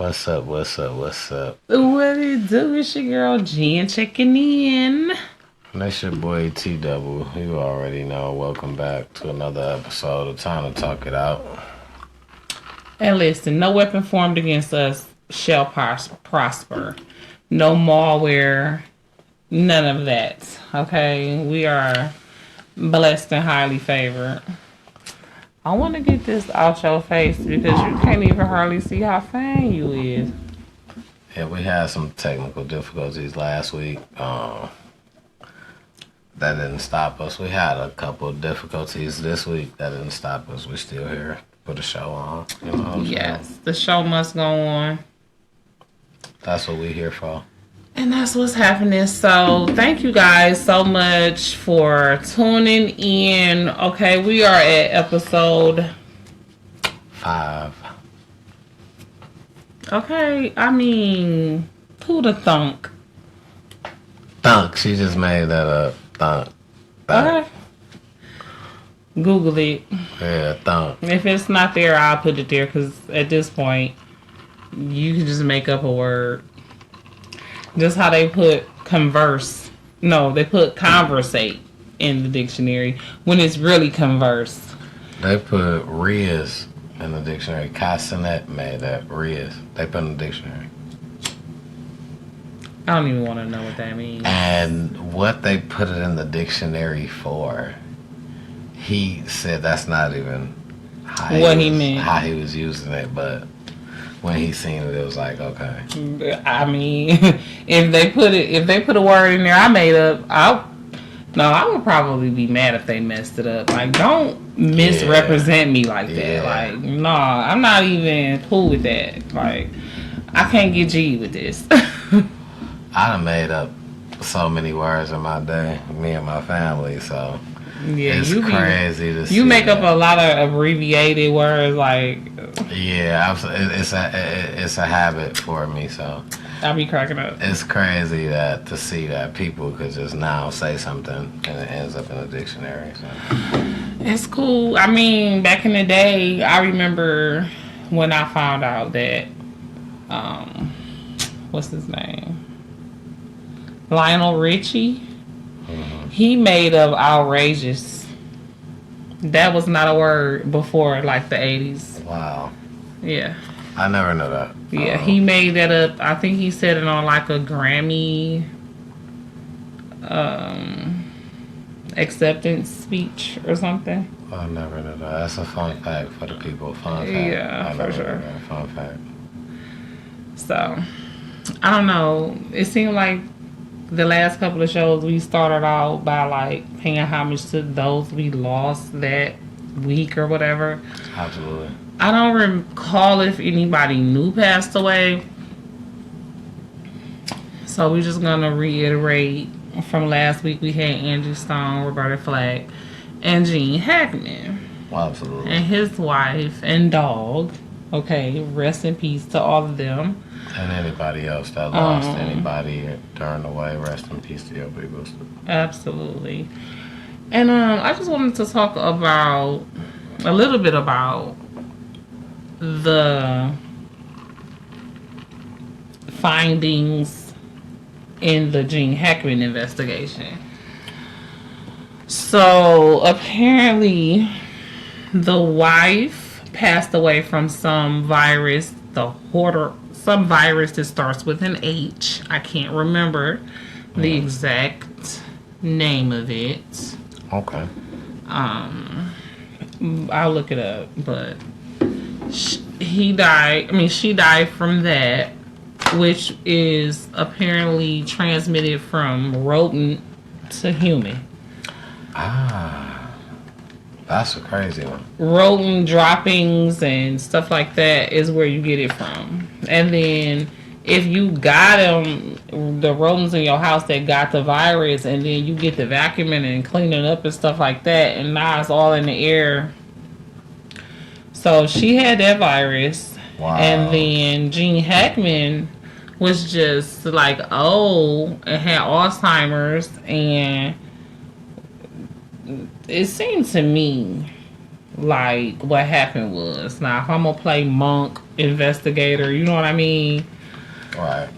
What's up? What's up? What's up? What it do? It's your girl Jen checking in. That's your boy T Double. You already know. Welcome back to another episode of Time to Talk It Out. And listen, no weapon formed against us shall prosper. No malware, none of that. Okay? We are blessed and highly favored. I want to get this out your face because you can't even hardly see how fine you is. Yeah, we had some technical difficulties last week. That didn't stop us. We had a couple of difficulties this week. That didn't stop us. We're still here. Put a show on. You know what I'm Yes, the show must go on. That's what we're here for. And that's what's happening. So thank you guys so much for tuning in. Okay, we are at episode 5. Okay, I mean, who the thunk? Thunk. She just made that up. Thunk. Okay. Google it. Yeah, thunk. If it's not there, I'll put it there because at this point, you can just make up a word. Just how they put converse. No, they put conversate in the dictionary when it's really converse. They put Riz in the dictionary. Cassinet made that Riz. They put in the dictionary. I don't even want to know what that means. And what they put it in the dictionary for, he said that's not even what he meant. How he was using it, but when he seen it, it was like, okay. I mean, if they put a word in there I made up, I would probably be mad if they messed it up. Like, don't misrepresent me like that. Like, no, I'm not even cool with that. Like, I can't get G with this. I done made up so many words in my day, me and my family, so yeah, it's crazy to see. You make up a lot of abbreviated words, like. Yeah, it's a habit for me, so. I'll be cracking up. It's crazy to see that people could just now say something and it ends up in a dictionary. So. It's cool. I mean, back in the day, I remember when I found out that, what's his name? Lionel Richie. Mm-hmm. He made up outrageous. That was not a word before, like, the 80s. Wow. Yeah. I never knew that. Yeah, he made that up. I think he said it on, like, a Grammy acceptance speech or something. I never knew that. That's a fun fact for the people. Fun fact. Yeah, for sure. Fun fact. So, I don't know. It seemed like the last couple of shows we started out by like paying homage to those we lost that week or whatever. Absolutely. I don't recall if anybody new passed away. So we're just gonna reiterate from last week we had Angie Stone, Roberta Flack, and Gene Hackman. Absolutely. And his wife and dog. Okay, rest in peace to all of them. And anybody else that lost anybody during the way, rest in peace to your people. Absolutely. And I just wanted to talk about a little bit about the findings in the Gene Hackman investigation. So apparently the wife passed away from some virus, some virus that starts with an H. I can't remember the exact name of it. Okay. I'll look it up, but she died from that, which is apparently transmitted from rodent to human. That's a crazy one. Rodent droppings and stuff like that is where you get it from. And then if you got the rodents in your house that got the virus, and then you get the vacuuming and cleaning up and stuff like that, and now it's all in the air. So she had that virus. Wow. And then Gene Hackman was just like old and had Alzheimer's, and it seemed to me like what happened was. Now, if I'm gonna play monk investigator, you know what I mean. Right.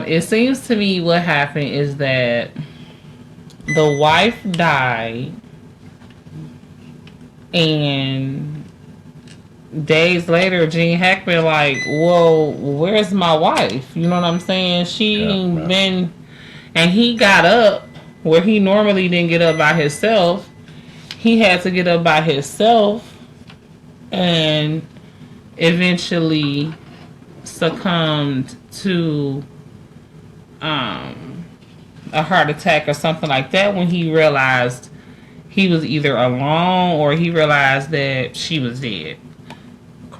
It seems to me what happened is that the wife died, and days later, Gene Hackman like, well, where's my wife? You know what I'm saying? She ain't been, and he got up where he normally didn't get up by himself. He had to get up by himself, and eventually succumbed to a heart attack or something like that when he realized he was either alone or he realized that she was dead.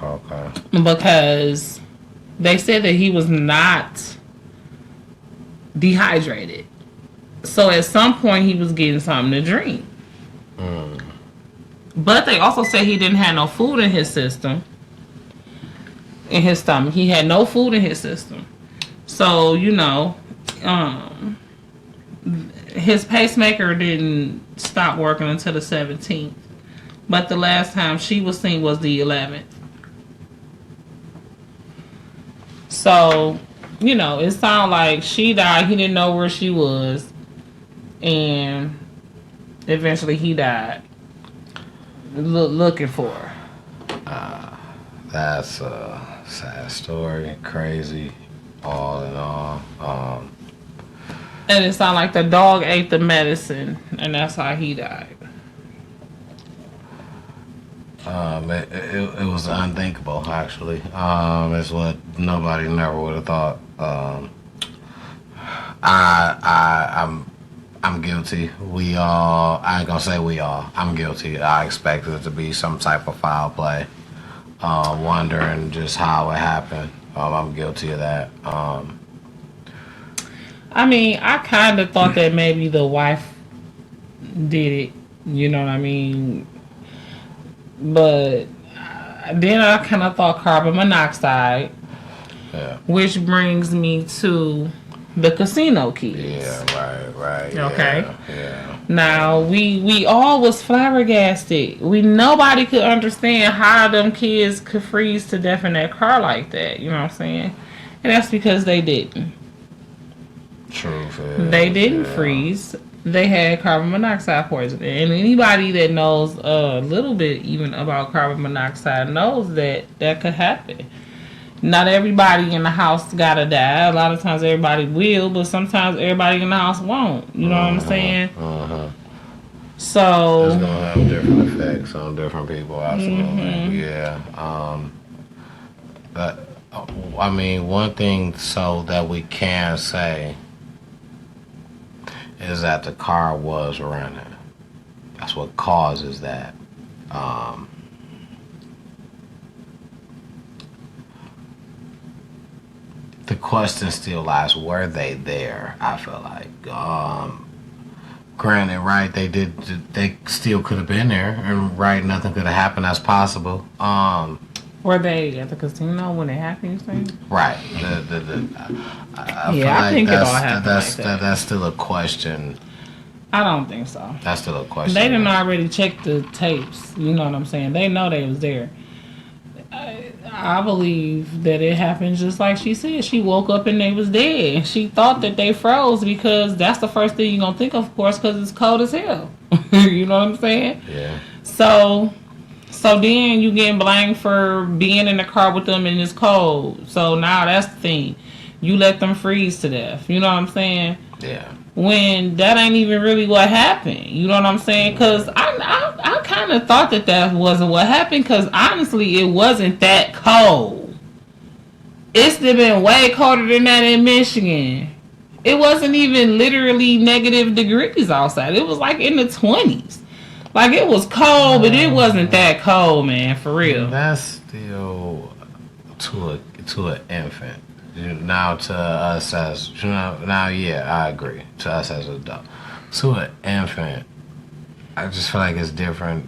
Okay. Because they said that he was not dehydrated. So at some point he was getting something to drink. But they also said he didn't have no food in his system. In his stomach. He had no food in his system. So, you know, his pacemaker didn't stop working until the 17th. But the last time she was seen was the 11th. So, you know, it sounded like she died. He didn't know where she was. And eventually he died. Looking for her. That's a sad story. Crazy. All in all. And it sounded like the dog ate the medicine. And that's how he died. It was unthinkable, actually. It's what nobody never would have thought. I'm guilty. We all, I ain't gonna say we all, I'm guilty. I expected it to be some type of foul play. Wondering just how it happened. I'm guilty of that. I mean, I kind of thought that maybe the wife did it. You know what I mean? But then I kind of thought carbon monoxide. Yeah. Which brings me to the casino kids. Yeah, right. Okay. Yeah. Now we all was flabbergasted. Nobody could understand how them kids could freeze to death in that car like that. You know what I'm saying? And that's because they didn't. Truth is, They didn't freeze. They had carbon monoxide poisoning. And anybody that knows a little bit even about carbon monoxide knows that that could happen. Not everybody in the house gotta die. A lot of times everybody will, but sometimes everybody in the house won't. You know what I'm saying? So it's gonna have different effects on different people, absolutely. Yeah. But I mean, one thing so that we can say is that the car was running. That's what causes that. The question still lies: were they there? I feel like, granted, right? They still could have been there, and right, nothing could have happened. That's possible. were they at the casino when it happened? You think? Right. I think it all happened like that. That's still a question. I don't think so. That's still a question. They didn't already check the tapes. You know what I'm saying? They know they was there. I believe that it happened just like she said. She woke up and they was dead. She thought that they froze because that's the first thing you're going to think of course, because it's cold as hell. You know what I'm saying? Yeah. So then you getting blamed for being in the car with them and it's cold. So now that's the thing. You let them freeze to death. You know what I'm saying? Yeah. When that ain't even really what happened. You know what I'm saying? Because I kind of thought that wasn't what happened, because honestly, it wasn't that cold. It's been way colder than that in Michigan. It wasn't even literally negative degrees outside. It was like in the 20s. Like, it was cold, but it wasn't that cold, man, for real. That's still to an infant. Now to us as I agree. To us as adults, to an infant, I just feel like it's different.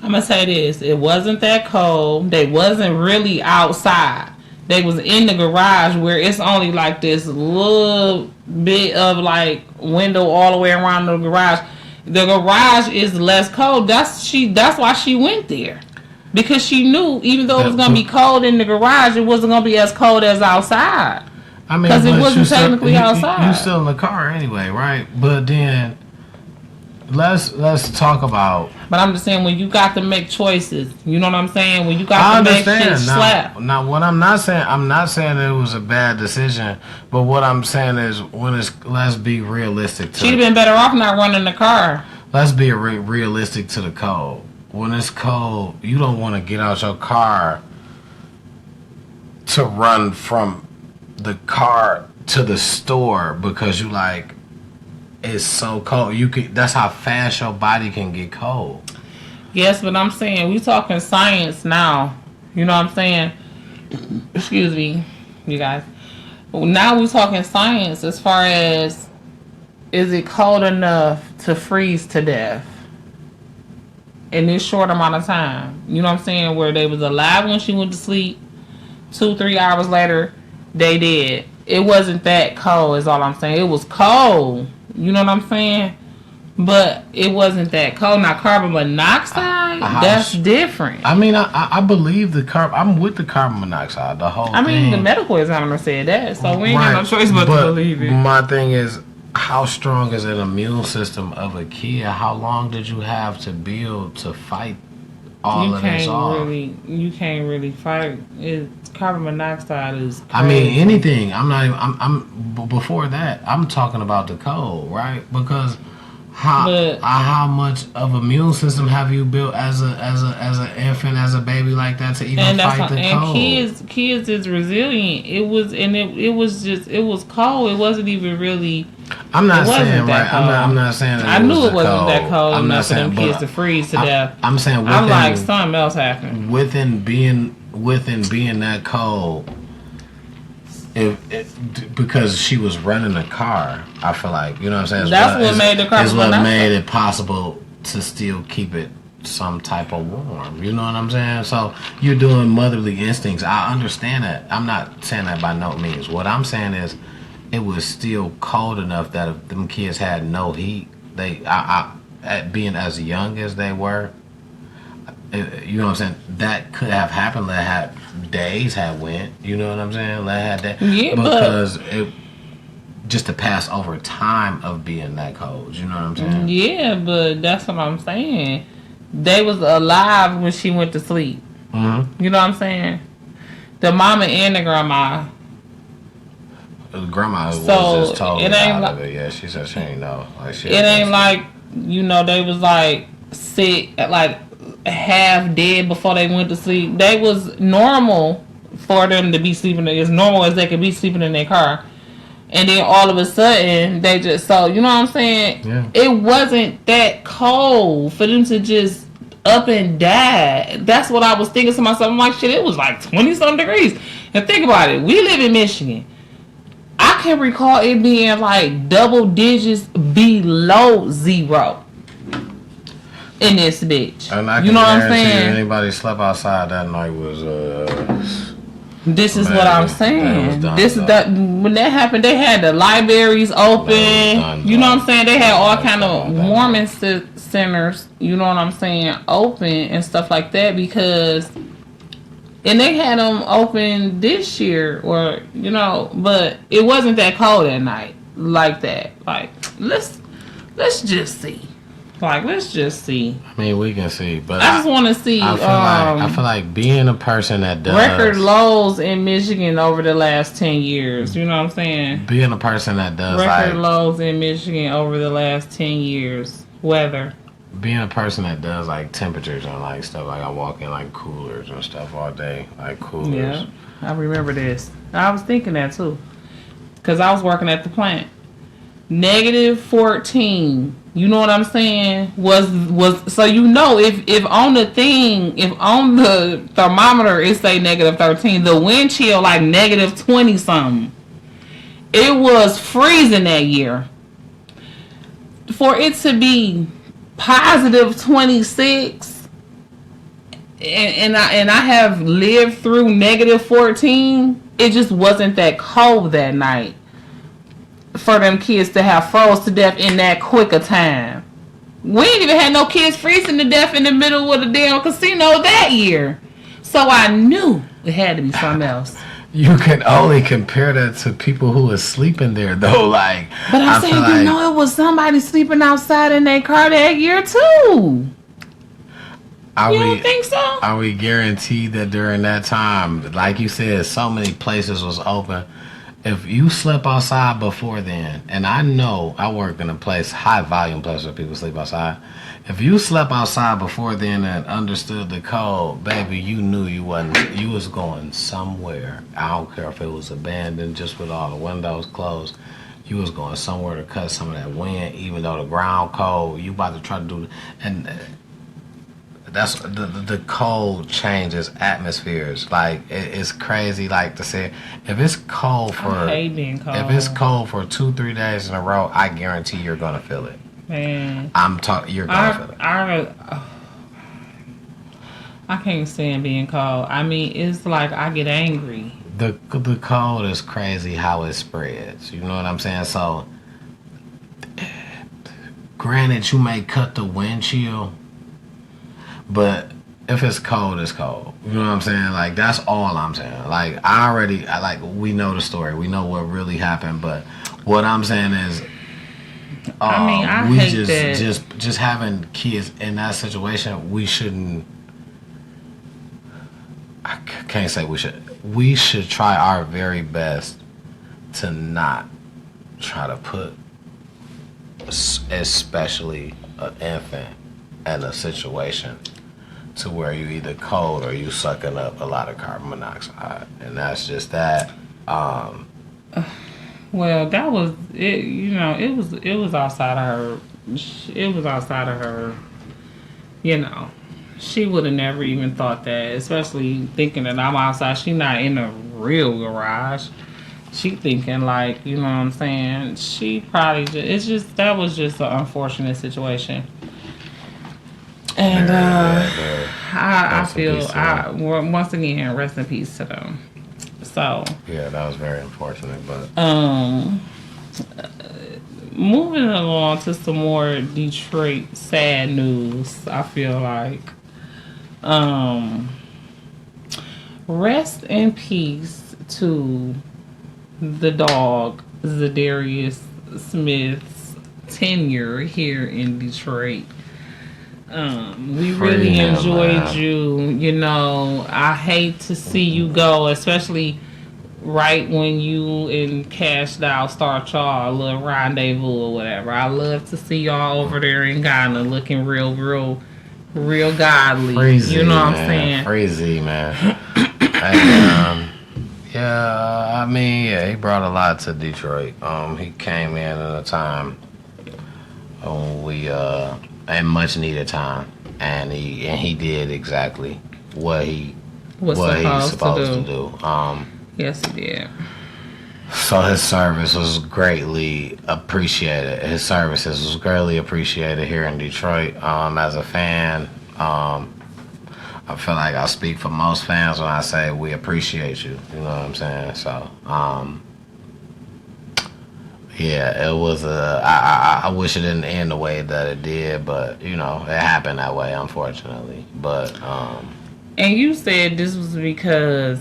I'm gonna say this: it wasn't that cold. They wasn't really outside. They was in the garage where it's only like this little bit of like window all the way around the garage. The garage is less cold. That's why she went there. Because she knew, even though it was going to be cold in the garage, it wasn't going to be as cold as outside. I mean, because it wasn't technically outside. You still in the car anyway, right? But then let's talk about. But I'm just saying, when you got to make choices, you know what I'm saying? When you got to make shit slap. Now, what I'm not saying it was a bad decision, but what I'm saying is let's be realistic. She'd have been better off not running the car. Let's be realistic to the cold. When it's cold, you don't want to get out your car to run from the car to the store because you like it's so cold. That's how fast your body can get cold. Yes, but I'm saying we talking science now. You know what I'm saying? Excuse me, you guys. Now we talking science as far as, is it cold enough to freeze to death in this short amount of time? You know what I'm saying? Where they was alive when she went to sleep, 2-3 hours later they did. It wasn't that cold is all I'm saying. It was cold. You know what I'm saying? But it wasn't that cold. Now, carbon monoxide, that's different. I mean, I believe I'm with the carbon monoxide, the whole thing. I mean, the medical examiner said that, so we ain't got no choice but to believe it. My thing is, how strong is an immune system of a kid? How long did you have to build to fight all of this off? You can't really fight. Carbon monoxide is crazy. I mean, anything. I'm before that, I'm talking about the cold, right? Because how much of immune system have you built as an infant, as a baby like that to even fight the cold? And kids is resilient. It was cold. It wasn't even really. I'm not saying right. I'm not saying that I knew it wasn't that cold enough for them kids to freeze to death. I'm saying I'm like something else happened. Within being that cold. Because she was running the car, I feel like, you know what I'm saying? That's what made the car. Is what made it possible to still keep it some type of warm. You know what I'm saying? So you're doing motherly instincts. I understand that. I'm not saying that by no means. What I'm saying is, it was still cold enough that if them kids had no heat, at being as young as they were, you know what I'm saying, that could have happened. That had days had went. You know what I'm saying? That had that. Yeah, because it just to pass over time of being that cold. You know what I'm saying? Yeah, but that's what I'm saying. They was alive when she went to sleep. Mm-hmm. You know what I'm saying? The mama and the grandma. The grandma was just told out of it. Yeah, she said she ain't know. Like, it ain't like, you know, they was like sick, like half dead before they went to sleep. They was normal for them to be sleeping, as normal as they could be sleeping in their car. And then all of a sudden, they just, so, you know what I'm saying? Yeah. It wasn't that cold for them to just up and die. That's what I was thinking to myself. I'm like, shit, it was like 20-something degrees. And think about it. We live in Michigan. I can recall it being like double digits below zero in this bitch. And I can guarantee you anybody slept outside that night was this is what I'm saying. When that happened, they had the libraries open. You know what I'm saying? They had all kind of warming centers. You know what I'm saying? Open and stuff like that and they had them open this year, or you know, but it wasn't that cold at night like that. Like let's just see. Like, let's just see. I mean, we can see, but I just want to see. I feel like being a person that does record lows in Michigan over the last 10 years. You know what I'm saying? Being a person that does record lows in Michigan over the last 10 years. Weather. Being a person that does like temperatures and like stuff, like I walk in like coolers and stuff all day, like coolers. Yeah, I remember this. I was thinking that too, because I was working at the plant. -14. You know what I'm saying? Was so you know if on the thing, if on the thermometer it say -13, the wind chill like -20 something. It was freezing that year. For it to be +26, and I have lived through -14. It just wasn't that cold that night for them kids to have froze to death in that quick a time. We ain't even had no kids freezing to death in the middle of the damn casino that year. So I knew it had to be something else. You can only compare that to people who are sleeping there, though. Like, but I'm saying, you know, it was somebody sleeping outside in their car that year too. You don't think so? Are we guaranteed that during that time, like you said, so many places was open? If you slept outside before then, and I know I work in a place, high volume place where people sleep outside. If you slept outside before then and understood the code, baby, you knew you was going somewhere. I don't care if it was abandoned, just with all the windows closed. You was going somewhere to cut some of that wind, even though the ground cold. You about to try to do, and that's the cold changes atmospheres. Like it's crazy. Like to say, if it's cold for, I hate being cold. If it's cold for 2-3 days in a row, I guarantee you're gonna feel it. Man, You're gonna feel it. I can't stand being cold. I mean, it's like I get angry. The cold is crazy how it spreads. You know what I'm saying? So, granted, you may cut the wind chill, but if it's cold, it's cold. You know what I'm saying? Like, that's all I'm saying. Like, we know the story. We know what really happened. But what I'm saying is, I hate that. Just having kids in that situation, we shouldn't. I can't say we should. We should try our very best to not try to put, especially an infant, in a situation to where you either cold or you sucking up a lot of carbon monoxide, and that's just that. Well, that was it. You know, it was outside of her. It was outside of her. You know, she would have never even thought that. Especially thinking that I'm outside. She not in a real garage. She thinking like, you know what I'm saying. She probably that was just an unfortunate situation. And I feel once again, rest in peace to them. So yeah, that was very unfortunate. But moving along to some more Detroit sad news. I feel like rest in peace to the dog Za'darius Smith's tenure here in Detroit. We really enjoyed you. You know, I hate to see you go, especially right when you and kashdoll start y'all little rendezvous or whatever. I love to see y'all over there in Ghana looking real godly. Crazy, you know what I'm saying? Crazy, man. And, yeah, I mean, yeah, he brought a lot to Detroit. He came in at a time when we and much needed time, and he did exactly what he was supposed to do. Yes, he did. So his service was greatly appreciated. His services was greatly appreciated here in Detroit. As a fan, I feel like I speak for most fans when I say we appreciate you. You know what I'm saying? So, yeah, it was I wish it didn't end the way that it did, but you know, it happened that way, unfortunately. But and you said this was because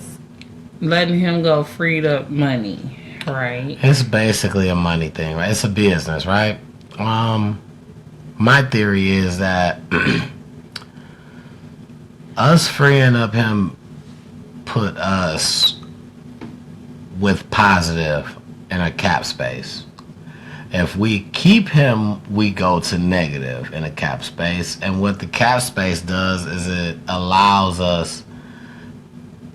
letting him go freed up money, right? It's basically a money thing, right? It's a business, right? My theory is that us freeing up him put us with positive in a cap space. If we keep him, we go to negative in a cap space. And what the cap space does is it allows us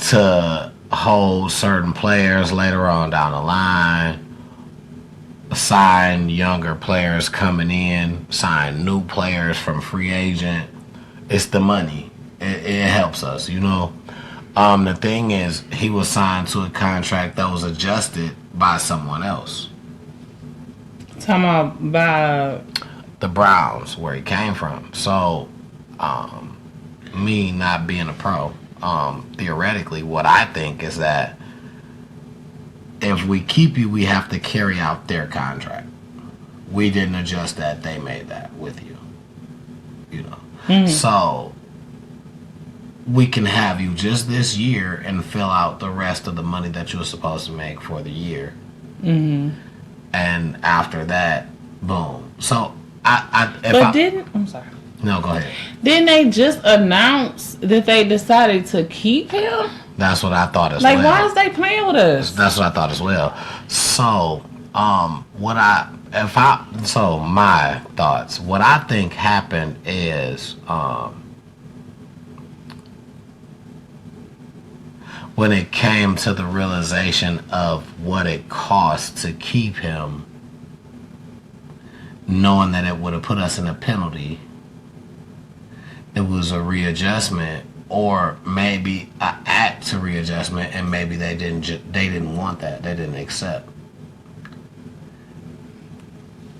to hold certain players later on down the line, sign younger players coming in, sign new players from free agent. It's the money. It helps us, you know. The thing is, he was signed to a contract that was adjusted by someone else. Talking about by the Browns, where he came from. So, me not being a pro, theoretically, what I think is that if we keep you, we have to carry out their contract. We didn't adjust that; they made that with you. you know. So we can have you just this year and fill out the rest of the money that you were supposed to make for the year. And after that, boom. So I'm sorry. No, go ahead. Didn't they just announce that they decided to keep him? That's what I thought as well. Like, why is they playing with us? That's what I thought as well. So, my thoughts. What I think happened is, when it came to the realization of what it cost to keep him, knowing that it would have put us in a penalty, it was a readjustment, or maybe an act to readjustment, and maybe they didn't want that. They didn't accept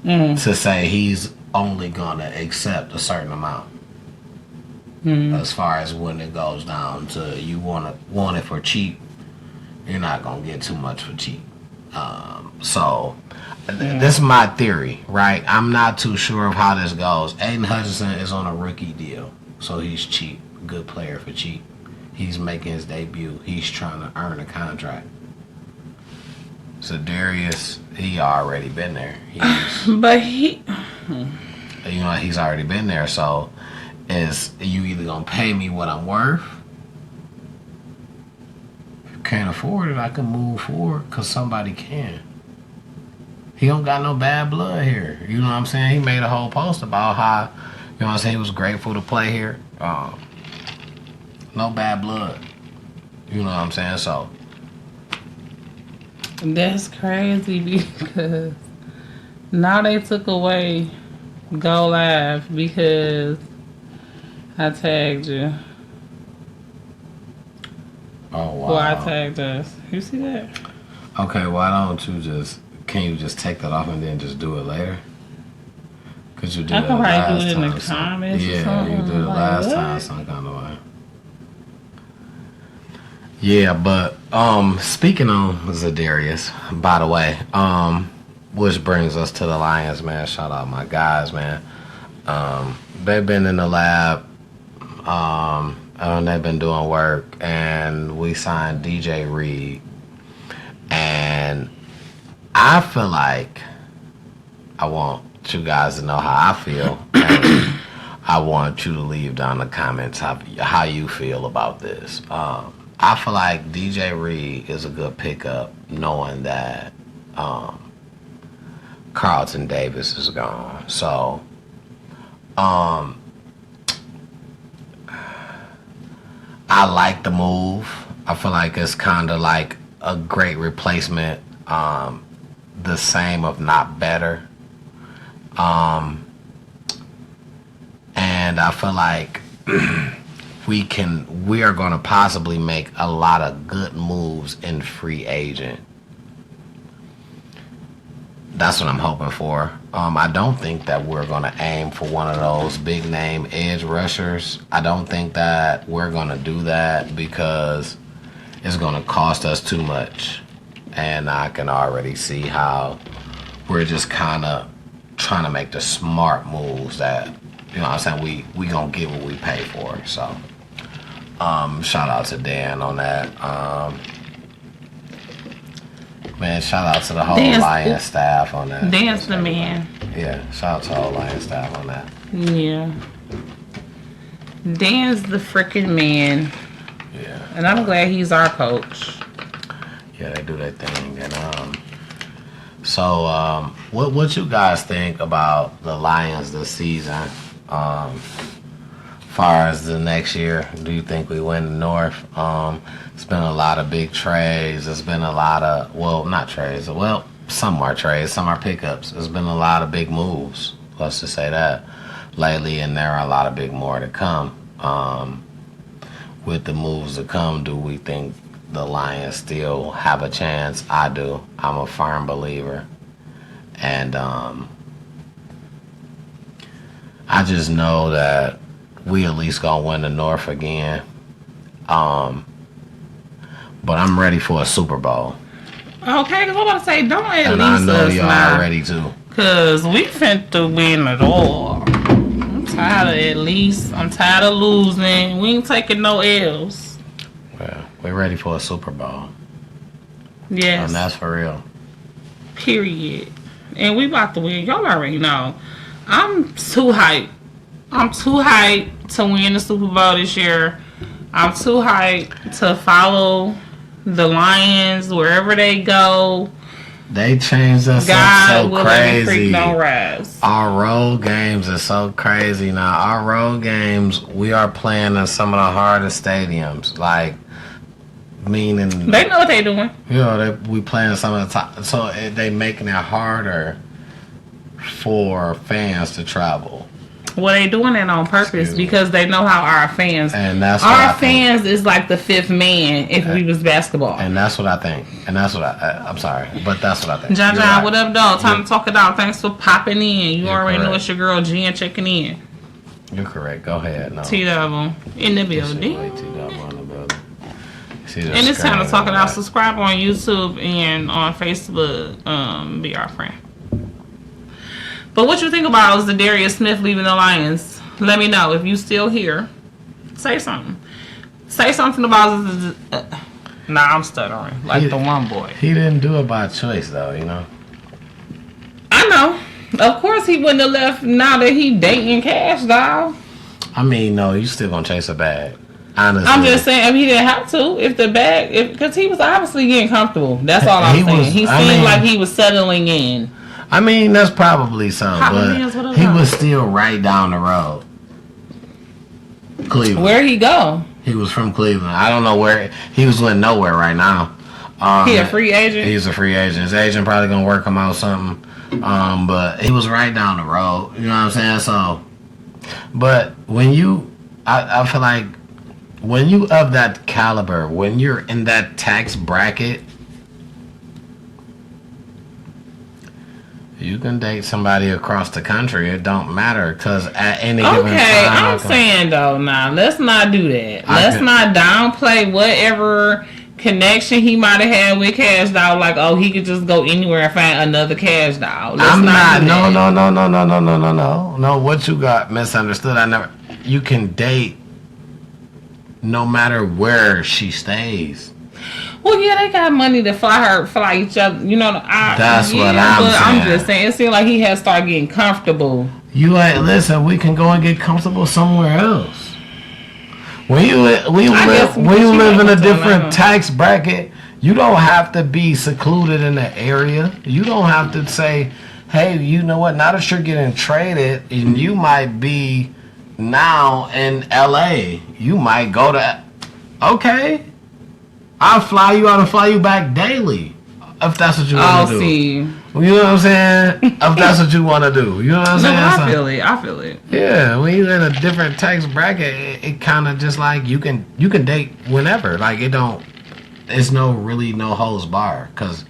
to say he's only gonna accept a certain amount. As far as when it goes down to you want it for cheap, you're not gonna get too much for cheap. This is my theory, right? I'm not too sure of how this goes. Aiden Hutchinson is on a rookie deal, so he's cheap. Good player for cheap. He's making his debut. He's trying to earn a contract. Za'darius, he already been there. He's already been there. So, is you either gonna pay me what I'm worth? If you can't afford it, I can move forward because somebody can. He don't got no bad blood here. You know what I'm saying? He made a whole post about how, you know what I'm saying, he was grateful to play here. No bad blood. You know what I'm saying? So that's crazy because now they took away Go Live because I tagged you. Oh, wow. Well, I tagged us. You see that? Okay, why don't you can you just take that off and then just do it later? Cause you did it last time. I can probably do it in the comments or something. Yeah, you did it last time some kind of way. Yeah, but speaking on Za'darius, by the way, which brings us to the Lions, man. Shout out my guys, man. They've been in the lab, and they've been doing work, and we signed DJ Reed, and I feel like I want you guys to know how I feel, and I want you to leave down in the comments how you feel about this. I feel like DJ Reed is a good pickup, knowing that Carlton Davis is gone. So, I like the move. I feel like it's kind of like a great replacement, the same if not better. And I feel like we are going to possibly make a lot of good moves in free agent. That's what I'm hoping for. I don't think that we're going to aim for one of those big name edge rushers. I don't think that we're going to do that because it's going to cost us too much. And I can already see how we're just kind of trying to make the smart moves that, you know what I'm saying, we going to get what we pay for. So, shout out to Dan on that. Man, shout out to the whole Lions staff on that. Dan's the man. Yeah, shout out to the whole Lions staff on that. Yeah. Dan's the freaking man. Yeah. And I'm glad he's our coach. Yeah, they do their thing. And so what you guys think about the Lions this season? Far as the next year, do you think we win the North? It's been a lot of big trades. It's been a lot of, well, not trades. Well, some are trades, some are pickups. There's been a lot of big moves, let's just say that, lately, and there are a lot of big more to come. With the moves to come, do we think the Lions still have a chance? I do. I'm a firm believer. And I just know that we at least gonna win the North again. But I'm ready for a Super Bowl. Okay, because I'm about to say, don't at and least I know us y'all now. ready too. Because we finna win it all. I'm tired of losing. We ain't taking no L's. Well, we're ready for a Super Bowl. Yes. And that's for real. Period. And we about to win. Y'all already know. I'm too hyped. I'm too hyped to win the Super Bowl this year. I'm too hyped to follow the Lions wherever they go. They changed us God up so will crazy. Freak no rise. Our road games are so crazy now. Our road games, we are playing in some of the hardest stadiums. Like, meaning they know what they doing. You know, we playing some of the top. So they making it harder for fans to travel. Well, they doing it on purpose because they know how our fans. And that's our fans is like the fifth man if we was basketball. And that's what I think. And that's what I'm sorry, but that's what I think. John, what up, dog? Time to talk it out. Thanks for popping in. You already know it's your girl Jen checking in. You're correct. Go ahead. No. T-Double in the building. T-Double in the building. And it's time to talk it out. Subscribe on YouTube and on Facebook. Be our friend. But what you think about Za'darius Smith leaving the Lions? Let me know. If you still here, say something. Say something about Nah, I'm stuttering. Like the one boy. He didn't do it by choice, though, you know? I know. Of course he wouldn't have left now that he dating kashdoll. I mean, no, you still gonna chase a bag. Honestly. I'm just saying, if he didn't have to, because he was obviously getting comfortable. That's all I'm saying. He seemed like he was settling in. I mean, that's probably so, but he was still right down the road. Cleveland. Where he go? He was from Cleveland. I don't know where. He was in nowhere right now. He a free agent? He's a free agent. His agent probably going to work him out something. But he was right down the road. You know what I'm saying? So, but when you, I feel like, when you of that caliber, when you're in that tax bracket, you can date somebody across the country. It don't matter because at any given time. Okay, I'm saying though, now let's not do that. Let's not downplay whatever connection he might have had with kashdoll. Like, oh, he could just go anywhere and find another kashdoll. I'm not. No. What you got misunderstood? You can date no matter where she stays. Well, yeah, they got money to fly each other. You know, that's what I'm saying. I'm just saying, it seemed like he had started getting comfortable. You like, listen, we can go and get comfortable somewhere else. When you live in a different tax bracket, you don't have to be secluded in the area. You don't have to say, hey, you know what? Now that you're getting traded, and you might be now in LA, you might go to, okay, I'll fly you out and fly you back daily if that's what you want to do. See. You know what I'm saying? If that's what you want to do. You know what I'm saying? I feel it. Yeah, when you're in a different tax bracket, it kind of just like you can date whenever. Like it's no holds bar because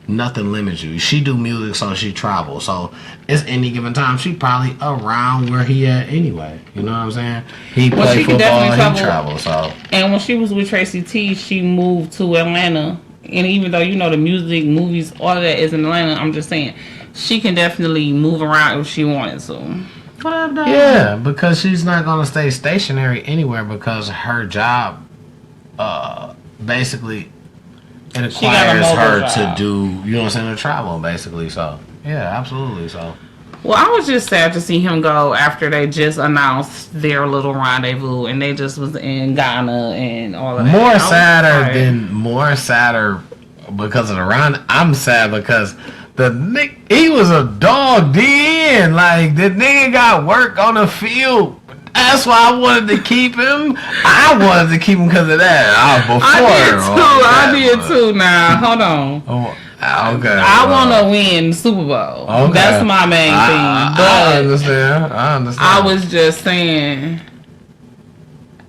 nothing limits you. She do music, so she travels. So it's any given time. She probably around where he at anyway. You know what I'm saying? He play football, he travel. So. And when she was with Tracy T, she moved to Atlanta. And even though, you know, the music, movies, all of that is in Atlanta, I'm just saying, she can definitely move around if she wanted to. What up, dog? Yeah, because she's not going to stay stationary anywhere because her job basically it requires her to do, you know what I'm saying, to travel, basically. So, yeah, absolutely. So. Well, I was just sad to see him go after they just announced their little rendezvous and they just was in Ghana and all of that. More sadder because of the round. I'm sad because he was a dog in. Like, the nigga got work on the field. That's why I wanted to keep him. I wanted to keep him because of that. I did too. Now, hold on. Okay. I want to win the Super Bowl. Okay. That's my main thing. But I understand. I was just saying,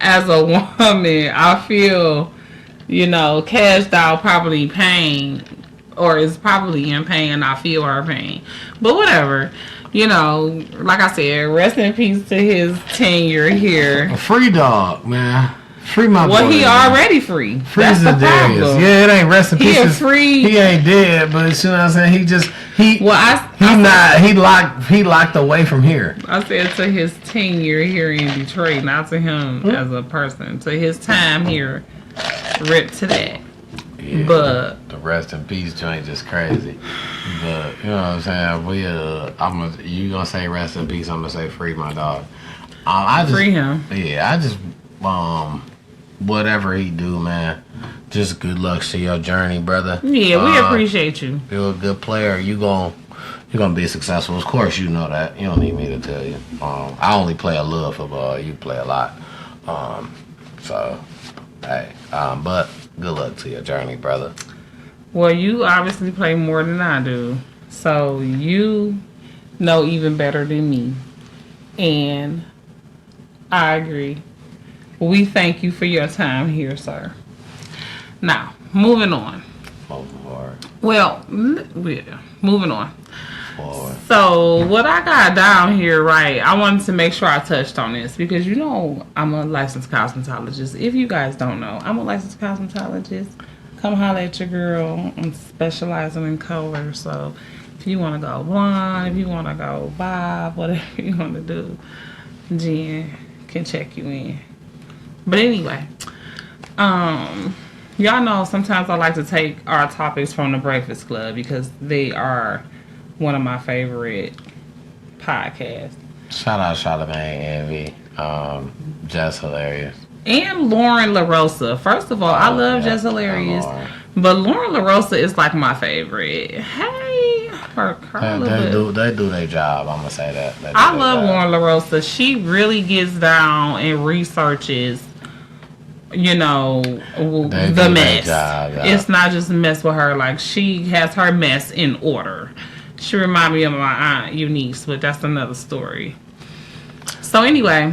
as a woman, I feel, you know, kashdoll probably pain, or is probably in pain, and I feel her pain. But whatever. You know, like I said, rest in peace to his tenure here. A free dog, man. Free my boy. Well, he already free. Free That's the Za'darius. problem. Yeah, it ain't rest in peace. He a free. He ain't dead, but you know what I'm saying. He locked away from here. I said to his tenure here in Detroit, not to him as a person. To his time here, rip to that. Yeah, but the rest in peace joint just crazy. But you know what I'm saying. You gonna say rest in peace? I'm gonna say free my dog. I just free him. Yeah, I just whatever he do, man. Just good luck to your journey, brother. Yeah, we appreciate you. You're a good player. You're gonna be successful. Of course, you know that. You don't need me to tell you. I only play a little football. You play a lot. So, hey. But good luck to your journey, brother. Well, you obviously play more than I do, so you know even better than me, and I agree. We thank you for your time here, sir. Now, moving on. Forward. Well, yeah, moving on. Forward. So, what I got down here, right, I wanted to make sure I touched on this because, you know, I'm a licensed cosmetologist. If you guys don't know, I'm a licensed cosmetologist. Come holler at your girl. I'm specializing in color. So, if you want to go blonde, if you want to go bob, whatever you want to do, Jen can check you in. But anyway, y'all know sometimes I like to take our topics from the Breakfast Club because they are one of my favorite podcasts. Shout out Charlamagne, Envy, Just Hilarious. And Lauren LaRosa. First of all, I love Just Hilarious. But Lauren LaRosa is like my favorite. Hey, they do their job. I'm gonna say that. I love Lauren LaRosa. She really gets down and researches, you know, the mess. Job, yeah. It's not just mess with her. Like, she has her mess in order. She reminds me of my aunt Eunice, but that's another story. So anyway,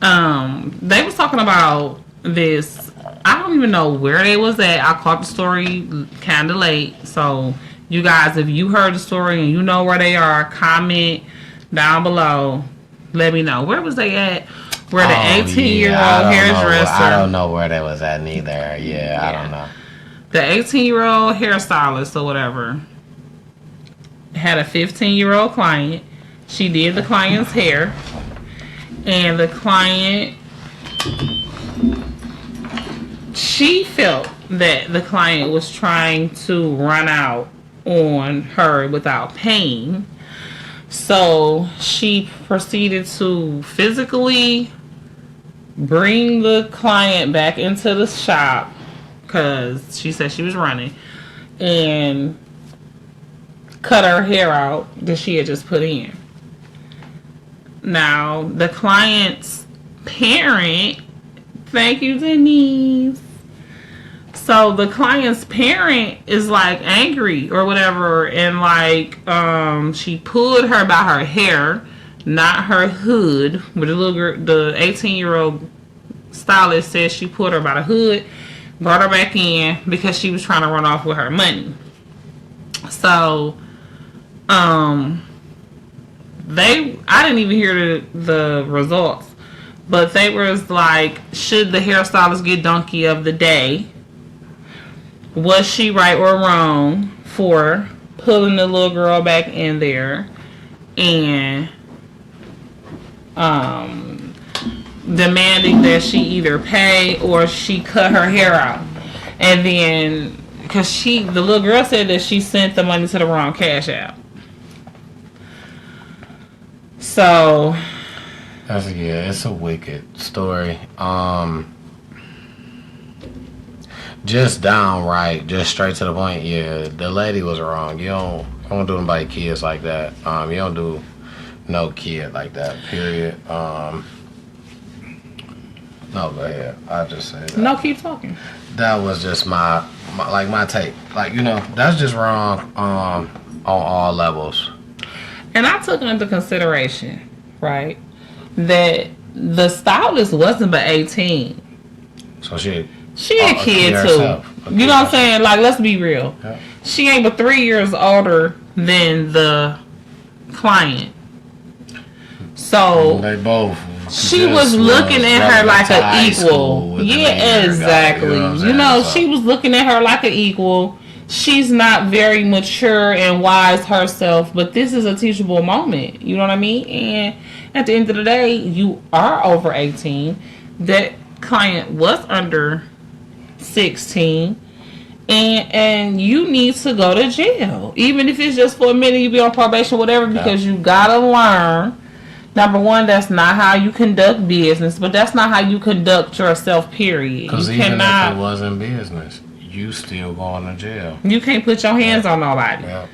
they was talking about this. I don't even know where they was at. I caught the story kind of late. So you guys, if you heard the story and you know where they are, comment down below. Let me know. Where was they at? Where the 18-year-old hairdresser. I don't know where they was at neither. Yeah, I don't know. The 18-year-old hairstylist or whatever had a 15-year-old client. She did the client's hair. And the client, she felt that the client was trying to run out on her without paying. So she proceeded to physically bring the client back into the shop because she said she was running and cut her hair out that she had just put in. Now, the client's parent, thank you, Denise. So the client's parent is like angry or whatever, and like she pulled her by her hair, not her hood. But the 18-year-old stylist said she pulled her by the hood, brought her back in because she was trying to run off with her money. So, I didn't even hear the results, but they was like, should the hairstylist get donkey of the day? Was she right or wrong for pulling the little girl back in there and demanding that she either pay or she cut her hair out? And then, because the little girl said that she sent the money to the wrong cash app. So it's a wicked story. Just downright, just straight to the point. Yeah, the lady was wrong. You don't do nobody kids like that. You don't do no kid like that. Period. No, go ahead. I just say that. No, keep talking. That was just my take. Like, that's just wrong on all levels. And I took into consideration, right, that the stylist wasn't but 18. So she a kid too. You know what I'm saying? Like, let's be real. Yeah. She ain't but 3 years older than the client. So they both She was looking at her like an equal. Yeah, exactly. She was looking at her like an equal. She's not very mature and wise herself, but this is a teachable moment. You know what I mean? And at the end of the day, you are over 18. That client was under 16. And you need to go to jail. Even if it's just for a minute, you be on probation, whatever, because you gotta learn. Number one, that's not how you conduct business, but that's not how you conduct yourself, period. Because even if it wasn't business, you still going to jail. You can't put your hands on nobody. Yeah.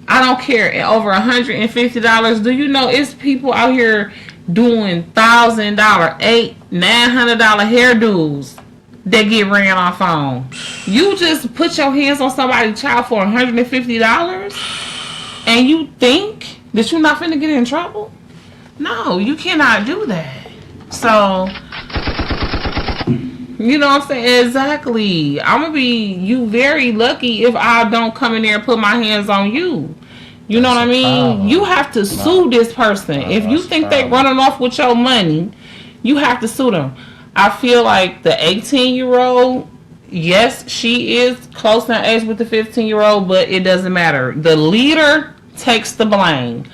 I don't care. At over $150, do you know it's people out here doing $1,000, $800, $900 hairdos that get ran off on? You just put your hands on somebody's child for $150 and you think that you're not finna get in trouble? No, you cannot do that. So, you know what I'm saying? Exactly. I'm gonna be very lucky if I don't come in there and put my hands on you. You know what I mean? You have to sue this person. If you think they're running off with your money, you have to sue them. I feel like the 18-year-old, yes, she is close in age with the 15-year-old, but it doesn't matter. The leader takes the blame.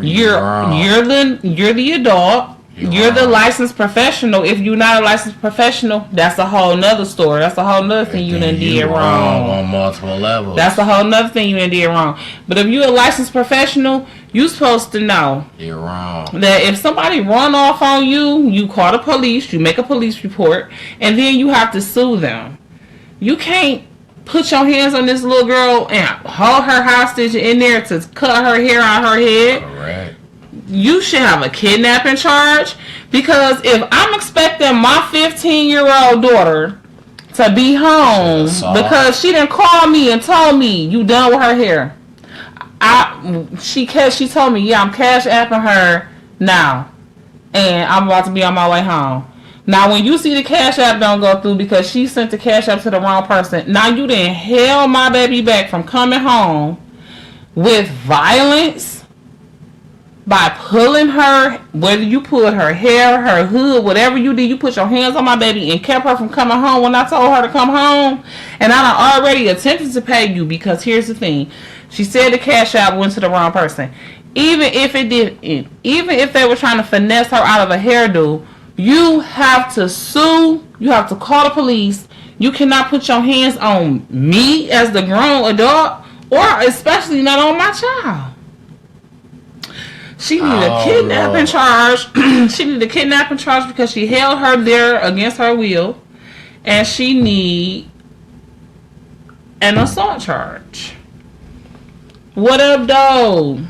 You're the adult. You're the licensed professional. If you're not a licensed professional, that's a whole nother story. That's a whole nother thing you done did wrong. On multiple levels. That's a whole nother thing you done did wrong. But if you're a licensed professional, you're supposed to know you're wrong. That if somebody run off on you, you call the police, you make a police report, and then you have to sue them. You can't put your hands on this little girl and hold her hostage in there to cut her hair out her head. Correct. You should have a kidnapping charge, because if I'm expecting my 15-year-old daughter to be home because she didn't call me and told me you done with her hair, she told me, yeah, I'm cash apping her now and I'm about to be on my way home. Now when you see the cash app don't go through because she sent the cash app to the wrong person, now you done held my baby back from coming home with violence by pulling her, whether you pulled her hair, her hood, whatever you did, you put your hands on my baby and kept her from coming home when I told her to come home. And I done already attempted to pay you, because here's the thing. She said the cash app went to the wrong person. Even if it didn't, even if they were trying to finesse her out of a hairdo, you have to sue. You have to call the police. You cannot put your hands on me as the grown adult, or especially not on my child. She needed a kidnapping charge. She needed a kidnapping charge because she held her there against her will. And she need an assault charge. What up, though?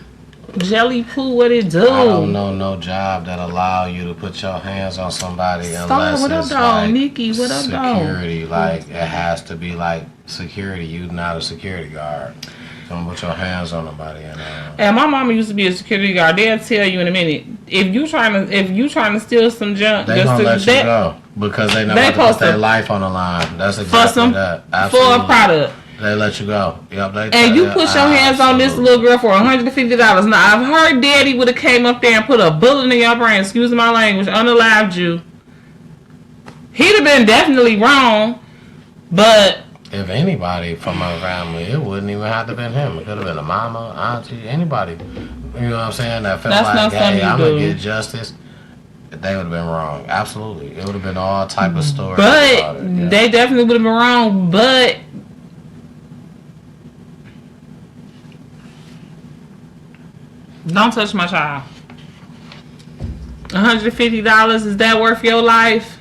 Jelly Poo, what it do? I don't know no job that allow you to put your hands on somebody unless what up, it's though? like Nikki, what up, security. Like, it has to be like security. You not a security guard. Don't put your hands on nobody. And my mama used to be a security guard. They'll tell you in a minute, if you trying to steal some junk, they gonna let you go because they know about to put their life on the line. That's exactly that. Absolutely. For a product. They let you go. Yep. And you put your hands on this little girl for $150. Now, I've heard Daddy would have came up there and put a bullet in your brain. Excuse my language. Unalived you. He'd have been definitely wrong, but if anybody from my family, it wouldn't even have to been him. It could have been a mama, auntie, anybody. You know what I'm saying? That felt like, hey, I'm going to get justice. They would have been wrong. Absolutely. It would have been all type of stories. But they definitely would have been wrong. But don't touch my child. $150, is that worth your life?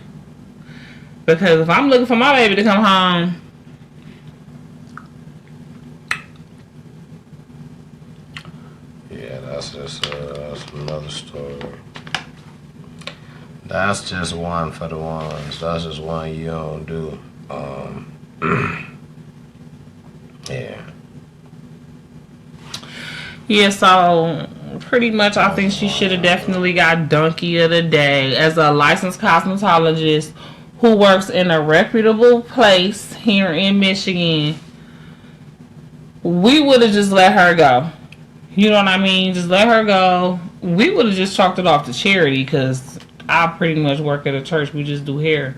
Because if I'm looking for my baby to come home, that's another story. That's just one for the ones. That's just one you don't do. Yeah. Yeah, so pretty much I think she should have definitely got Donkey of the Day. As a licensed cosmetologist who works in a reputable place here in Michigan, we would have just let her go. You know what I mean? Just let her go. We would have just chalked it off to charity, because I pretty much work at a church. We just do hair.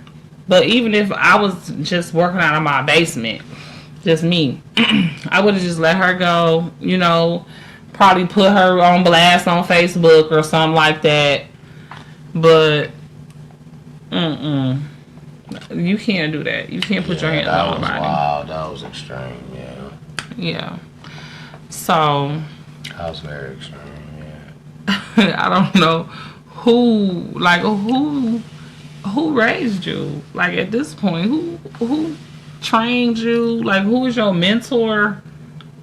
But even if I was just working out of my basement, just me, I would have just let her go, you know, probably put her on blast on Facebook or something like that. But, you can't do that. You can't put your hands on nobody. Wow, that was extreme, yeah. Yeah. So. That was very extreme, yeah. I don't know who raised you? Like, at this point, who trained you? Like, who is your mentor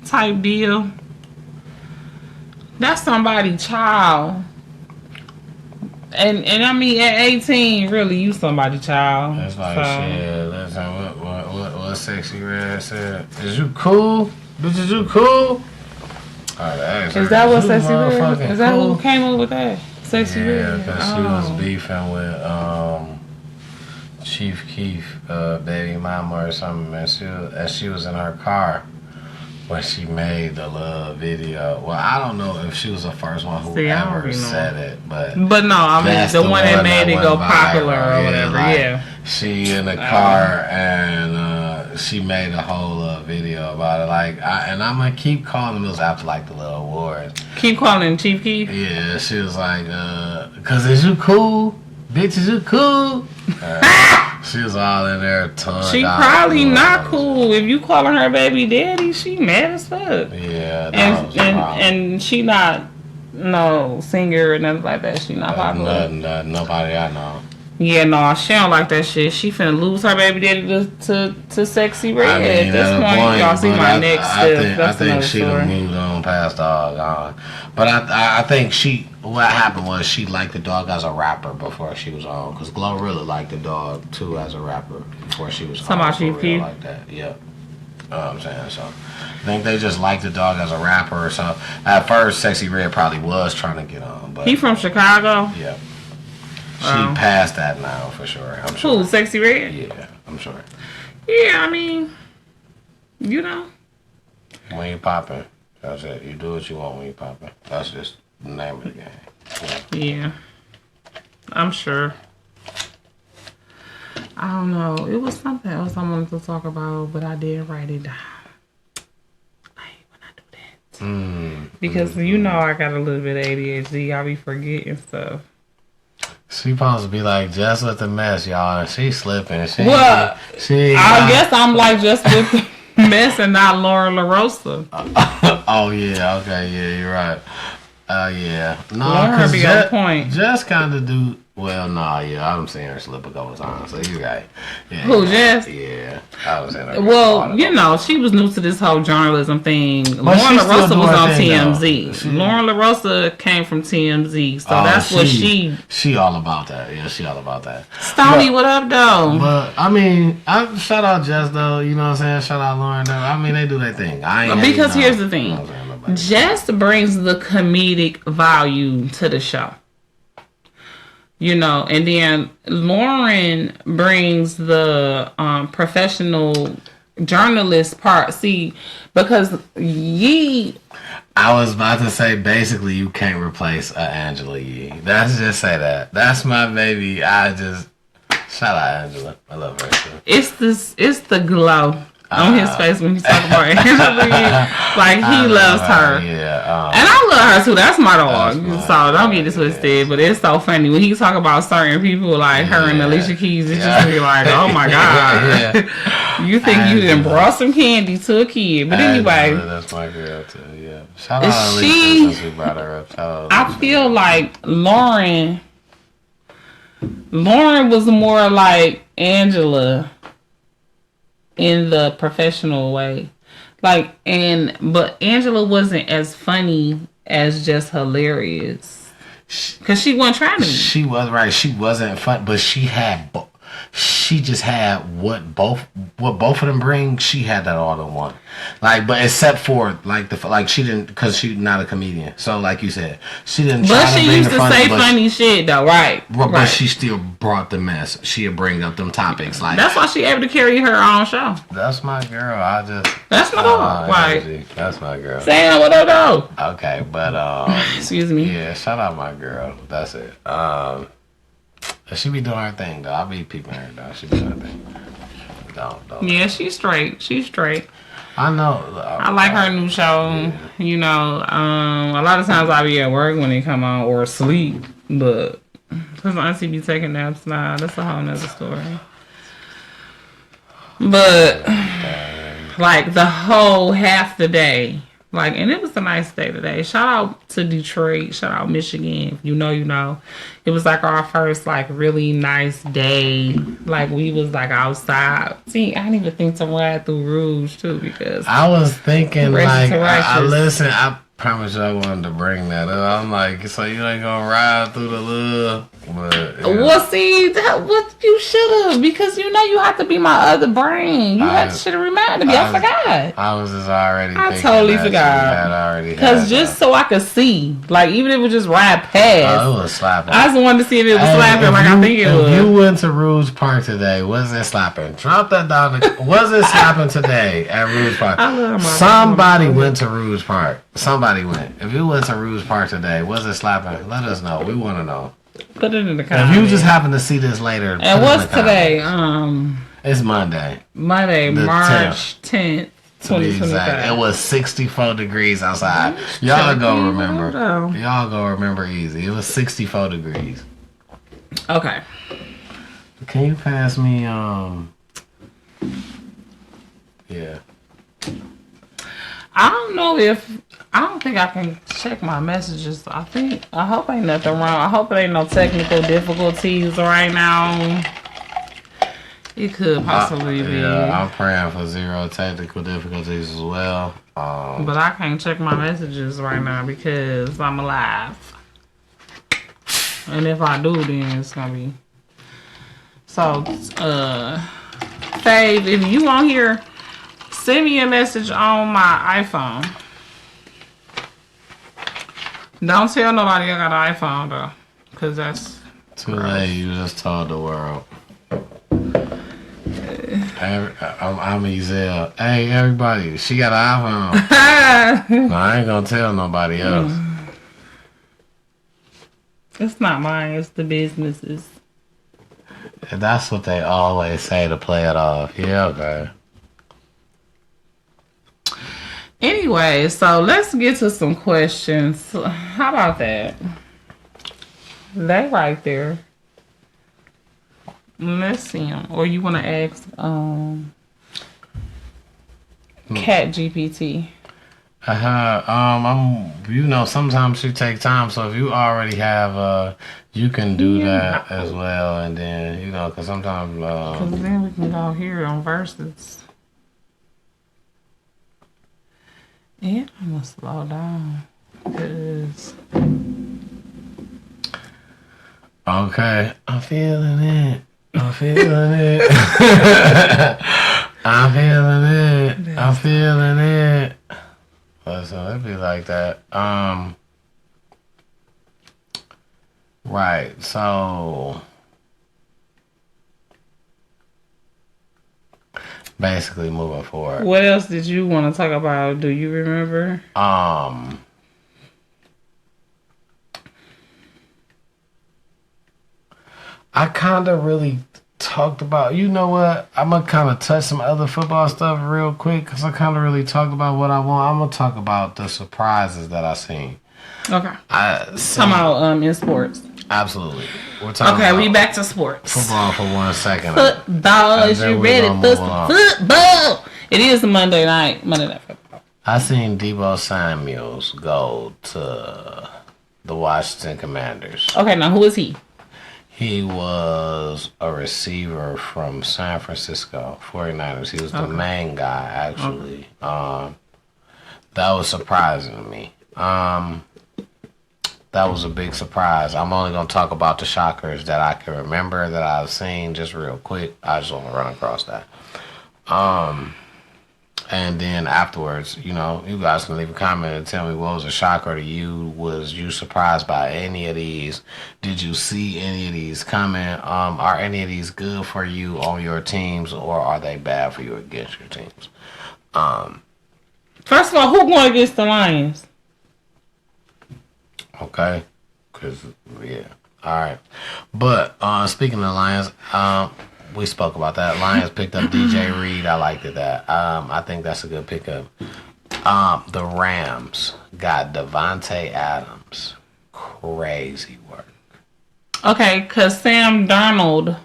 type deal? That's somebody's child. And I mean, at 18, really, you somebody's child. That's like, shit, listen, what Sexy Red said? Is you cool? Bitch, is you cool? Is that what Sexy Red? Is that who came up with that? Sexy Red? Yeah, because she was beefing with Chief Keef, baby mama or something, and she was in her car when she made the little video. Well, I don't know if she was the first one who ever said it, but no, I mean the one that made it go popular or whatever. Like, yeah, she in the car and she made a whole video about it. Like, and I'm gonna keep calling those after like the little awards. Keep calling Chief Keef. Yeah, she was like, "Cause is you cool, bitch? Is you cool?" She was all in there tongue. She probably not cool. If you calling her baby daddy, she mad as fuck. Yeah, and she not no singer or nothing like that. She not popular. Nobody I know. Yeah, no, she don't like that shit. She finna lose her baby daddy to Sexy Red. I mean, at this point, y'all see my next step. I think she done moved on past dog. But I think what happened was she liked the dog as a rapper before she was on. Because Glorilla liked the dog too as a rapper before she was on. Talking about Chief Keef? Like that, yeah. You know what I'm saying? So I think they just liked the dog as a rapper or something. At first, Sexy Red probably was trying to get on. But he from Chicago? Yeah. She passed that now for sure. I'm sure. Who, Sexy Red? Yeah, I'm sure. Yeah, I mean, you know. When you popping, that's it. You do what you want when you popping. That's just the name of the game. Yeah. I'm sure. I don't know. It was something else I wanted to talk about, but I did write it down. I hate when I do that. Because you know I got a little bit of ADHD. I be forgetting stuff. She supposed to be like just with the mess, y'all, and she slipping. I guess I'm like just with the mess and not Lauren LaRosa. Oh yeah, okay, yeah, you're right. Yeah, no, Lauren be on point. Just kind of do. Well, nah, yeah, I'm seeing her slip a couple times, so you're right. Yeah, who, Jess? Yeah, I was in her. Well, you know, she was new to this whole journalism thing. Lauren LaRosa was on TMZ. Lauren LaRosa came from TMZ, so that's what she. She all about that. Yeah, she all about that. Stony, what up, though? But I mean, shout out Jess though. You know what I'm saying? Shout out Lauren though. I mean, they do their thing. Because here's the thing, Jess brings the comedic value to the show. You know, and then Lauren brings the professional journalist part. See, because I was about to say, basically, you can't replace Angela Yee. Let's just say that. That's my baby. Shout out Angela. I love her too. It's the glow on his face when he's talking about Angela Yee. Like, he loves her. Yeah. And I love her too. That's my dog. So don't get it twisted. But it's so funny when he talk about certain people like her and Alicia Keys. It just be like, oh my God. You think you done brought some candy to a kid. But anyway. That's my girl too. Yeah. Shout out Alicia since we brought her up. I feel like Lauren was more like Angela in the professional way. But Angela wasn't as funny as just hilarious. Because she wasn't trying to be. She was right. She wasn't fun, but she just had what both of them bring. She had that all in one. Like, but except for she didn't, because she's not a comedian. So like you said, she didn't. But she used to say funny shit though, right? But she still brought the mess. She'd bring up them topics. Like, that's why she able to carry her own show. That's my girl. That's my dog. Right. That's my girl. Sam, what up, though? Okay, but excuse me. Yeah, shout out my girl. That's it. She be doing her thing though. I be peeping her though. She be doing her thing. Don't. Yeah, she's straight. She's straight. I know. I like her new show. Yeah. You know, a lot of times I be at work when they come on or asleep, but because Auntie be taking naps now, that's a whole nother story. But like the whole half the day, like, and it was a nice day today. Shout out to Detroit. Shout out Michigan. If you know, you know. It was like our first like really nice day. Like we was like outside. See, I didn't even think to ride through Rouge too because I was thinking like I righteous. listen. I promise you I wanted to bring that up. I'm like, so you ain't gonna ride through the little. But, yeah. Well, see, that what you should have because you know you have to be my other brain. You should have reminded me. I forgot. I was just already. I totally forgot. Because just so I could see, like even if it was just ride past. Oh, it was slapping. I just wanted to see if it was slapping, like I think it was. If you went to Rouge Park today, was it slapping? Drop that down. Was it slapping today at Rouge Park? Somebody went to Rouge Park. Somebody went. If you went to Rouge Park today, was it slapping? Let us know. We want to know. Put it in the comments. If you just happen to see this later. And what's today? It's Monday. March 10th, 2025. It was 64 degrees outside. Y'all go remember. Y'all go remember easy. It was 64 degrees. Okay. Can you pass me yeah. I don't think I can check my messages. I hope ain't nothing wrong. I hope it ain't no technical difficulties right now. It could possibly be. Yeah, I'm praying for zero technical difficulties as well. But I can't check my messages right now because I'm alive. And if I do, then it's gonna be. So, Fave, if you on here, send me a message on my iPhone. Don't tell nobody I got an iPhone though, cause that's too late. You just told the world. I'm Ezel. Hey, everybody, she got an iPhone. No, I ain't gonna tell nobody else. It's not mine. It's the businesses. That's what they always say to play it off. Yeah, okay. Anyway, so let's get to some questions. How about that? They right there. Let's see them. Or you want to ask Cat GPT? Sometimes she take time. So if you already have, you can do that as well, and then because sometimes. Because then we can go here on verses. And I'm gonna slow down because. Okay, I'm feeling it. I'm feeling it. I'm feeling it. I'm feeling it. So it'd be like that. Right. So basically moving forward. What else did you want to talk about? Do you remember? I kind of really talked about, you know what? I'm going to kind of touch some other football stuff real quick because I kind of really talked about what I want. I'm going to talk about the surprises that I seen. Okay. Talking about in sports. Absolutely. We're talking about we back to sports. Football for 1 second. Football, is you ready for football? It is Monday night football. I seen Deebo Samuels go to the Washington Commanders. Okay, now who is he? He was a receiver from San Francisco 49ers. He was the main guy, actually. That was surprising to me. That was a big surprise. I'm only going to talk about the shockers that I can remember that I've seen just real quick. I just want to run across that. And then afterwards, you guys can leave a comment and tell me what was a shocker to you. Was you surprised by any of these? Did you see any of these coming? Are any of these good for you on your teams, or are they bad for you against your teams? First of all, who going against the Lions? Okay, because, yeah. All right. But speaking of Lions, we spoke about that. Lions picked up DJ Reed. I liked it that. I think that's a good pickup. The Rams got Devontae Adams. Crazy work. Okay, because Sam Darnold,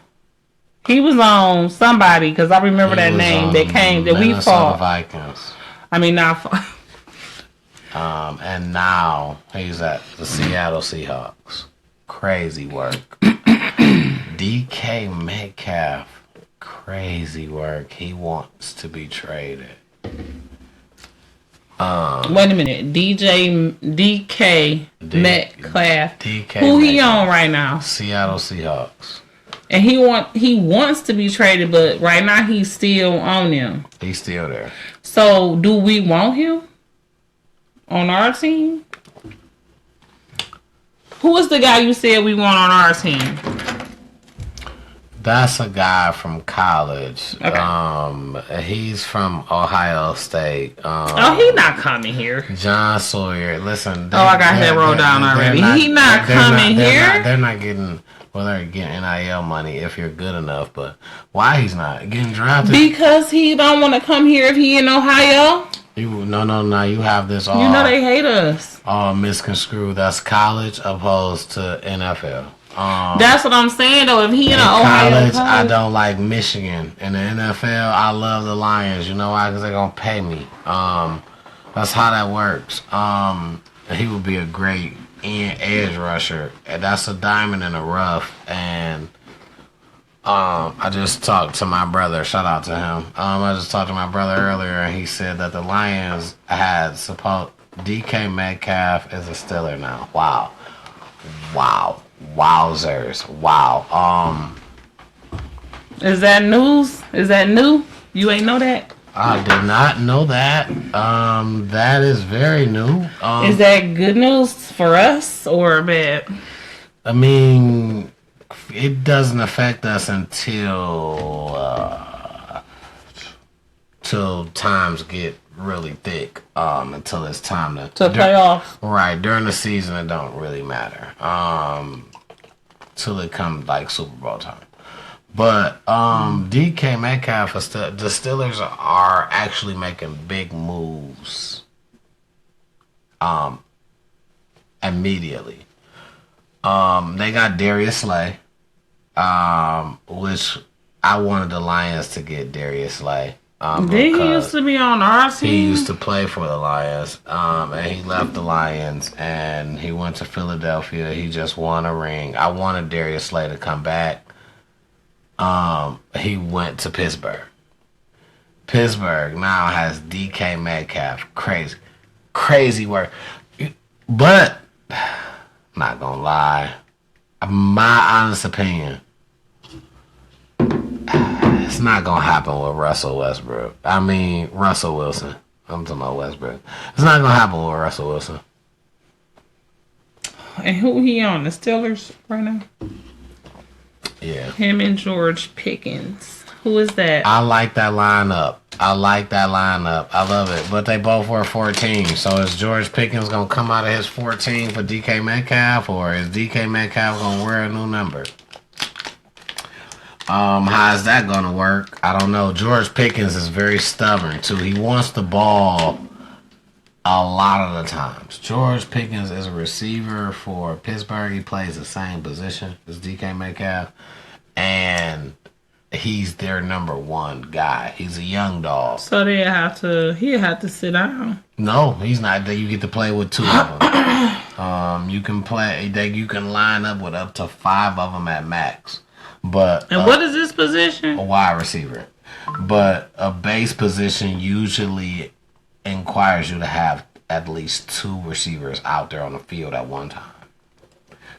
he was on somebody, because I remember that name that came, that we fought. Vikings. I mean, not and now he's at the Seattle Seahawks. Crazy work. DK Metcalf. Crazy work. He wants to be traded. Wait a minute. DK Metcalf. Who he on right now? Seattle Seahawks. And he wants to be traded, but right now he's still on them. He's still there. So do we want him on our team? Who is the guy you said we want on our team? That's a guy from college. Okay. He's from Ohio State. He's not coming here. John Sawyer. Listen. I got that rolled down already. He's not coming here. They're not getting. Well, they're getting NIL money if you're good enough. But why he's not getting drafted? Because he don't want to come here if he in Ohio. No. You have this all. You know they hate us. All misconstrued. That's college opposed to NFL. That's what I'm saying though. If he in Ohio college, I don't like Michigan. In the NFL, I love the Lions. You know why? Because they're gonna pay me. That's how that works. He would be a great edge rusher. And that's a diamond in the rough. And I just talked to my brother. Shout out to him. I just talked to my brother earlier, and he said that the Lions had DK Metcalf is a Steeler now. Wow. Wowzers. Wow. Is that news? Is that new? You ain't know that? I did not know that. That is very new. Is that good news for us or bad? I mean, it doesn't affect us until till times get really thick. Until it's time to play off. Right. During the season, it don't really matter. Till it comes like Super Bowl time. But DK Metcalf, the Steelers are actually making big moves immediately. They got Darius Slay, which I wanted the Lions to get Darius Slay. He used to be on our team? He used to play for the Lions, and he left the Lions, and he went to Philadelphia. He just won a ring. I wanted Darius Slay to come back. He went to Pittsburgh. Pittsburgh now has DK Metcalf. Crazy work. But, not gonna lie, my honest opinion, it's not gonna happen with Russell Wilson. I'm talking about Westbrook. It's not gonna happen with Russell Wilson. And who he on? The Steelers right now? Yeah. Him and George Pickens. Who is that? I like that lineup. I love it. But they both were 14. So is George Pickens gonna come out of his 14 for DK Metcalf, or is DK Metcalf gonna wear a new number? How is that gonna work? I don't know. George Pickens is very stubborn too. He wants the ball a lot of the times. George Pickens is a receiver for Pittsburgh. He plays the same position as DK Metcalf, and he's their number one guy. He's a young dog. So he'd have to sit down. No, he's not. You get to play with two of them. You can line up with up to 5 of them at max. But what is this position? A wide receiver. But a base position usually requires you to have at least 2 receivers out there on the field at one time.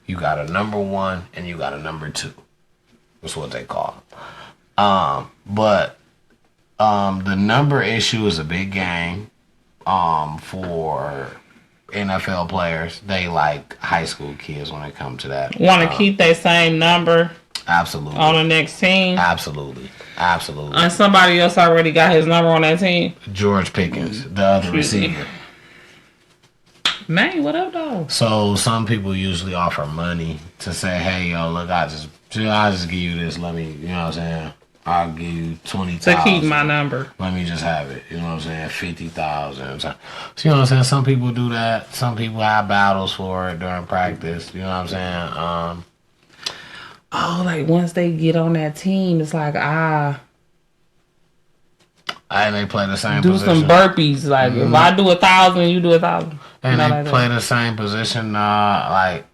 You got a number 1 and you got a number 2. That's what they call it. But the number issue is a big game for NFL players. They like high school kids when it comes to that. Want to keep that same number? Absolutely. On the next team? Absolutely. And somebody else already got his number on that team? George Pickens, the other receiver. Man, what up, though? So some people usually offer money to say, "Hey, yo, look, I just give you this. Let me, you know what I'm saying? I'll give you 20,000 To keep my number. Let me just have it. You know what I'm saying? 50,000. So you know what I'm saying? Some people do that. Some people have battles for it during practice. You know what I'm saying? Oh, like once they get on that team, it's like And they play the same do position. some burpees. Like if I do 1,000, you do 1,000. And Not they like play that. the same position. Like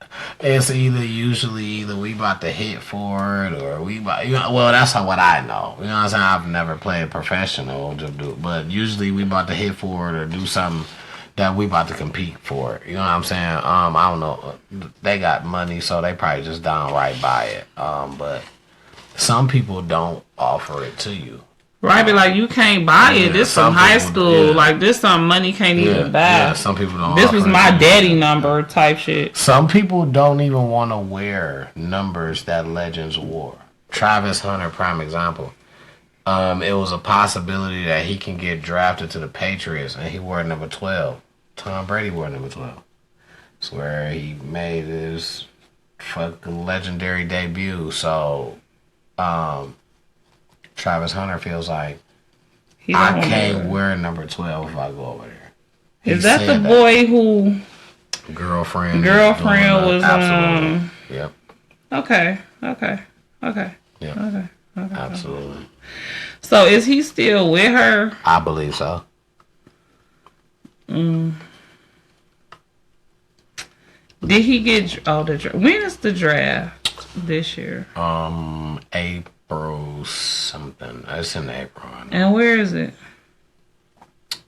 it's either we about to hit for it or we about, you know. Well, that's what I know. You know what I'm saying? I've never played professional, but usually we about to hit for it or do something that we about to compete for it. You know what I'm saying? I don't know. They got money, so they probably just downright buy it. But some people don't offer it to you. Right, be like, you can't buy it. Yeah, This some from high people- school. yeah. Like, this some money can't even buy. Yeah, some people don't. This was offer it my to you. daddy number type shit. Some people don't even want to wear numbers that legends wore. Travis Hunter, prime example. It was a possibility that he can get drafted to the Patriots, and he wore number 12. Tom Brady wore number 12. It's where he made his fucking legendary debut. So, Travis Hunter feels like He don't I wanna can't wear wear number 12 if I go over there. it. He Is that the said boy who girlfriend was absolutely. Yep. Okay. Yep. Absolutely. So is he still with her? I believe so. Did he get when is the draft this year? April something. It's in April. I know. And where is it?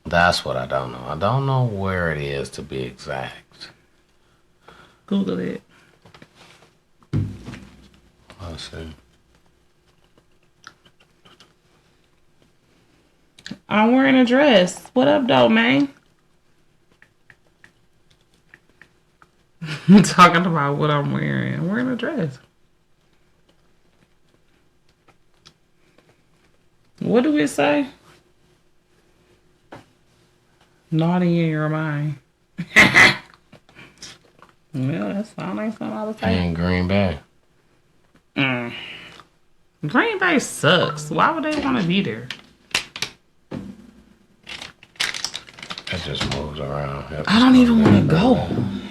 That's what I don't know. I don't know where it is to be exact. Google it. Let's see. I'm wearing a dress. What up, though, man? I'm talking about what I'm wearing. I'm wearing a dress. What do it say? Naughty in your mind. Well, that sounds like something I was saying. In Green Bay. Green Bay sucks. Why would they want to be there? It just moves around. I don't even want to go.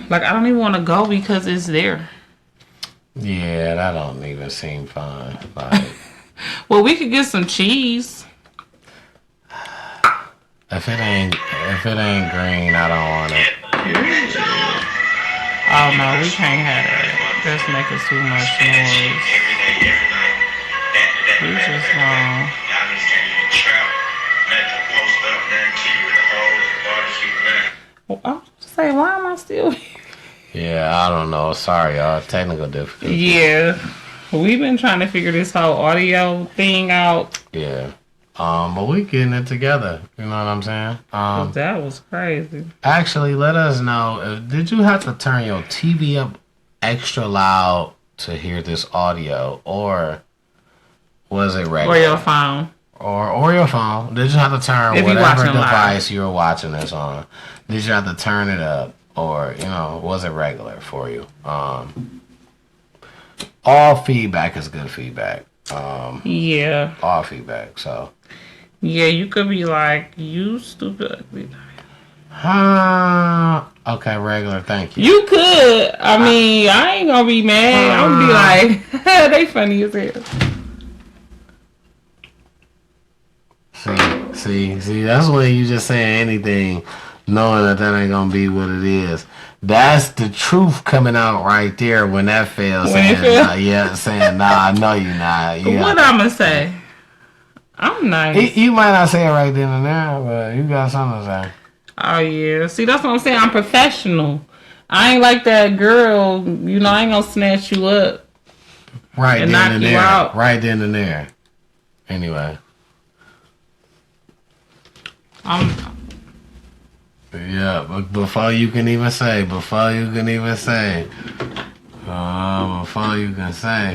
Like, I don't even want to go because it's there. Yeah, that don't even seem fun. Like, Well, we could get some cheese. if it ain't green, I don't want it. Oh, no, we can't have that. That's making too much noise. We just gonna... Well, I was say, why am I still here? Yeah, I don't know. Sorry, y'all. Technical difficulties. Yeah. We've been trying to figure this whole audio thing out. Yeah. But we getting it together. You know what I'm saying? That was crazy. Actually, let us know. Did you have to turn your TV up extra loud to hear this audio, or was it regular? Or your phone. Or your phone? Did you have to turn If you whatever watching device you were watching this on? Did you have to turn it up, or was it regular for you? All feedback is good feedback. Yeah. All feedback. So. Yeah, you could be like, you stupid ugly. Okay, regular. Thank you. You could. I mean, I ain't gonna be mad. I'm gonna be like, they funny as hell. See. That's when you just saying anything, knowing that ain't gonna be what it is. That's the truth coming out right there when that fails. Saying, nah, I know you not. What I'm gonna say? I'm nice. You might not say it right then and there, but you got something to say. Oh, yeah. See, that's what I'm saying. I'm professional. I ain't like that girl. I ain't gonna snatch you up. Right and then knock and you there. out. Right then and there. Anyway. Yeah, but before you can even say. I'm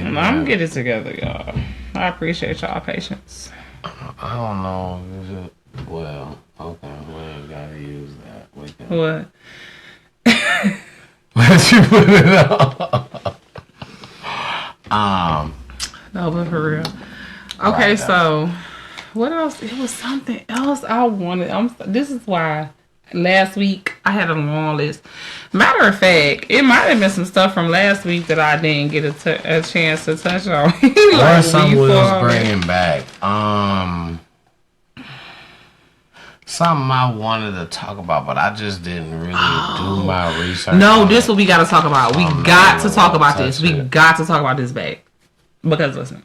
gonna get it together, y'all. I appreciate y'all patience. I don't know. Is it? Well, okay, we ain't gotta use that. We can. What? But you put it on. No, but for real. Okay, Right. so what else? It was something else I wanted. This is why last week I had a long list. Matter of fact, it might have been some stuff from last week that I didn't get a chance to touch on. Or something we was bringing back. Something I wanted to talk about, but I just didn't really do my research. No, this is what we got to talk about. We got to talk about this. We got to talk about this back. Because listen,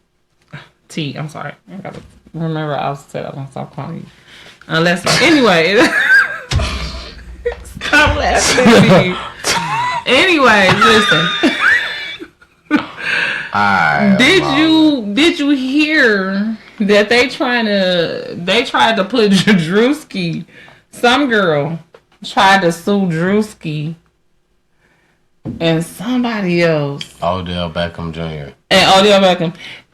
T, I'm sorry. I got to remember I said I was going to stop calling you. Unless, anyway. Stop laughing at me. Anyway, listen. Alright. Did you hear that they tried to put Drewski, some girl tried to sue Drewski and somebody else, Odell Beckham Jr.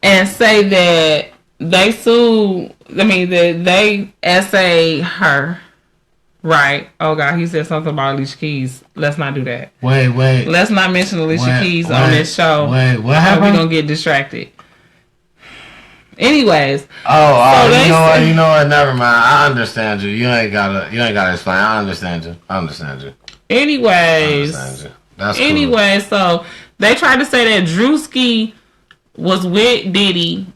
and say that they sued, that they essayed her. Right. Oh, God. He said something about Alicia Keys. Let's not do that. Wait. Let's not mention Alicia Keys on this show. Wait, what happened? We're going to get distracted. Anyways. You know what? Never mind. I understand you. You ain't gotta explain. I understand you. Anyways. That's cool. Anyway, so they tried to say that Drewski was with Diddy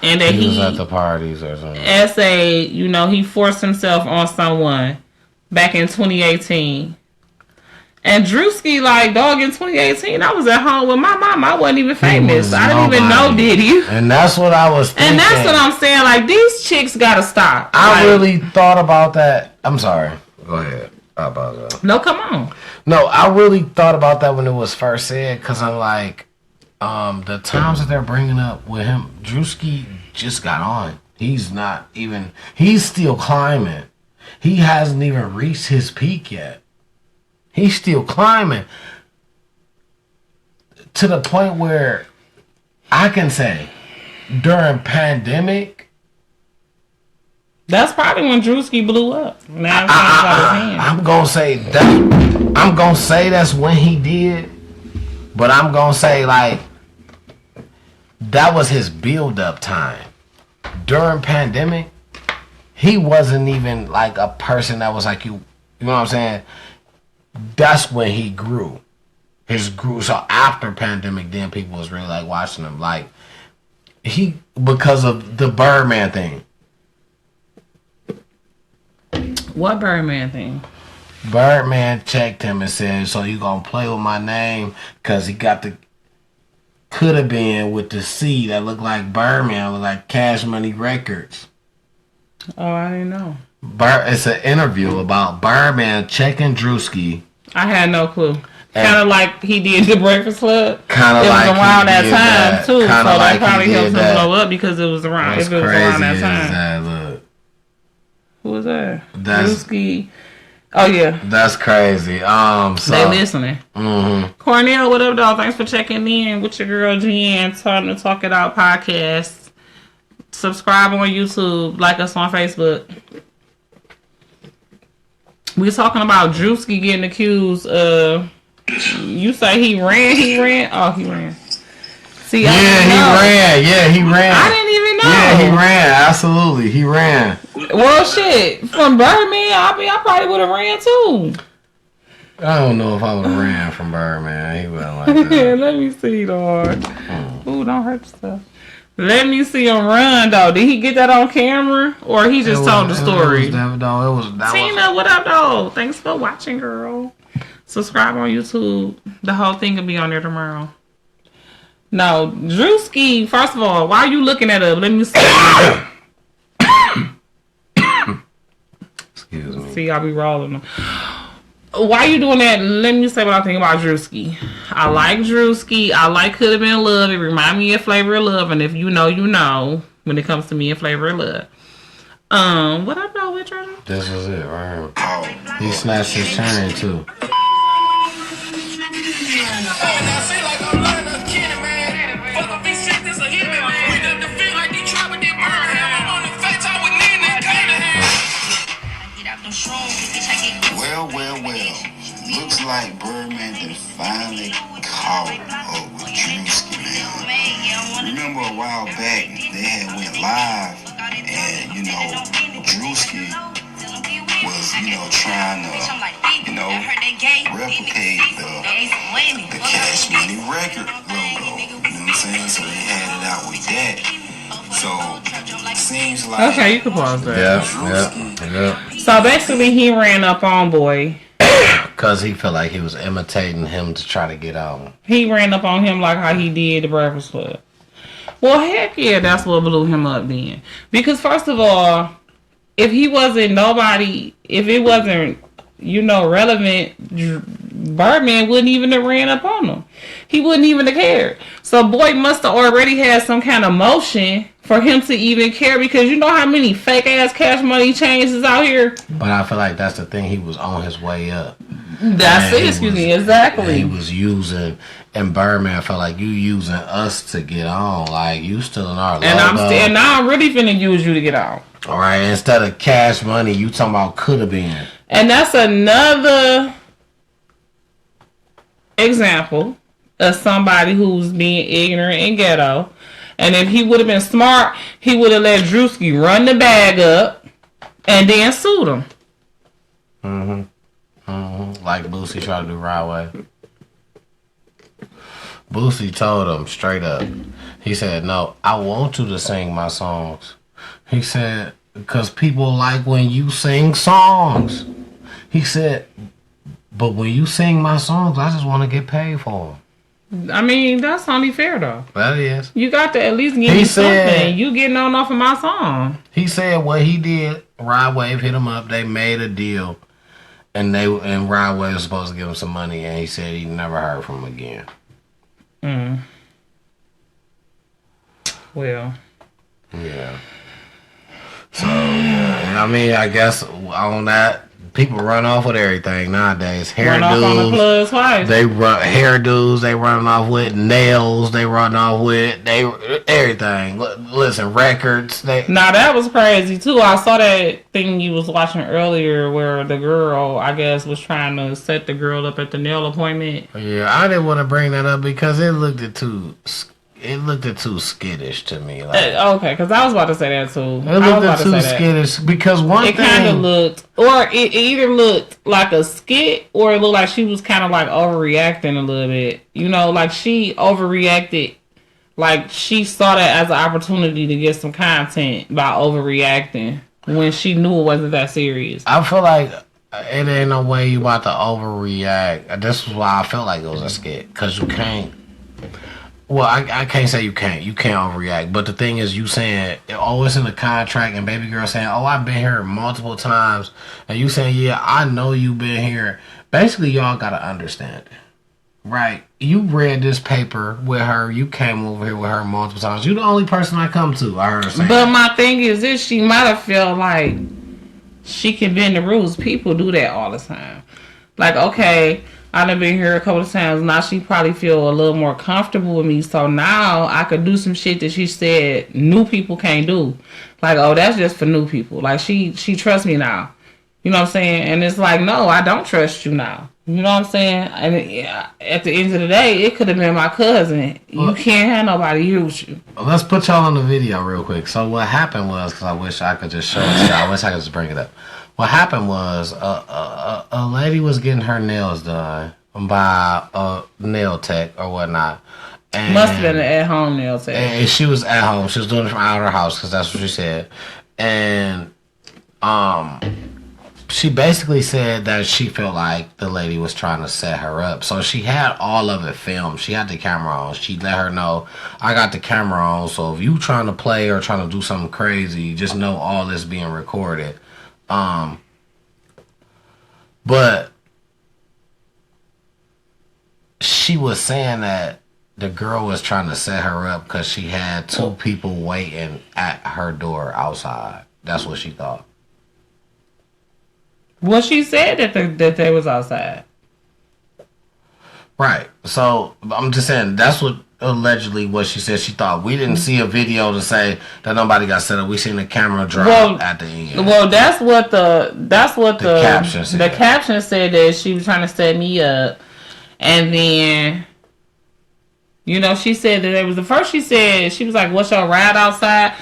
and that he was at the parties or something. He forced himself on someone back in 2018. And Drewski, in 2018, I was at home with my mom. I wasn't even famous. I didn't even know Diddy. And that's what I was thinking. And that's what I'm saying. Like, these chicks gotta stop. I really thought about that. I'm sorry. Go ahead. I apologize. No, come on. No, I really thought about that when it was first said, because I'm like, the times that they're bringing up with him, Drewski just got on. He's still climbing. He hasn't even reached his peak yet. He's still climbing to the point where I can say during pandemic. That's probably when Drewski blew up. Now I'm gonna say that's when he did, but I'm gonna say that was his build up time. During pandemic, he wasn't even a person that was you know what I'm saying? That's when he grew. So after pandemic, then people was really watching him because of the Birdman thing. What Birdman thing? Birdman checked him and said, "So you gonna play with my name?" Because he got could have been with the C that looked like Birdman, looked like Cash Money Records. Oh, I didn't know. It's an interview about Birdman checking Drewski. I had no clue. Kind of like he did the Breakfast Club. Kind of like around that time too. So that probably helped him blow up because it was around. If it was around that time. Look. Who was that? Drewski. Oh yeah. That's crazy. So they listening. Mm-hmm. Cornell, what up, dog? Thanks for checking in with your girl Jen. Time to Talk It Out podcast. Subscribe on YouTube. Like us on Facebook. We're talking about Drewski getting accused of. You say he ran? Oh, he ran. See, he ran. I didn't even know. Yeah, he ran. Absolutely, he ran. Well, shit. From Birdman, I probably would have ran too. I don't know if I would have ran from Birdman. He wasn't like that. Let me see, dog. Ooh, don't hurt yourself. Let me see him run, though. Did he get that on camera? Or he just told the story? Tina, what up, dog? Thanks for watching, girl. Subscribe on YouTube. The whole thing will be on there tomorrow. No, Drewski, first of all, why are you looking at it? Let me see. Excuse me. See, I'll be rolling them. Why you doing that? Let me say what I think about Drewski. I like Drewski. I like Could Have Been Love. It remind me of Flavor of Love. And if you know, you know when it comes to me and Flavor of Love. What up, though, Richard? This was it, right? He snatched his chain, too. Well. Looks like Birdman then finally caught up with Drewski, man. Remember a while back, they had went live, and, you know, Drewski was, you know, trying to, you know, replicate the Cash Money record logo. You know what I'm saying? So they had it out with that. So, seems like... Okay, you can pause that. Yeah. So basically, he ran up on Boy. Because he felt like he was imitating him to try to get on. He ran up on him like how he did the Breakfast Club. Well, heck yeah, that's what blew him up then. Because first of all, if he wasn't nobody, if it wasn't, you know, relevant, Birdman wouldn't even have ran up on him. He wouldn't even have cared. So Boy must have already had some kind of motion for him to even care, because you know how many fake ass Cash Money chains is out here. But I feel like that's the thing. He was on his way up. That's it. Excuse me. Exactly. He was using, and Birdman felt like you using us to get on. Like you stealing our logo. And now I'm really finna use you to get on. All right. Instead of Cash Money, you talking about could have been. And that's another example of somebody who's being ignorant and ghetto. And if he would have been smart, he would have let Drewski run the bag up and then sued him. Like Boosie tried to do right way. Boosie told him straight up. He said, "No, I want you to sing my songs." He said, "Because people like when you sing songs." He said, "But when you sing my songs, I just want to get paid for them." I mean, that's only fair though. That is. You got to at least give me something. You getting on off of my song. He said what he did. Rod Wave hit him up. They made a deal, and Rod Wave was supposed to give him some money, and he said he never heard from him again. Well. Yeah. So yeah, I mean, I guess on that. People run off with everything nowadays. Run off on the plug twice. They run hairdos. They run off with nails. They run off with everything. Listen, records. Now that was crazy too. I saw that thing you was watching earlier where the girl, I guess, was trying to set the girl up at the nail appointment. Yeah, I didn't want to bring that up because it looked too skittish to me. Like, okay, because I was about to say that too. It looked too skittish because it kind of looked, or it either looked like a skit, or it looked like she was kind of like overreacting a little bit. You know, like she overreacted, like she saw that as an opportunity to get some content by overreacting when she knew it wasn't that serious. I feel like it ain't no way you about to overreact. This is why I felt like it was a skit, because you can't. Well, I can't say you can't. You can't overreact. But the thing is, you saying, oh, it's in the contract, and baby girl saying, oh, I've been here multiple times. And you saying, yeah, I know you've been here. Basically, y'all got to understand it. Right? You read this paper with her. You came over here with her multiple times. You're the only person I come to. I heard her saying. But my thing is this, she might have felt like she can bend the rules. People do that all the time. Like, okay, I done been here a couple of times. Now she probably feel a little more comfortable with me. So now I could do some shit that she said new people can't do. Like, oh, that's just for new people. Like, she trusts me now. You know what I'm saying? And it's like, no, I don't trust you now. You know what I'm saying? And at the end of the day, it could have been my cousin. You can't have nobody use you. Let's put y'all on the video real quick. So what happened was, because I wish I could just show it to y'all. I wish I could just bring it up. What happened was a lady was getting her nails done by a nail tech or whatnot. And must have been an at-home nail tech. And she was at home. She was doing it from out of her house because that's what she said. And she basically said that she felt like the lady was trying to set her up. So she had all of it filmed. She had the camera on. She let her know, I got the camera on. So if you trying to play or trying to do something crazy, just know all this being recorded. But she was saying that the girl was trying to set her up because she had two people waiting at her door outside. That's what she thought. Well, she said that they was outside. Right. So I'm just saying that's what allegedly what she said. She thought we didn't see a video to say that nobody got set up. We seen the camera drop at the end. Well, that's what the caption said. The caption said that she was trying to set me up, and then she said that it was the first. She said she was like, "What's your ride outside?"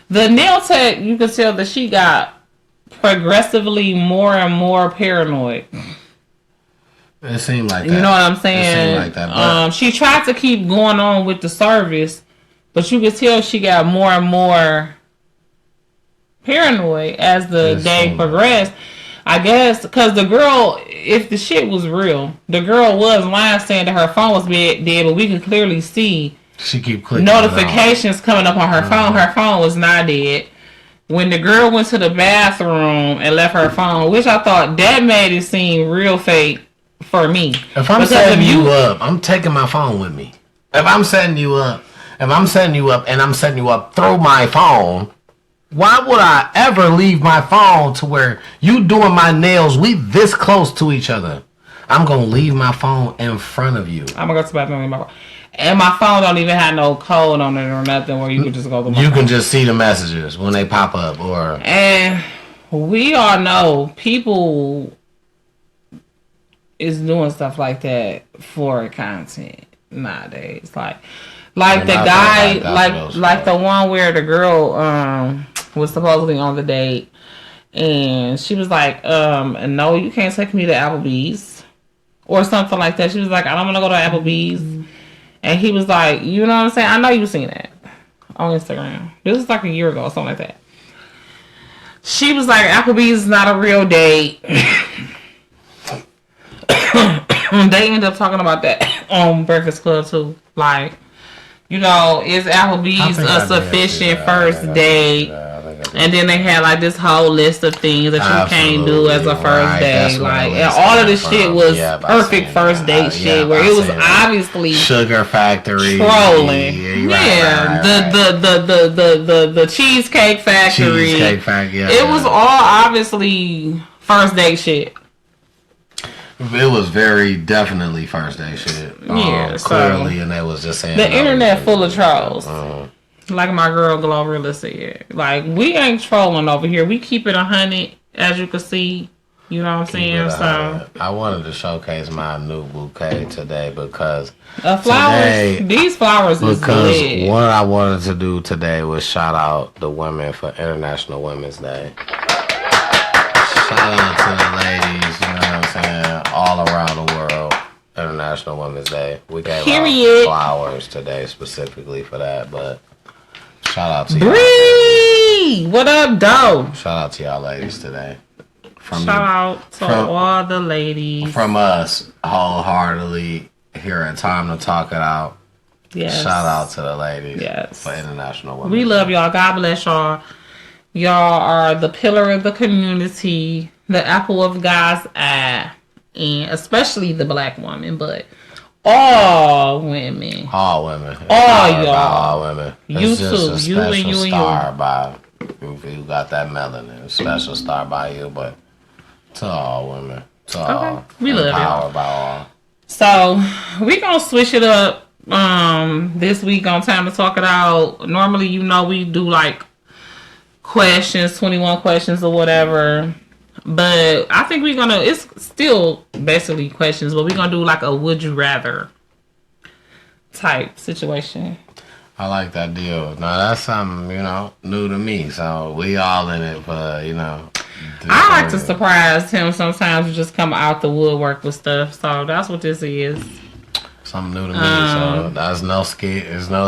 The nail tech, you could tell that she got progressively more and more paranoid. It seemed like that. You know what I'm saying? It seemed like that. But she tried to keep going on with the service, but you could tell she got more and more paranoid as the day progressed. I guess because the girl, if the shit was real, the girl was lying saying that her phone was dead, but we could clearly see she keep clicking notifications coming up on her phone. Her phone was not dead. When the girl went to the bathroom and left her phone, which I thought that made it seem real fake. For me, if I'm setting you up, I'm taking my phone with me. If I'm setting you up and I'm setting you up through my phone, why would I ever leave my phone to where you doing my nails? We this close to each other. I'm gonna leave my phone in front of you. I'm gonna go to the bathroom and my phone. And my phone don't even have no code on it or nothing where you can just go to my phone. Can just see the messages when they pop up. And we all know people is doing stuff like that for content nowadays. Like the guy, like the one where the girl was supposedly on the date, and she was like, "No, you can't take me to Applebee's," or something like that. She was like, "I don't want to go to Applebee's," and he was like, "You know what I'm saying? I know you've seen that on Instagram. This was like a year ago, or something like that." She was like, "Applebee's is not a real date." They end up talking about that on Breakfast Club too. Like, is Applebee's a sufficient first date? And then they had like this whole list of things that you can't do as a first date. Like, and all of this shit was perfect first date shit, where it was obviously Sugar Factory trolling. The Cheesecake Factory. It was all obviously first date shit. It was very definitely first day shit. Clearly, and they was just saying the internet full of trolls. Like my girl Glorilla said, like we ain't trolling over here. We keep it 100, as you can see. You know what I'm saying? So I wanted to showcase my new bouquet today because flowers. These flowers is lit. What I wanted to do today was shout out the women for International Women's Day. Shout out to the ladies, you know what I'm saying, all around the world. International Women's Day. We gave out flowers today specifically for that, but shout out to y'all. Bree! What up, doe? Shout out to y'all ladies today. Shout out to all the ladies. From us, wholeheartedly, here at Time to Talk It Out. Yes. Shout out to the ladies. Yes. For International Women's We love Day. y'all. God bless y'all. Y'all are the pillar of the community, the apple of God's eye, and especially the black woman, but all women. All women. All y'all. All women. You too. You and you and star by you got that melanin. Special star by you, but to all women. To all. We love y'all. y'all. By all. So we gonna switch it up this week on Time to Talk It Out. Normally, we do like questions, 21 questions or whatever. But I think it's still basically questions, but we're going to do like a would you rather type situation. I like that deal. Now, that's something, new to me. So we all in it for, I like to surprise him sometimes to just come out the woodwork with stuff. So that's what this is. Something new to me. So there's no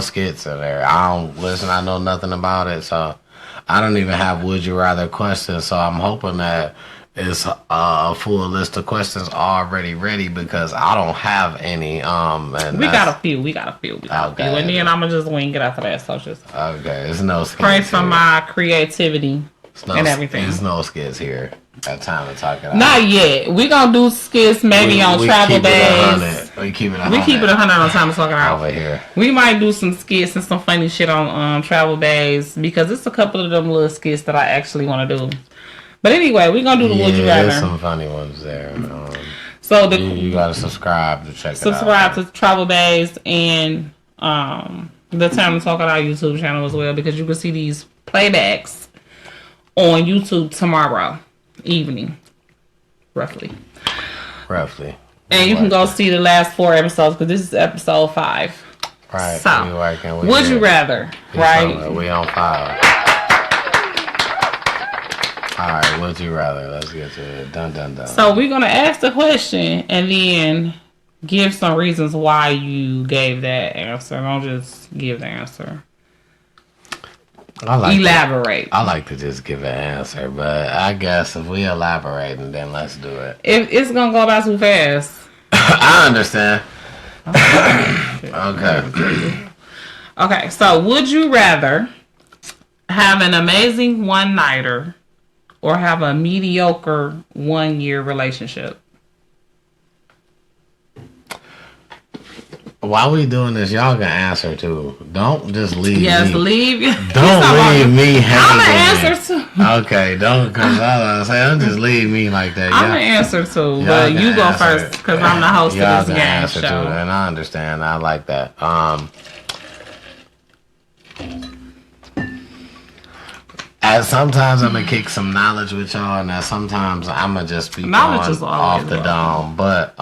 skits in there. I know nothing about it. So I don't even have would you rather questions, so I'm hoping that it's a full list of questions already ready because I don't have any. And we got a few. And then I'm gonna just wing it after that. So just okay. There's no skits. Pray for my creativity and everything. There's no skits here. Got Time to Talk It Out. Not yet. We gonna do skits maybe on travel days. We keep it 100. We keep it 100 on Time to Talk It Out. Over here. We might do some skits and some funny shit on travel days because it's a couple of them little skits that I actually want to do. But anyway, we're gonna do the would you rather. There's some funny ones there. So you gotta subscribe to check it out. Subscribe to Travel Days and the Time to Talk on our YouTube channel as well, because you can see these playbacks on YouTube tomorrow evening, roughly. And you can go see the last 4 episodes, because this is episode 5. Right. So, would you rather? Right. We on 5. All right. Would you rather? Let's get to it. Dun. So we're gonna ask the question and then give some reasons why you gave that answer. Don't just give the answer. Elaborate. I like to just give an answer, but I guess if we elaborate, then let's do it. If it's gonna go by too fast. I understand. Okay. Okay, so would you rather have an amazing one-nighter or have a mediocre 1-year relationship? While we doing this, y'all can answer too. Don't just leave me. Yes, leave. Don't leave me hanging. I'm gonna answer too. Okay, don't, because I was saying, don't just leave me like that. I'm gonna answer too, but you go first because I'm the host of this game show. Too, and I understand. I like that. As sometimes I'm gonna kick some knowledge with y'all, and sometimes I'm gonna just be going off the dome. But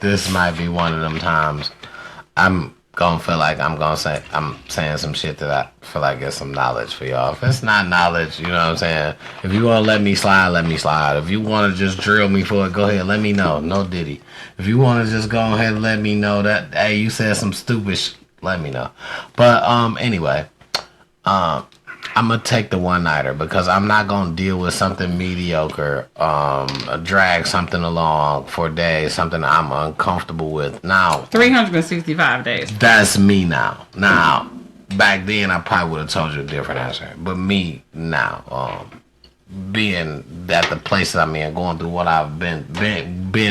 this might be one of them times I'm gonna feel like I'm saying some shit that I feel like is some knowledge for y'all. If it's not knowledge, you know what I'm saying? If you wanna let me slide, let me slide. If you wanna just drill me for it, go ahead, let me know. No diddy. If you wanna just go ahead and let me know that, hey, you said some stupid let me know. But anyway, I'm gonna take the one-nighter because I'm not gonna deal with something mediocre, drag something along for days, something I'm uncomfortable with. Now, 365 days. That's me now. Now, back then I probably would have told you a different answer, but me now, being at the place that I'm in, going through what I've been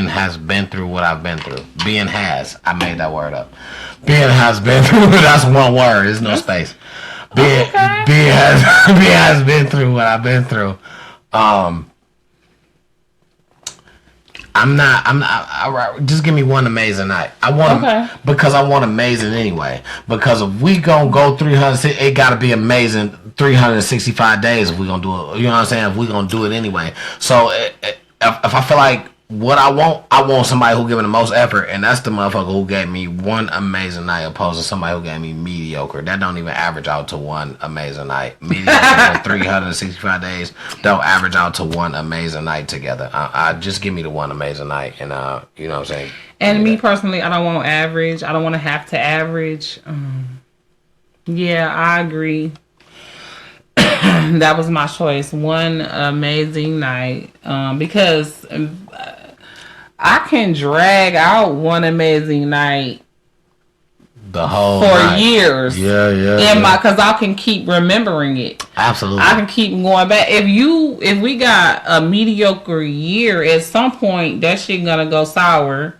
has been through what I've been through. I made that word up. Being has been through. That's one word. There's no space. Ben has been through what I've been through. Just give me one amazing night. Because I want amazing anyway. Because if we gonna go 300, it gotta be amazing 365 days if we gonna do it. You know what I'm saying? If we gonna do it anyway. So if I feel like what I want somebody who giving the most effort, and that's the motherfucker who gave me one amazing night opposed to somebody who gave me mediocre. That don't even average out to one amazing night. Mediocre for 365 days don't average out to one amazing night together. I just give me the one amazing night, and you know what I'm saying? And me personally, I don't want to average. I don't want to have to average. Yeah, I agree. That was my choice. One amazing night. Because I can drag out one amazing night the whole for night. Years. Yeah. Because I can keep remembering it. Absolutely. I can keep going back. If we got a mediocre year, at some point that shit gonna go sour,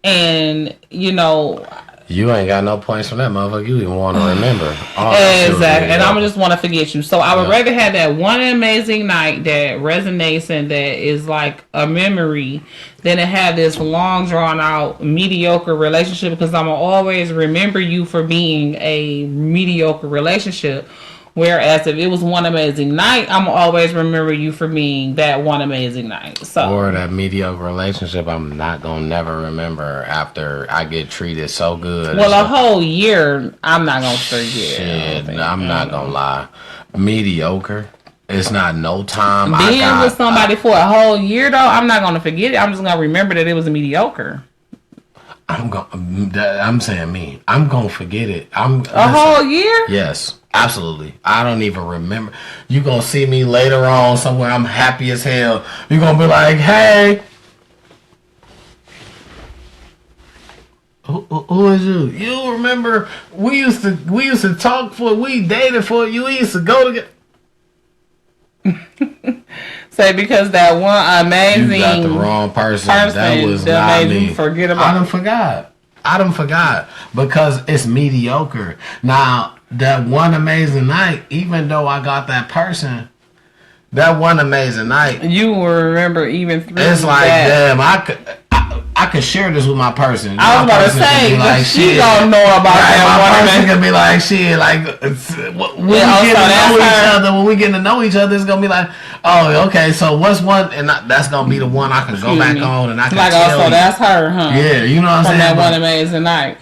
and you know. You ain't got no points from that motherfucker. You even want to remember. Exactly. And I'm just want to forget you. So I would rather have that one amazing night that resonates and that is like a memory than to have this long drawn out mediocre relationship, because I'm going to always remember you for being a mediocre relationship. Whereas if it was one amazing night, I'm always remember you for being that one amazing night. So, or that mediocre relationship I'm not going to never remember after I get treated so good. Well, a whole year, I'm not going to forget. Shit, I'm not going to lie. Mediocre. It's not no time. Being with somebody for a whole year, though, I'm not going to forget it. I'm just going to remember that it was mediocre. I'm saying me. I'm going to forget it. Whole year? Yes. Absolutely. I don't even remember. You gonna see me later on somewhere. I'm happy as hell. You gonna be like, hey, who is you? You remember we used to talk for, we dated for, you used to go together. Say because that one amazing, you got the wrong person. That was not me. I done forgot because it's mediocre. Now, that one amazing night, even though I got that person, that one amazing night, you will remember even through it's like, that. damn, I could share this with my person. I was about to person could say, be like, she shit. don't know about Right, my that person woman. could be like, shit, like when we Yeah, get to know each her. other, when we get to know each other, it's gonna be like, oh, okay, so what's one, and that's gonna be the one I can go back on, and I can like, tell oh, so you. that's her, huh? Yeah, you know what I'm From saying. that But one amazing night.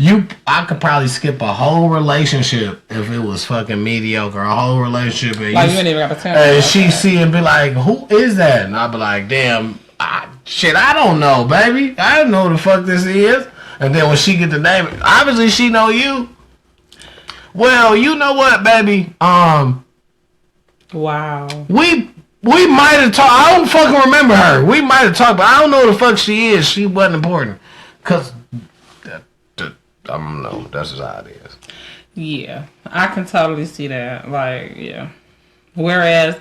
I could probably skip a whole relationship if it was fucking mediocre. A whole relationship, and Like, you ain't even got to tell me. and about she that. see and be like, who is that? And I'll be like, damn, shit, I don't know, baby. I don't know who the fuck this is. And then when she get the name, obviously she know you. Well, you know what, baby? Wow. We might have talked. I don't fucking remember her. We might have talked, but I don't know who the fuck she is. She wasn't important. Cause I don't know. That's just how it is. Yeah, I can totally see that. Like, yeah. Whereas,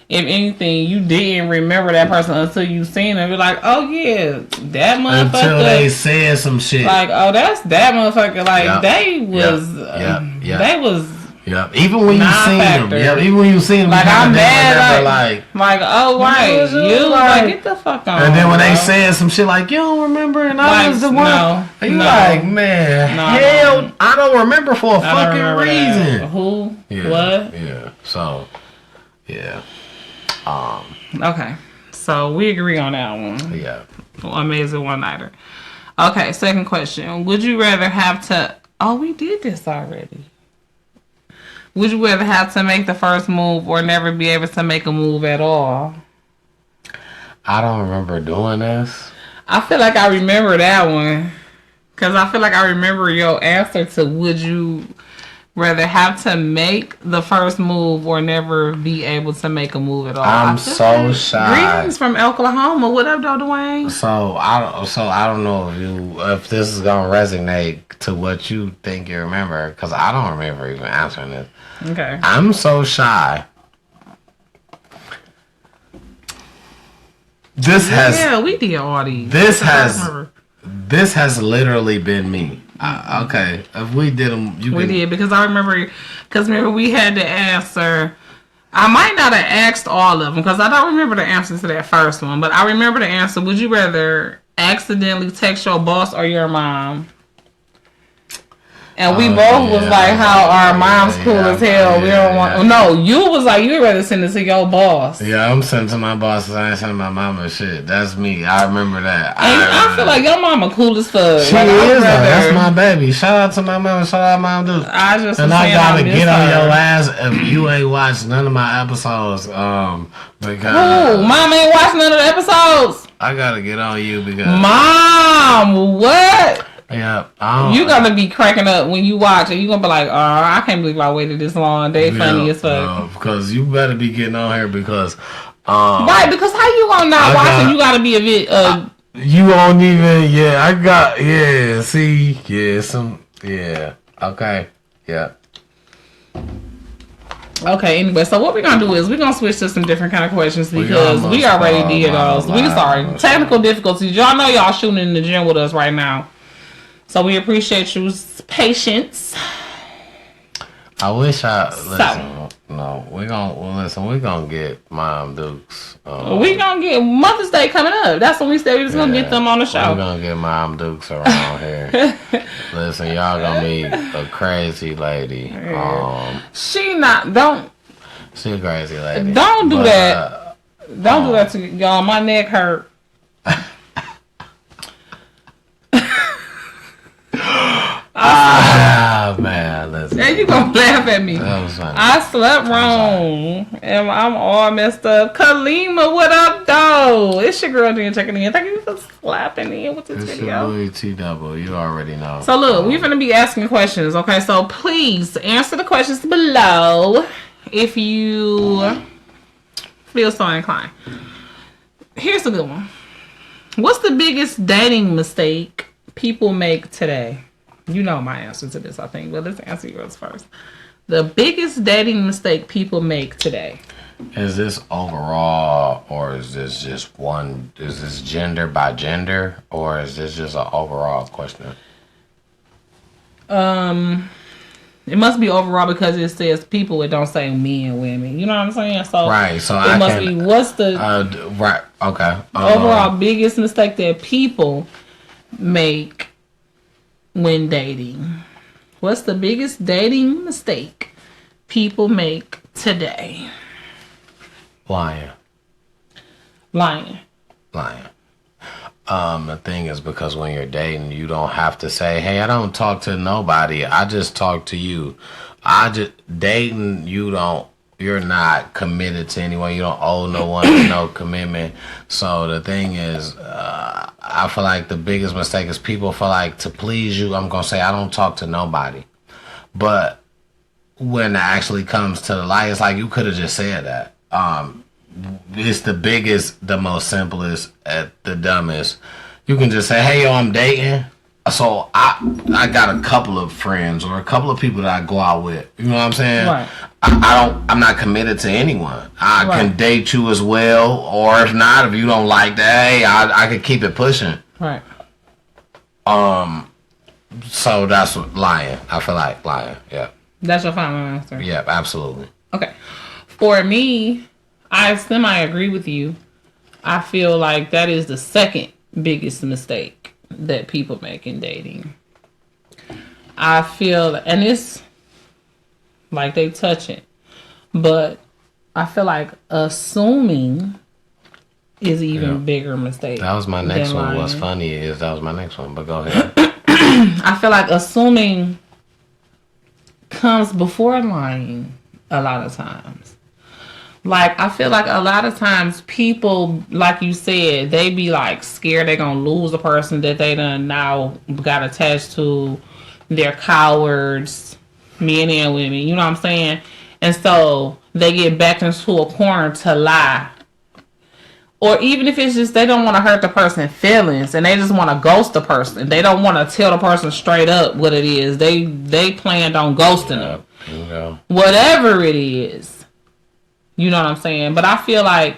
if anything, you didn't remember that person until you seen them. You're like, oh yeah, that motherfucker. Until they said some shit. Like, oh, that's that motherfucker. Like, Yep. they was, they was. Yeah, even when you seen them. Non-factor. Yeah, even when you seen them. Like, I'm mad. Like, oh, right. was You, like- get the fuck on. and then when they bro. said some shit like, you don't remember, and I Like, was the one. no, and you no. like, man, No, hell, no. I don't remember for a I don't fucking remember reason. that. Who? Yeah, What? Yeah. So, yeah. Okay. So we agree on that one. Yeah. Amazing one-nighter. Okay, second question. Would you rather have to... Oh, we did this already. Would you rather have to make the first move or never be able to make a move at all? I don't remember doing this. I feel like I remember that one. Because I feel like I remember your answer to would you rather have to make the first move or never be able to make a move at all. I'm so shy. Greetings from Oklahoma. What up, though, Dwayne? So I don't know if this is gonna resonate to what you think you remember, because I don't remember even answering this. Okay. I'm so shy. Yeah, we did all these. This has literally been me. Okay, if we did them, We did, because I remember, we had to answer. I might not have asked all of them because I don't remember the answer to that first one, but I remember the answer. Would you rather accidentally text your boss or your mom? And we both was like, how our mom's cool as hell. We don't want. No, you was like, you'd rather send it to your boss. Yeah, I'm sending to my boss. I ain't sending my mama shit. That's me. I remember that. I feel like your mama cool as fuck. She like, is. That's my baby. Shout out to my mama. Shout out Mom Duke. I just and was I saying gotta miss get on her. your ass if you ain't watched none of my episodes. Because Ooh, mom ain't watched none of the episodes. I gotta get on you because Mom, what? Yeah, You gonna be cracking up when you watch it. You gonna be like, oh, I can't believe I waited this long. They funny as fuck. Because you better be getting on here because right, because how you gonna not watch it? You gotta be a bit you won't even okay. Yeah. Okay, anyway, so what we're gonna do is we're gonna switch to some different kind of questions because we already did those. We sorry. Technical difficulties. Y'all know y'all shooting in the gym with us right now. So we appreciate your patience. I wish we're gonna get Mom Dukes. We gonna get Mother's Day coming up. That's when we said we was gonna get them on the show. We're gonna get Mom Dukes around here. Listen, y'all gonna meet a crazy lady. She a crazy lady. Don't do that. Don't do that to y'all. My neck hurt. Man, listen. And you gonna laugh at me. That was funny. I slept wrong. And I'm all messed up. Kalima, what up, though? It's your girl Jen checking in. Thank you for slapping in with this video. It's your boy TW. You already know. So look, we're gonna be asking questions, okay? So please answer the questions below if you feel so inclined. Here's a good one. What's the biggest dating mistake people make today? You know my answer to this, I think, but let's answer yours first. The biggest dating mistake people make today. Is this overall, or is this just one? Is this gender by gender, or is this just an overall question? It must be overall because it says people. It don't say men and women. You know what I'm saying? So right. So it must be. What's the right? Okay. Overall biggest mistake that people make when dating? What's the biggest dating mistake people make today? Lying. The thing is, because when you're dating, you don't have to say, hey, I don't talk to nobody. I just talk to you. Dating, you're not committed to anyone. You don't owe no one no commitment. So the thing is, I feel like the biggest mistake is people feel like to please you, I'm going to say I don't talk to nobody. But when it actually comes to the lie, it's like you could have just said that. It's the biggest, the most simplest, the dumbest. You can just say, hey, yo, I'm dating. So I got a couple of friends or a couple of people that I go out with. You know what I'm saying? Right. I'm not committed to anyone. I can date you as well, or if not, if you don't like that, hey, I could keep it pushing. Right. So that's what lying. I feel like lying. Yeah. That's your final answer. Yeah, absolutely. Okay. For me, I semi-agree with you. I feel like that is the second biggest mistake that people make in dating. I feel, and it's like they touch it, but I feel like assuming is even bigger mistake. That was my next one. What's funny is that was my next one, but go ahead. I feel like assuming comes before lying a lot of times. Like, I feel like a lot of times people, like you said, they be like scared they're going to lose a person that they done now got attached to. They're cowards, men and women, you know what I'm saying? And so they get backed into a corner to lie. Or even if it's just they don't want to hurt the person's feelings and they just want to ghost the person. They don't want to tell the person straight up what it is. They planned on ghosting them. Yeah. Whatever it is. You know what I'm saying? But I feel like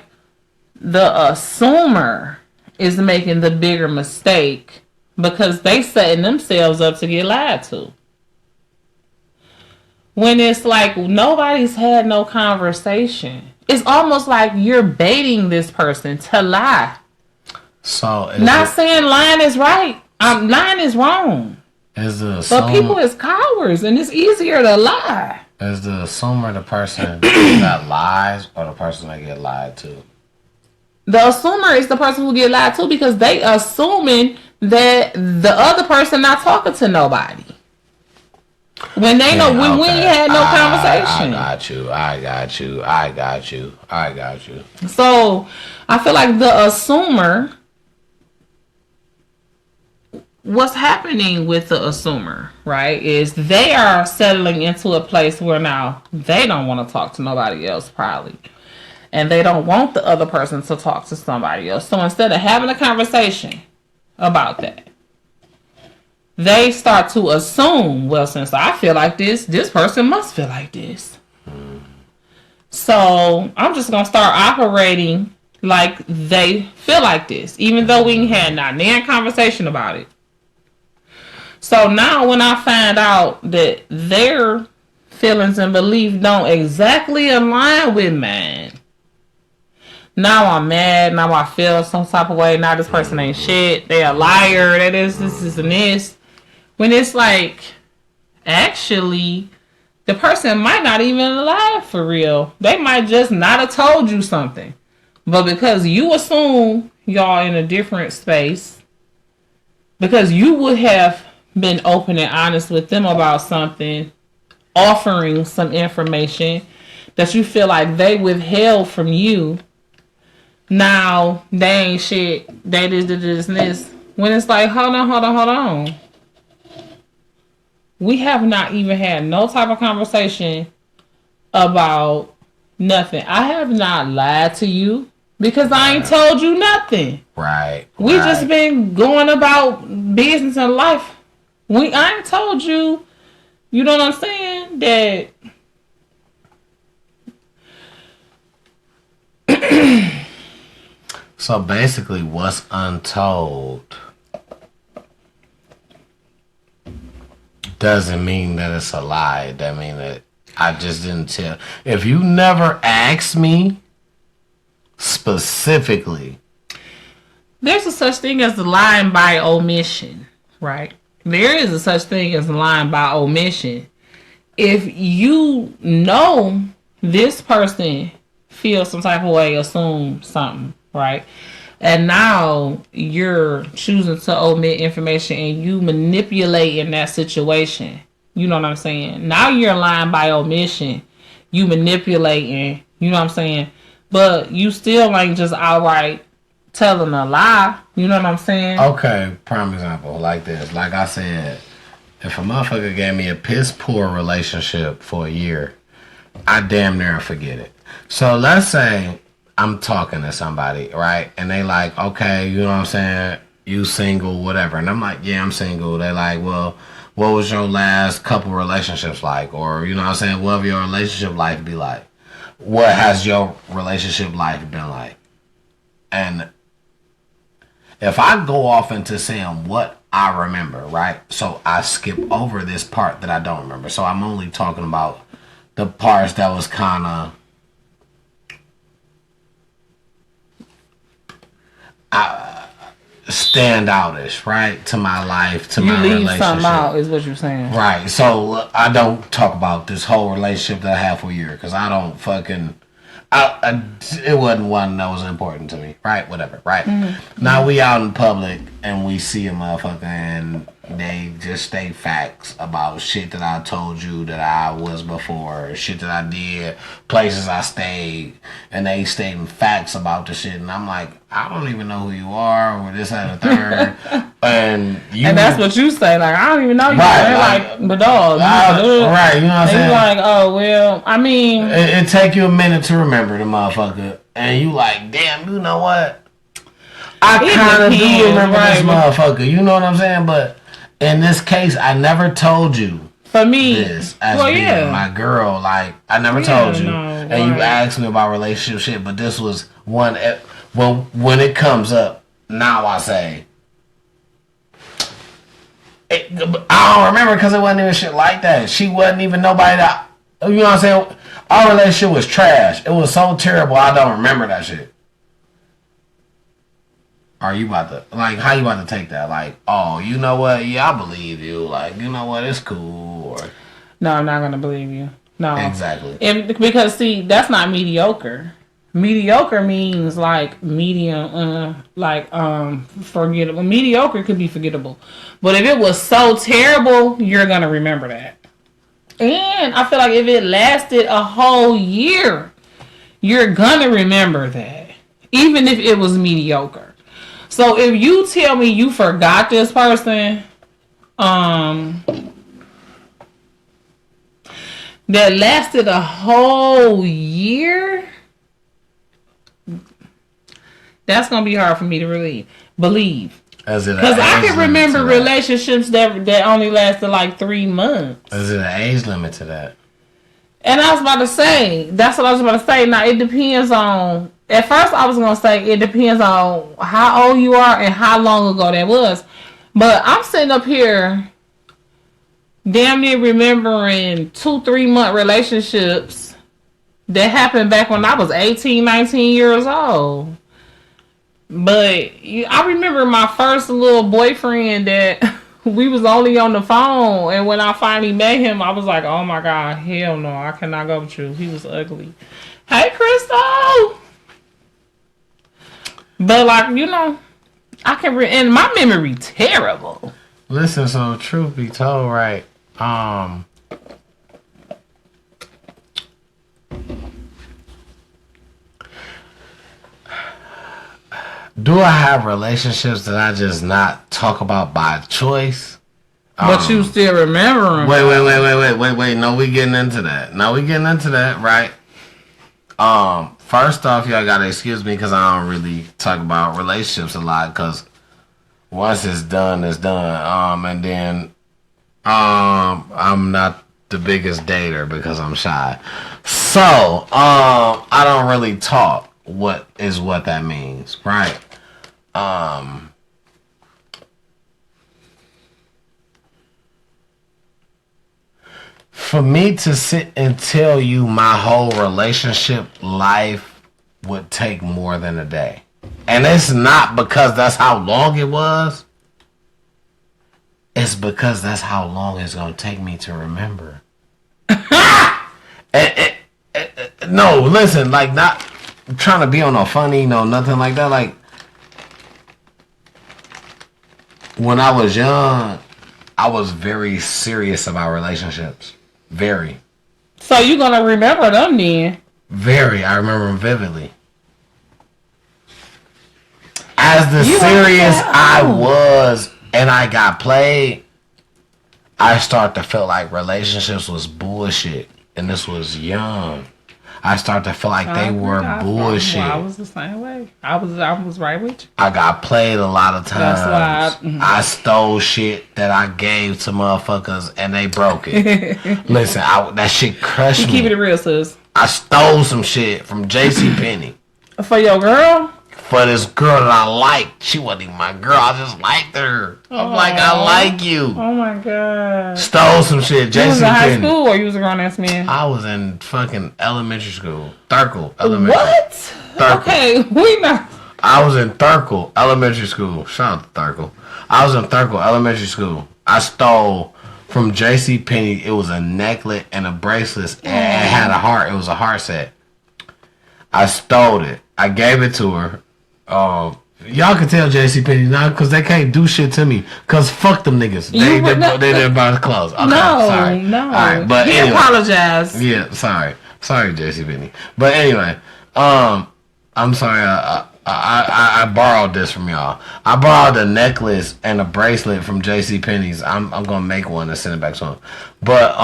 the assumer is making the bigger mistake because they setting themselves up to get lied to. When it's like nobody's had no conversation. It's almost like you're baiting this person to lie. So not saying lying is right. Lying is wrong. But people is cowards and it's easier to lie. Is the assumer the person that lies or the person that get lied to? The assumer is the person who get lied to because they assuming that the other person not talking to nobody. When they know we ain't had no conversation. I got you. So I feel like the assumer, what's happening with the assumer, right, is they are settling into a place where now they don't want to talk to nobody else probably. And they don't want the other person to talk to somebody else. So instead of having a conversation about that, they start to assume, well, since I feel like this person must feel like this. So I'm just going to start operating like they feel like this, even though we ain't had not a conversation about it. So now when I find out that their feelings and beliefs don't exactly align with mine, now I'm mad. Now I feel some type of way. Now this person ain't shit. They a liar. That is this and this. When it's like, actually, the person might not even alive for real. They might just not have told you something. But because you assume y'all in a different space, because you would have been open and honest with them about something, offering some information that you feel like they withheld from you, now they ain't shit, they this and this. When it's like, hold on. We have not even had no type of conversation about nothing. I have not lied to you because I ain't told you nothing. Right. We just been going about business and life. I ain't told you, you know what I'm saying, that so basically what's untold doesn't mean that it's a lie. That mean that I just didn't tell. If you never asked me specifically, there's a such thing as lying by omission, right? There is a such thing as lying by omission. If you know this person feels some type of way, assume something, right? And now you're choosing to omit information and you manipulate in that situation. You know what I'm saying? Now you're lying by omission. You manipulating, you know what I'm saying? But you still ain't just outright telling a lie. You know what I'm saying? Okay, prime example, like this. Like I said, if a motherfucker gave me a piss poor relationship for a year, I damn near forget it. So let's say I'm talking to somebody, right? And they like, okay, you know what I'm saying? You single, whatever. And I'm like, yeah, I'm single. They like, well, what was your last couple relationships like? Or, you know what I'm saying? What will your relationship life be like? What has your relationship life been like? And if I go off into saying what I remember, right? So I skip over this part that I don't remember. So I'm only talking about the parts that was kind of stand outish, right? To my life, to my relationship. You leave something out is what you're saying. Right. So I don't talk about this whole relationship that I had for a year because I don't fucking... it wasn't one that was important to me. Right? Whatever. Right? Mm-hmm. Now we out in public and we see a motherfucker and they just state facts about shit that I told you that I was before, shit that I did, places I stayed, and they stating facts about the shit, and I'm like, I don't even know who you are, or this, that, and the third, and that's what you say, like, I don't even know you, right? Like, but dog, right? You know what I'm saying? Like, oh well, I mean, it take you a minute to remember the motherfucker, and you like, damn, you know what? I kind of do remember this motherfucker. You know what I'm saying? But in this case, I never told you for me this as being my girl. Like, I never told you. And you asked me about relationship shit, but this was one. Well, when it comes up, now I say, I don't remember because it wasn't even shit like that. She wasn't even nobody that, you know what I'm saying? Our relationship was trash. It was so terrible, I don't remember that shit. Are you about to, like, how you about to take that? Like, oh, you know what? Yeah, I believe you. Like, you know what? It's cool. Or no, I'm not going to believe you. No. Exactly. Because, see, that's not mediocre. Mediocre means, like, medium, forgettable. Mediocre could be forgettable. But if it was so terrible, you're going to remember that. And I feel like if it lasted a whole year, you're going to remember that. Even if it was mediocre. So if you tell me you forgot this person, that lasted a whole year, that's gonna be hard for me to really believe. Because I can remember relationships that only lasted like 3 months. Is it an age limit to that? And I was about to say, that's what I was about to say. Now it depends on. At first, I was going to say it depends on how old you are and how long ago that was. But I'm sitting up here damn near remembering 2-3 month relationships that happened back when I was 18, 19 years old. But I remember my first little boyfriend that we was only on the phone. And when I finally met him, I was like, oh my God, hell no, I cannot go with you. He was ugly. Hey, Crystal! But, like, you know, I can... and my memory terrible. Listen, so truth be told, right, do I have relationships that I just not talk about by choice? But you still remember them. Wait. No, we getting into that, right? First off, y'all gotta excuse me because I don't really talk about relationships a lot because once it's done, it's done. And then I'm not the biggest dater because I'm shy. So I don't really talk what that means, right? For me to sit and tell you my whole relationship life would take more than a day. And it's not because that's how long it was. It's because that's how long it's gonna take me to remember. No, listen, like not trying to be on a funny, no, nothing like that. Like when I was young, I was very serious about relationships. Very. So you gonna remember them then? Very. I remember them vividly. As the serious I was and I got played, I started to feel like relationships was bullshit. And this was young. I started to feel like they were bullshit. I was the same way. I was right with you. I got played a lot of times. That's why I stole shit that I gave to motherfuckers and they broke it. Listen, that shit crushed me. Keep it real, sis. I stole some shit from JCPenney. For your girl? For this girl that I liked. She wasn't even my girl. I just liked her. I'm like, I like you. Oh my god. Stole some shit. You was in high JCPenney. school or you was a grown ass man? I was in fucking elementary school. Thurkel Elementary. What? Thurkel. Okay, we not. I was in Thurkel Elementary School. Shout out to Thurkel. I was in Thurkel Elementary School. I stole from JCPenney. It was a necklace and a bracelet. And it had a heart. It was a heart set. I stole it. I gave it to her. Y'all can tell JCPenney now because they can't do shit to me. Because fuck them niggas. They didn't buy the clothes. Okay, sorry. No. All right, but he anyway. apologized. Yeah, sorry. Sorry, JCPenney. But anyway, I'm sorry. I borrowed this from y'all. I borrowed a necklace and a bracelet from JCPenney's. I'm gonna make one and send it back to him. But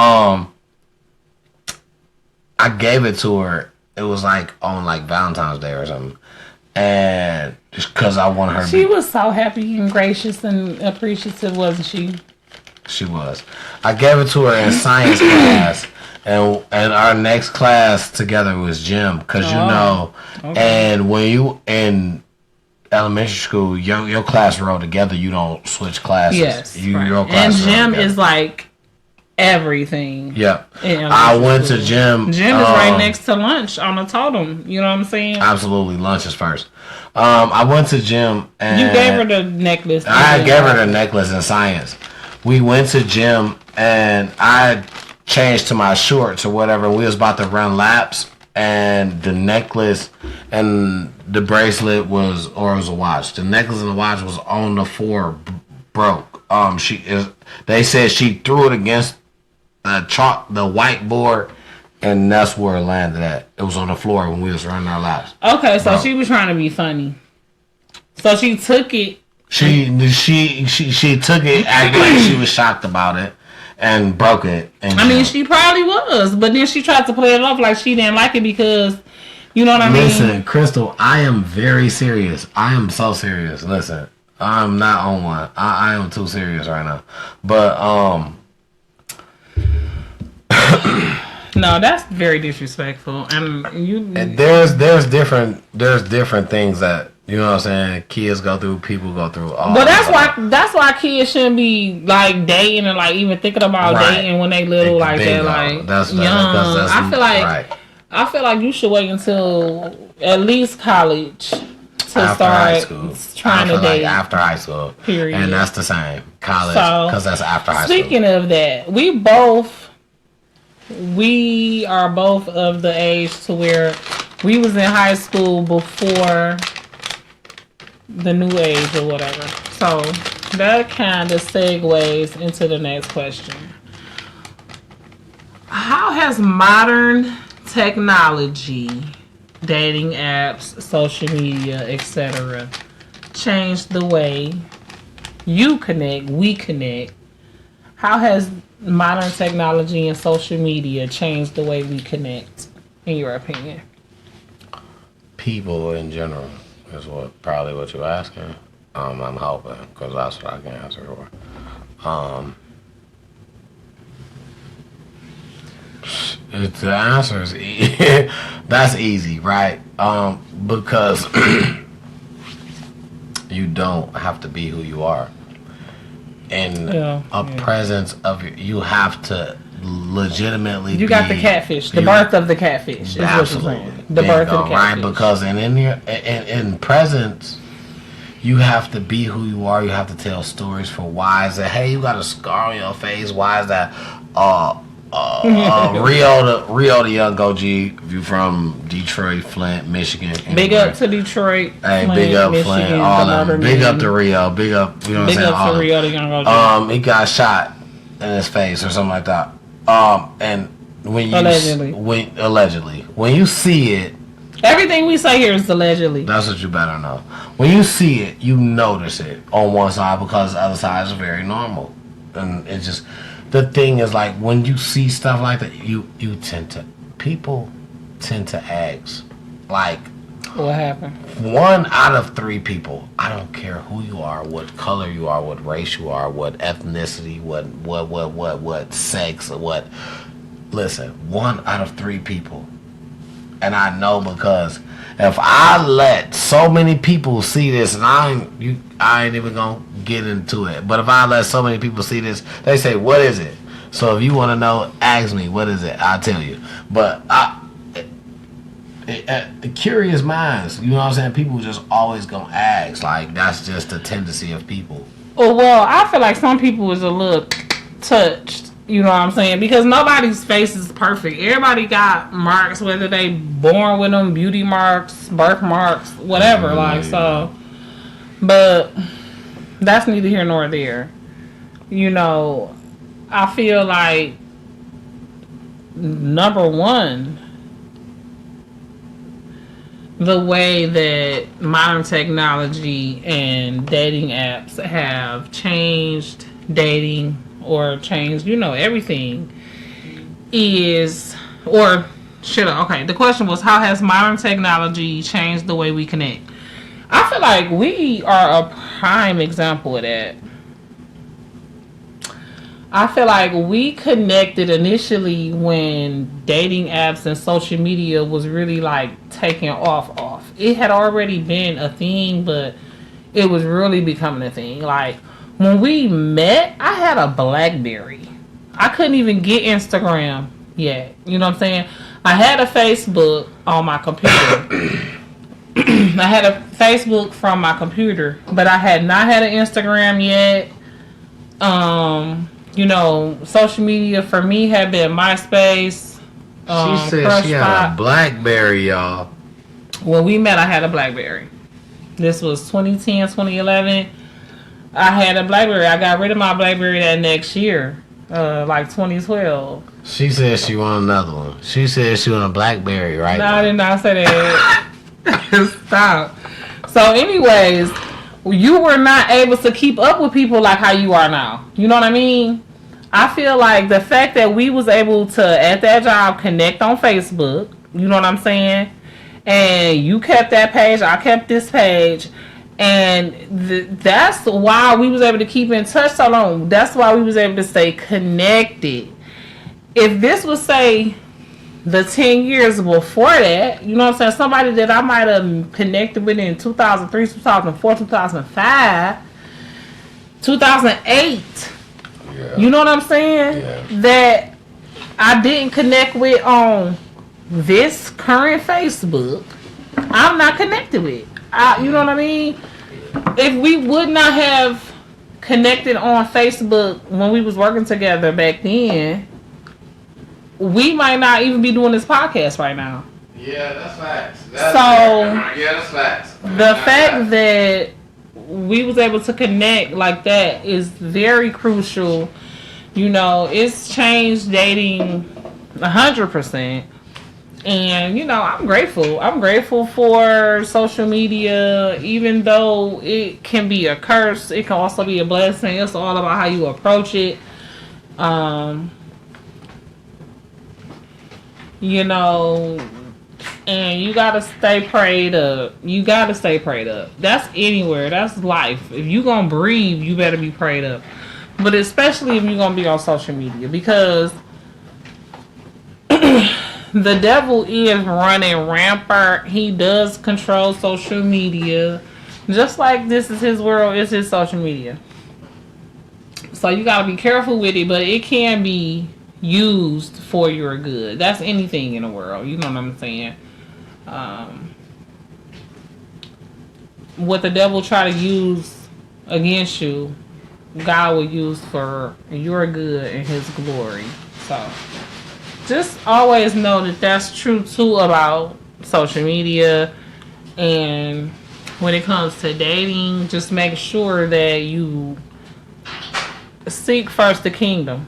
I gave it to her. It was like on like Valentine's Day or something. And just because I wanted her. She was so happy and gracious and appreciative, wasn't she? She was. I gave it to her in science class, and our next class together was gym, because you know. Okay. And when you in elementary school, your class roll together. You don't switch classes. Yes, right. Your class and gym is like everything. Yep. I went to gym. Gym is right next to lunch on the totem. You know what I'm saying? Absolutely. Lunch is first. I went to gym and you gave her the necklace. I gave her the necklace in science. We went to gym and I changed to my shorts or whatever. We was about to run laps and the necklace and the bracelet was a watch. The necklace and the watch was on the floor, broke. They said she threw it against the whiteboard, and that's where it landed at. It was on the floor when we was running our laps. Okay, so she was trying to be funny. So she took it. She took it, acting like she was shocked about it, and broke it. And I mean, she probably was, but then she tried to play it off like she didn't like it because, you know what I mean? Listen, Crystal, I am very serious. I am so serious. Listen, I'm not on one. I am too serious right now. But no, that's very disrespectful. And there's different things that, you know what I'm saying, kids go through, people go through. But that's why kids shouldn't be like dating and like even thinking about dating when they little like that, like that's young. I feel like you should wait until at least college to after start high school. Trying to date. Like after high school, period. And that's the same college because that's after high school. Speaking of that, we are both of the age to where we was in high school before the new age or whatever. So that kind of segues into the next question. How has modern technology, dating apps, social media, etc., changed the way you connect, we connect? How has modern technology and social media changed the way we connect, in your opinion? People in general is probably what you're asking. I'm hoping, because that's what I can answer for. The answer is that's easy, right? Because you don't have to be who you are. In presence of you have to legitimately. You got the catfish, the birth of the catfish. Is Absolutely. What you're saying. The birth of the catfish. Right, because in presence, you have to be who you are. You have to tell stories for why is that. Hey, you got a scar on your face. Why is that? Rio the young OG. If you from Detroit, Flint, Michigan. Anywhere. Big up to Detroit. Hey, Flint, big up Michigan, Flint. All of them. Big up to Rio. Big up. You know what I'm saying? Big up to Rio the young OG. He got shot in his face or something like that. And when you allegedly, when you see it, everything we say here is allegedly. That's what you better know. When you see it, you notice it on one side because the other side is very normal, and it's just the thing is like when you see stuff like that, people tend to ask like, what happened? 1 out of 3 people. I don't care who you are, what color you are, what race you are, what ethnicity, what sex, or what. Listen, 1 out of 3 people, and I know because if I let so many people see this, and I ain't even gonna get into it. But if I let so many people see this, they say, "What is it?" So if you want to know, ask me, "What is it?" I'll tell you. But the curious minds, you know what I'm saying? People just always gonna ask. Like that's just a tendency of people. Oh well, I feel like some people is a little touched. You know what I'm saying? Because nobody's face is perfect. Everybody got marks, whether they born with them, beauty marks, birth marks, whatever. So, but that's neither here nor there. You know, I feel like number one, the way that modern technology and dating apps have changed dating or changed, everything is, or should I, okay, the question was, how has modern technology changed the way we connect? I feel like we are a prime example of that. I feel like we connected initially when dating apps and social media was really like taking off. It had already been a thing, but it was really becoming a thing. Like when we met, I had a BlackBerry. I couldn't even get Instagram yet. You know what I'm saying? I had a Facebook on my computer. I had a Facebook from my computer, but I had not had an Instagram yet. Social media for me had been MySpace. She said she had a BlackBerry, y'all. When we met, I had a BlackBerry. This was 2010, 2011. I had a BlackBerry. I got rid of my BlackBerry that next year, like 2012. She said she want another one. She said she want a BlackBerry right now. No, I did not say that. Stop. So anyways, you were not able to keep up with people like how you are now. You know what I mean? I feel like the fact that we was able to, at that job, connect on Facebook, you know what I'm saying? And you kept that page, I kept this page, and that's why we was able to keep in touch so long. That's why we was able to stay connected. If this was, say, the 10 years before that, you know what I'm saying? Somebody that I might have connected with in 2003, 2004, 2005, 2008. Yeah. You know what I'm saying? Yeah. That I didn't connect with on this current Facebook. I'm not connected with. You know what I mean? If we would not have connected on Facebook when we was working together back then, we might not even be doing this podcast right now. Yeah, that's facts. That's facts. The fact that we was able to connect like that is very crucial. You know, it's changed dating 100%. And, I'm grateful. I'm grateful for social media. Even though it can be a curse, it can also be a blessing. It's all about how you approach it. And you gotta stay prayed up. That's anywhere. That's life. If you gonna breathe, you better be prayed up. But especially if you're gonna be on social media, because the devil is running rampant. He does control social media. Just like this is his world, it's his social media. So you gotta be careful with it, but it can be, used for your good. That's anything in the world. You know what I'm saying? What the devil try to use against you, God will use for your good and his glory. So just always know that that's true too about social media. And when it comes to dating, just make sure that you seek first the kingdom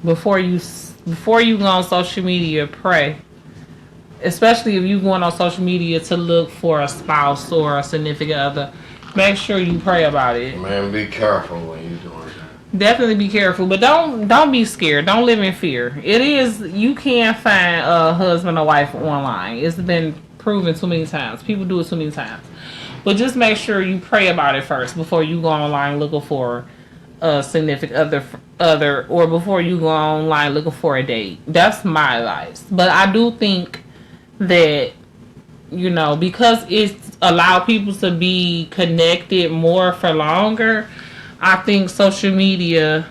before you go on social media. Pray, especially if you going on social media to look for a spouse or a significant other. Make sure you pray about it. Man, be careful when you're doing that. Definitely be careful, but don't be scared. Don't live in fear. You can find a husband or wife online. It's been proven too many times. People do it too many times. But just make sure you pray about it first before you go online looking for a significant other, or before you go online looking for a date. That's my advice. But I do think that, because it's allowed people to be connected more for longer, I think social media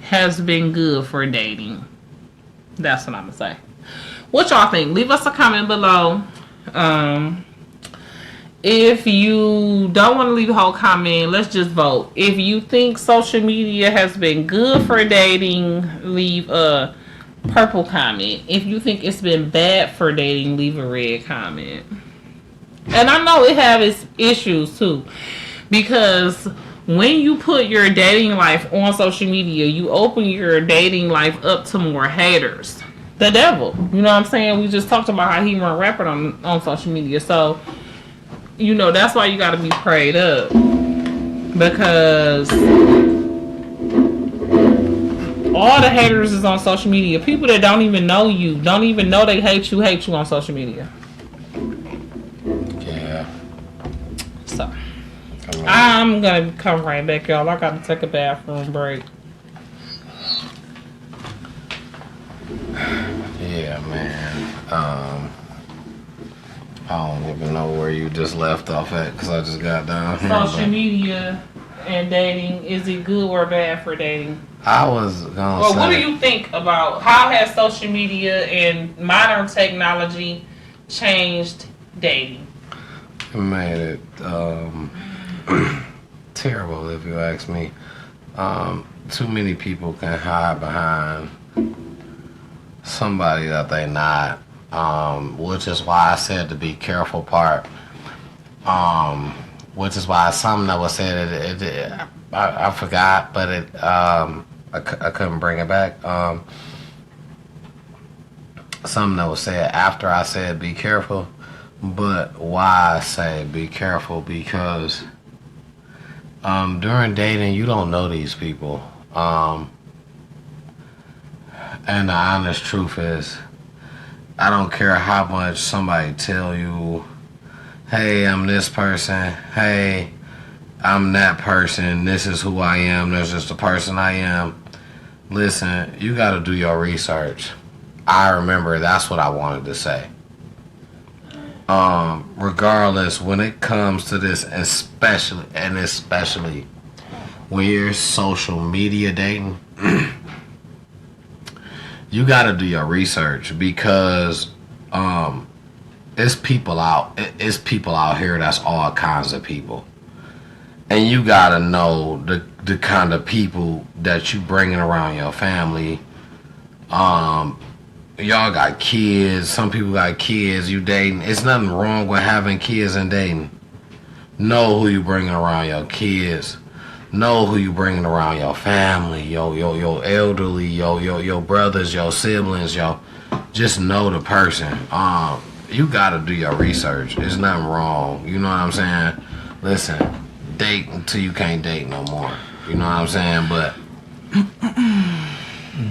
has been good for dating. That's what I'm going to say. What y'all think? Leave us a comment below. If you don't want to leave a whole comment, let's just vote. If you think social media has been good for dating, leave a purple comment. If you think it's been bad for dating, leave a red comment. And I know it has its issues too, because when you put your dating life on social media, you open your dating life up to more haters. The devil. You know what I'm saying? We just talked about how he run rapid on social media. So, that's why you got to be prayed up. Because all the haters is on social media. People that don't even know you, don't even know they hate you on social media. Yeah. So, I'm going to come right back, y'all. I got to take a bathroom break. Yeah, man. I don't even know where you just left off at because I just got down here. Social media and dating, is it good or bad for dating? I was gonna say. What do you think about how has social media and modern technology changed dating? It made it terrible, if you ask me. Too many people can hide behind somebody that they not, which is why I said the be careful part. Which is why something that was said, I forgot, but I couldn't bring it back. Something that was said after I said be careful, but why I say be careful, because during dating you don't know these people. And the honest truth is, I don't care how much somebody tell you, hey, I'm this person, hey, I'm that person, this is who I am, that's just the person I am. Listen, you got to do your research. I remember that's what I wanted to say. Regardless, when it comes to this, especially when you're social media dating, you got to do your research, because it's people out here that's all kinds of people, and you got to know the kind of people that you bringing around your family. Y'all got kids, some people got kids, you dating. It's nothing wrong with having kids and dating. Know who you bringing around your kids. Know who you bringing around your family, your elderly, your brothers, your siblings, just know the person. You gotta do your research. There's nothing wrong. You know what I'm saying? Listen, date until you can't date no more. You know what I'm saying? But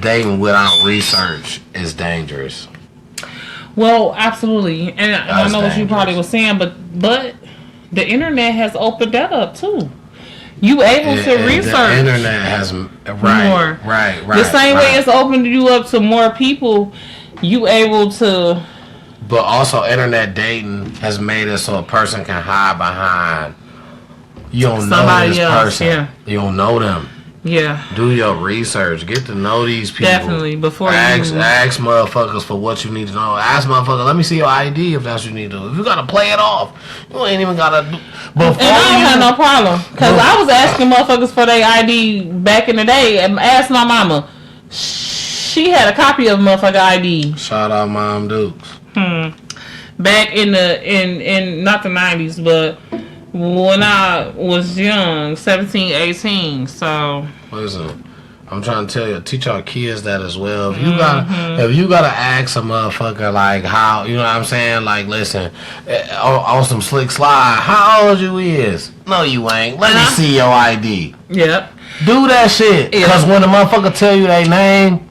dating without research is dangerous. Well, absolutely, and I know what you probably was saying, but the internet has opened that up too. You able to research. The internet has more. Right. The same way it's opened you up to more people, you able to. But also, internet dating has made it so a person can hide behind. You don't know this person. Yeah. You don't know them. Yeah. Do your research. Get to know these people. Definitely. Before ask you motherfuckers for what you need to know. Ask motherfuckers, let me see your ID if that's what you need to do. If you gotta play it off, you ain't even gotta do. And I don't have no problem. Because I was asking motherfuckers for their ID back in the day. And asked my mama. She had a copy of motherfucker ID. Shout out Mom Dukes. Back in not the 90s, but when I was young, 17, 18. So listen, I'm trying to tell you, teach our kids that as well. If you gotta ask a motherfucker like how, you know what I'm saying? Like, listen, on some slick slide, how old you is? No, you ain't. Let me see your ID. Yep. Do that shit. Because when the motherfucker tell you their name,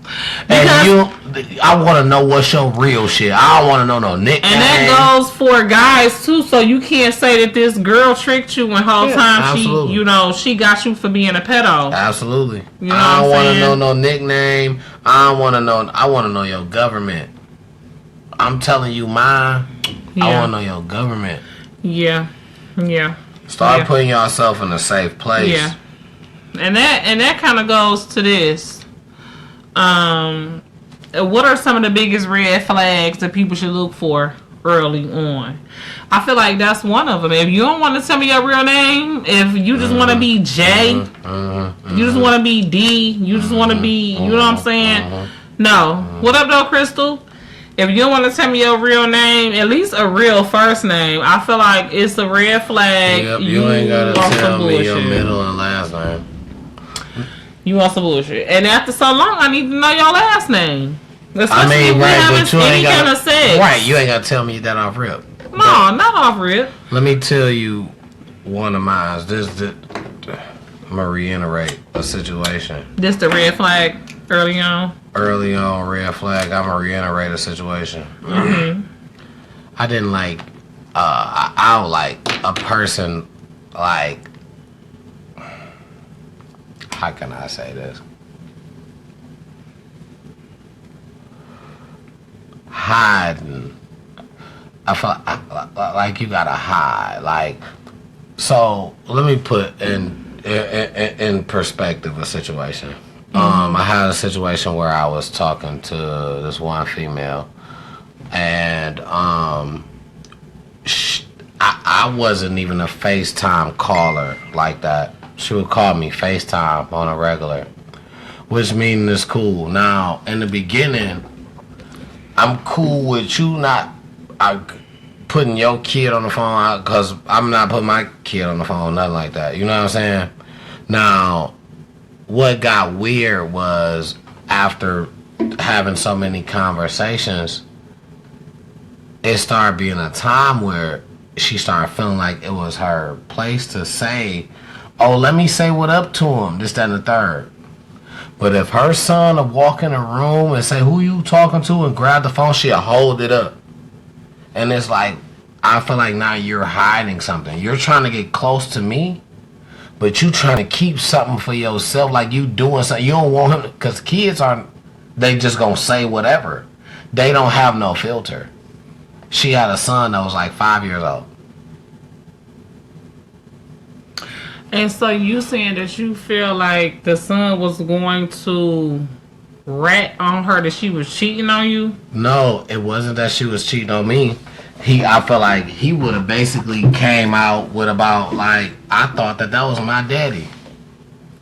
I want to know what's your real shit. I don't want to know no nickname. And that goes for guys too. So you can't say that this girl tricked you when whole time absolutely. She got you for being a pedo. Absolutely. You know I don't want to know no nickname. I want to know your government. I'm telling you mine. Yeah. I want to know your government. Yeah. Yeah. Start putting yourself in a safe place. Yeah. And that kind of goes to this. What are some of the biggest red flags that people should look for early on? I feel like that's one of them. If you don't want to tell me your real name, if you just want to be J, you just want to be D, you just want to be, you know what I'm saying? No. What up, though, Crystal? If you don't want to tell me your real name, at least a real first name, I feel like it's a red flag. Yep, you ain't got to tell me your middle and last name. You want some bullshit. And after so long, I need to know your last name. Especially if we but you ain't got sex. Right, you ain't got to tell me that off rip. No, not off rip. Let me tell you one of mine. I'm going to reiterate a situation. This the red flag early on? Early on, red flag. I'm going to reiterate a situation. Mm-hmm. I didn't like, I don't like a person like, how can I say this? Hiding. I feel like you gotta hide. Like, so let me put in perspective a situation. I had a situation where I was talking to this one female, and I wasn't even a FaceTime caller like that. She would call me FaceTime on a regular, which means it's cool. Now, in the beginning, I'm cool with you not putting your kid on the phone because I'm not putting my kid on the phone, nothing like that. You know what I'm saying? Now, what got weird was after having so many conversations, it started being a time where she started feeling like it was her place to say, oh, let me say what up to him, this, that, and the third. But if her son would walk in a room and say, who you talking to, and grab the phone, she'll hold it up. And it's like, I feel like now you're hiding something. You're trying to get close to me, but you trying to keep something for yourself, like you doing something. You don't want him, because kids they just going to say whatever. They don't have no filter. She had a son that was like 5 years old. And so you saying that you feel like the son was going to rat on her that she was cheating on you? No, it wasn't that she was cheating on me. I feel like he would have basically came out with about like, I thought that was my daddy.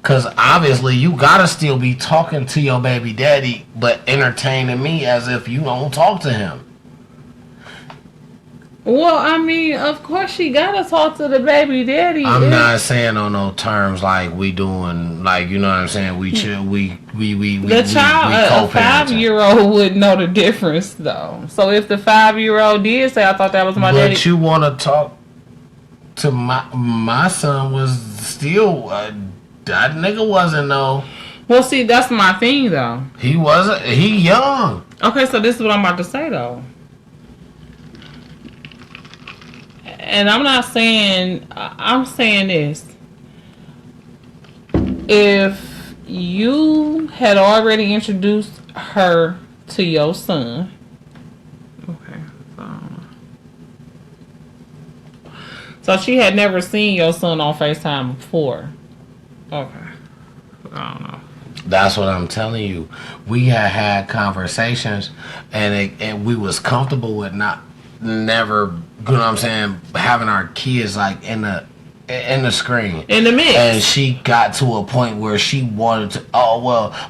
Because obviously you got to still be talking to your baby daddy, but entertaining me as if you don't talk to him. Well, I mean, of course she gotta talk to the baby daddy. I'm not saying on no terms like we doing, like, you know what I'm saying. We chill. The child, a 5-year-old would know the difference though. So if the 5-year-old did say, "I thought that was my daddy," but you want to talk to my son was still that nigga wasn't no. Well, see, that's my thing though. He wasn't. He young. Okay, so this is what I'm about to say though. And I'm saying this. If you had already introduced her to your son. Okay. So she had never seen your son on FaceTime before. Okay. I don't know. That's what I'm telling you. We had conversations, and we was comfortable with never, you know what I'm saying, having our kids like in the screen, in the mix. And she got to a point where she wanted to,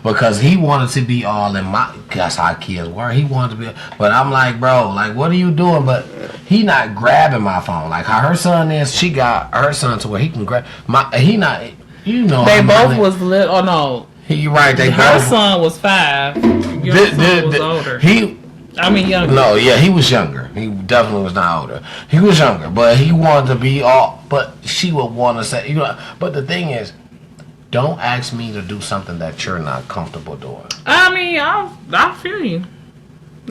because he wanted to be all in my, that's how kids were. He wanted to be, but I'm like, bro, like, what are you doing? But he not grabbing my phone. Like how her son is, she got her son to where he can grab he not, you know. They both was lit, oh no. He right, her son was 5. Your son was older. Younger. No, yeah, he was younger. He definitely was not older. He was younger, but he wanted to be all. But she would want to say, you know. But the thing is, don't ask me to do something that you're not comfortable doing. I feel you.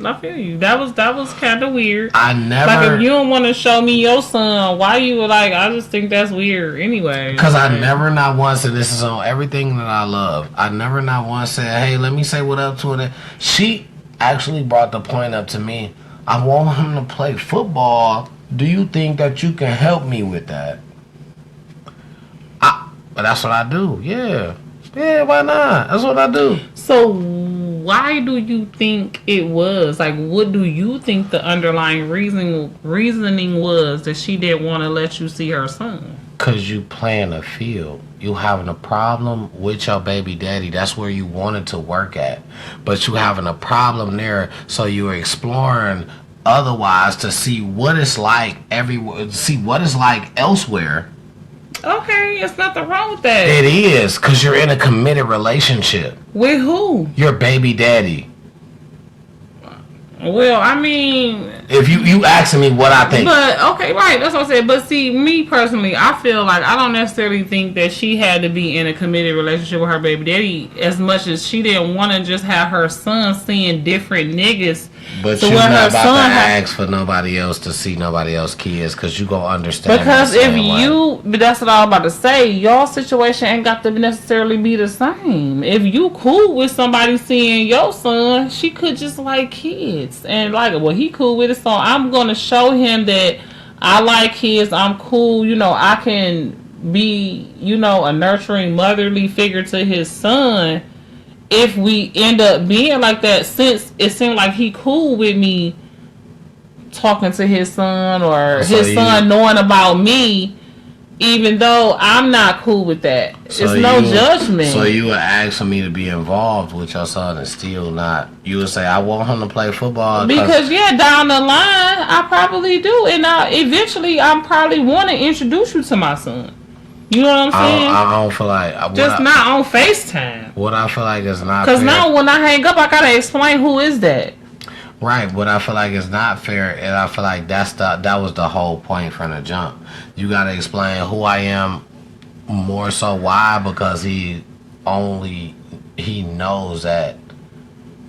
I feel you. That was kind of weird. I never. Like if you don't want to show me your son, why you were like? I just think that's weird. Anyway. Because I never not once, and this is on everything that I love. I never not once said, "Hey, let me say what up to it." She actually brought the point up to me. I want him to play football. Do you think that you can help me with that? But that's what I do. Yeah, why not? That's what I do. So why do you think it was? Like, what do you think the underlying reasoning was that she didn't want to let you see her son? Because you playing a field. You having a problem with your baby daddy. That's where you wanted to work at. But you having a problem there, so you're exploring otherwise to see what it's like everywhere, see what it's like elsewhere. Okay, it's nothing wrong with that. It is, because you're in a committed relationship. With who? Your baby daddy. Well, if you asking me what I think. But, okay, right, that's what I said. But see, me personally, I feel like I don't necessarily think that she had to be in a committed relationship with her baby daddy as much as she didn't want to just have her son seeing different niggas. But you're not about to ask for nobody else to see nobody else's kids, because you gonna understand. Because but that's what I was about to say. Y'all situation ain't got to necessarily be the same. If you cool with somebody seeing your son, she could just like kids and like, well, he cool with it, so I'm gonna show him that I like kids. I'm cool. You know, I can be, you know, a nurturing motherly figure to his son. If we end up being like that, since it seemed like he cool with me talking to his son or his son knowing about me, even though I'm not cool with that. It's no judgment. So you would ask for me to be involved with your son and still not. You would say, I want him to play football. Because, down the line, I probably do. And eventually, I'm probably want to introduce you to my son. You know what I'm saying? I don't feel like... not on FaceTime. What I feel like is not fair. Because now when I hang up, I got to explain who is that. Right. What I feel like is not fair, and I feel like that was the whole point from the jump. You got to explain who I am more so why, because he knows that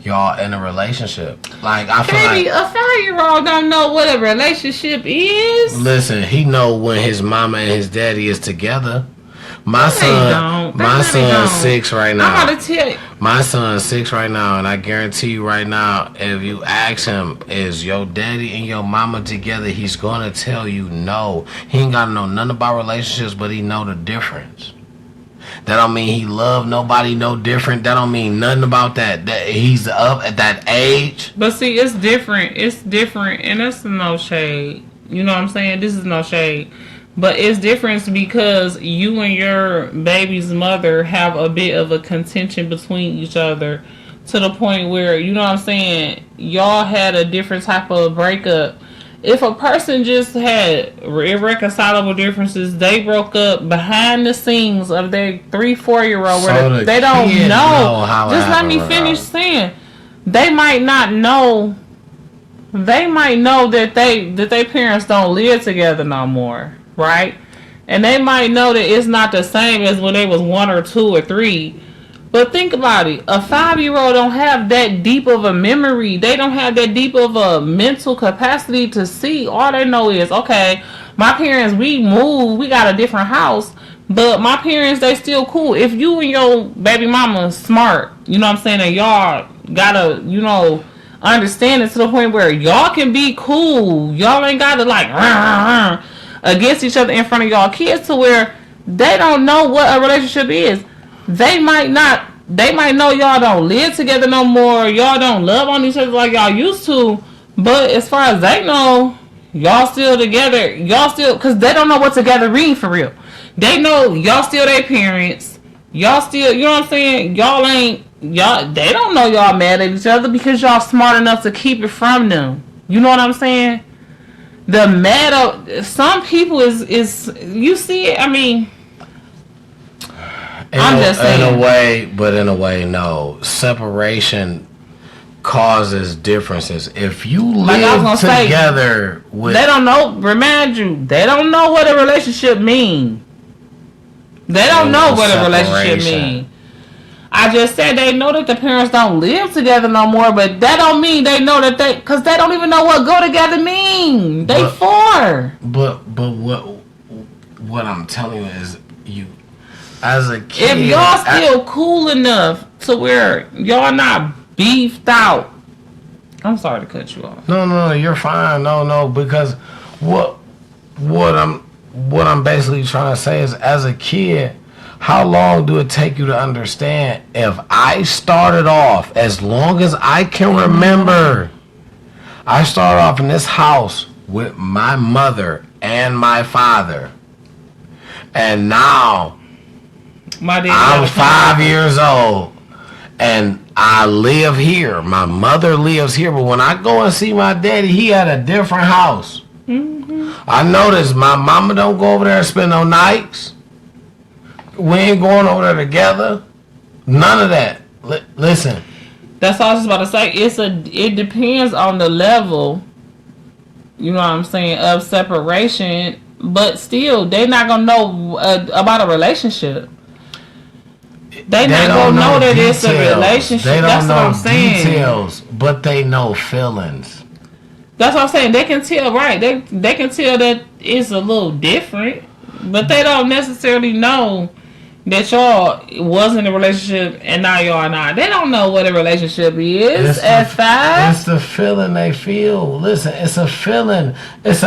y'all in a relationship. Like, I feel like a 5-year-old don't know what a relationship is. Listen, he know when his mama and his daddy is together. My son's 6 right now. I'm about to tell you. My son's 6 right now, and I guarantee you right now, if you ask him, is your daddy and your mama together, he's gonna tell you no. He ain't gotta know nothing about relationships, but he know the difference. That don't mean he love nobody no different. That don't mean nothing about that. That he's up at that age. But see, it's different. It's different, and it's no shade. You know what I'm saying? This is no shade. But it's different because you and your baby's mother have a bit of a contention between each other to the point where, you know what I'm saying, y'all had a different type of breakup. If a person just had irreconcilable differences, they broke up behind the scenes of their 3-4-year-old where they don't know. Just let me finish saying. They might not know. They might know that their parents don't live together no more, right? And they might know that it's not the same as when they was 1 or 2 or 3. But think about it. A 5-year-old don't have that deep of a memory. They don't have that deep of a mental capacity to see. All they know is, okay, my parents, we moved. We got a different house. But my parents, they still cool. If you and your baby mama smart, you know what I'm saying, and y'all gotta, you know, understand it to the point where y'all can be cool. Y'all ain't gotta like against each other in front of y'all kids to where they don't know what a relationship is. they might not. They might know y'all don't live together no more. Y'all don't love on each other like y'all used to. But as far as they know, y'all still together. Y'all still, because they don't know what together mean for real. They know y'all still their parents. Y'all still, you know what I'm saying? They don't know y'all mad at each other because y'all smart enough to keep it from them. You know what I'm saying? The mad, some people is you see it, I mean... I'm just saying. In a way, no. Separation causes differences. If you live together with... They don't know, remind you, they don't know what a relationship means. They don't know what a relationship means. I just said they know that the parents don't live together no more, but that don't mean they know that because they don't even know what go together mean. They four. But what I'm telling you is as a kid, if y'all still cool enough to where y'all not beefed out. I'm sorry to cut you off. No, you're fine. No, because what I'm basically trying to say is, as a kid, how long do it take you to understand? If I started off, as long as I can remember, I started off in this house with my mother and my father, and now I'm 5 years old, and I live here. My mother lives here, but when I go and see my daddy, he had a different house. Mm-hmm. I noticed my mama don't go over there and spend no nights. We ain't going over there together. None of that. Listen. That's all I was about to say. It depends on the level, you know what I'm saying, of separation, but still, they not gonna know about a relationship. They not gonna know that it's a relationship. They don't That's know what I'm saying. details, but they know feelings. That's what I'm saying. They can tell, right? They can tell that it's a little different, but they don't necessarily know that y'all was in a relationship and now y'all are not. They don't know what a relationship is at 5. It's the feeling they feel. Listen, it's a feeling. It's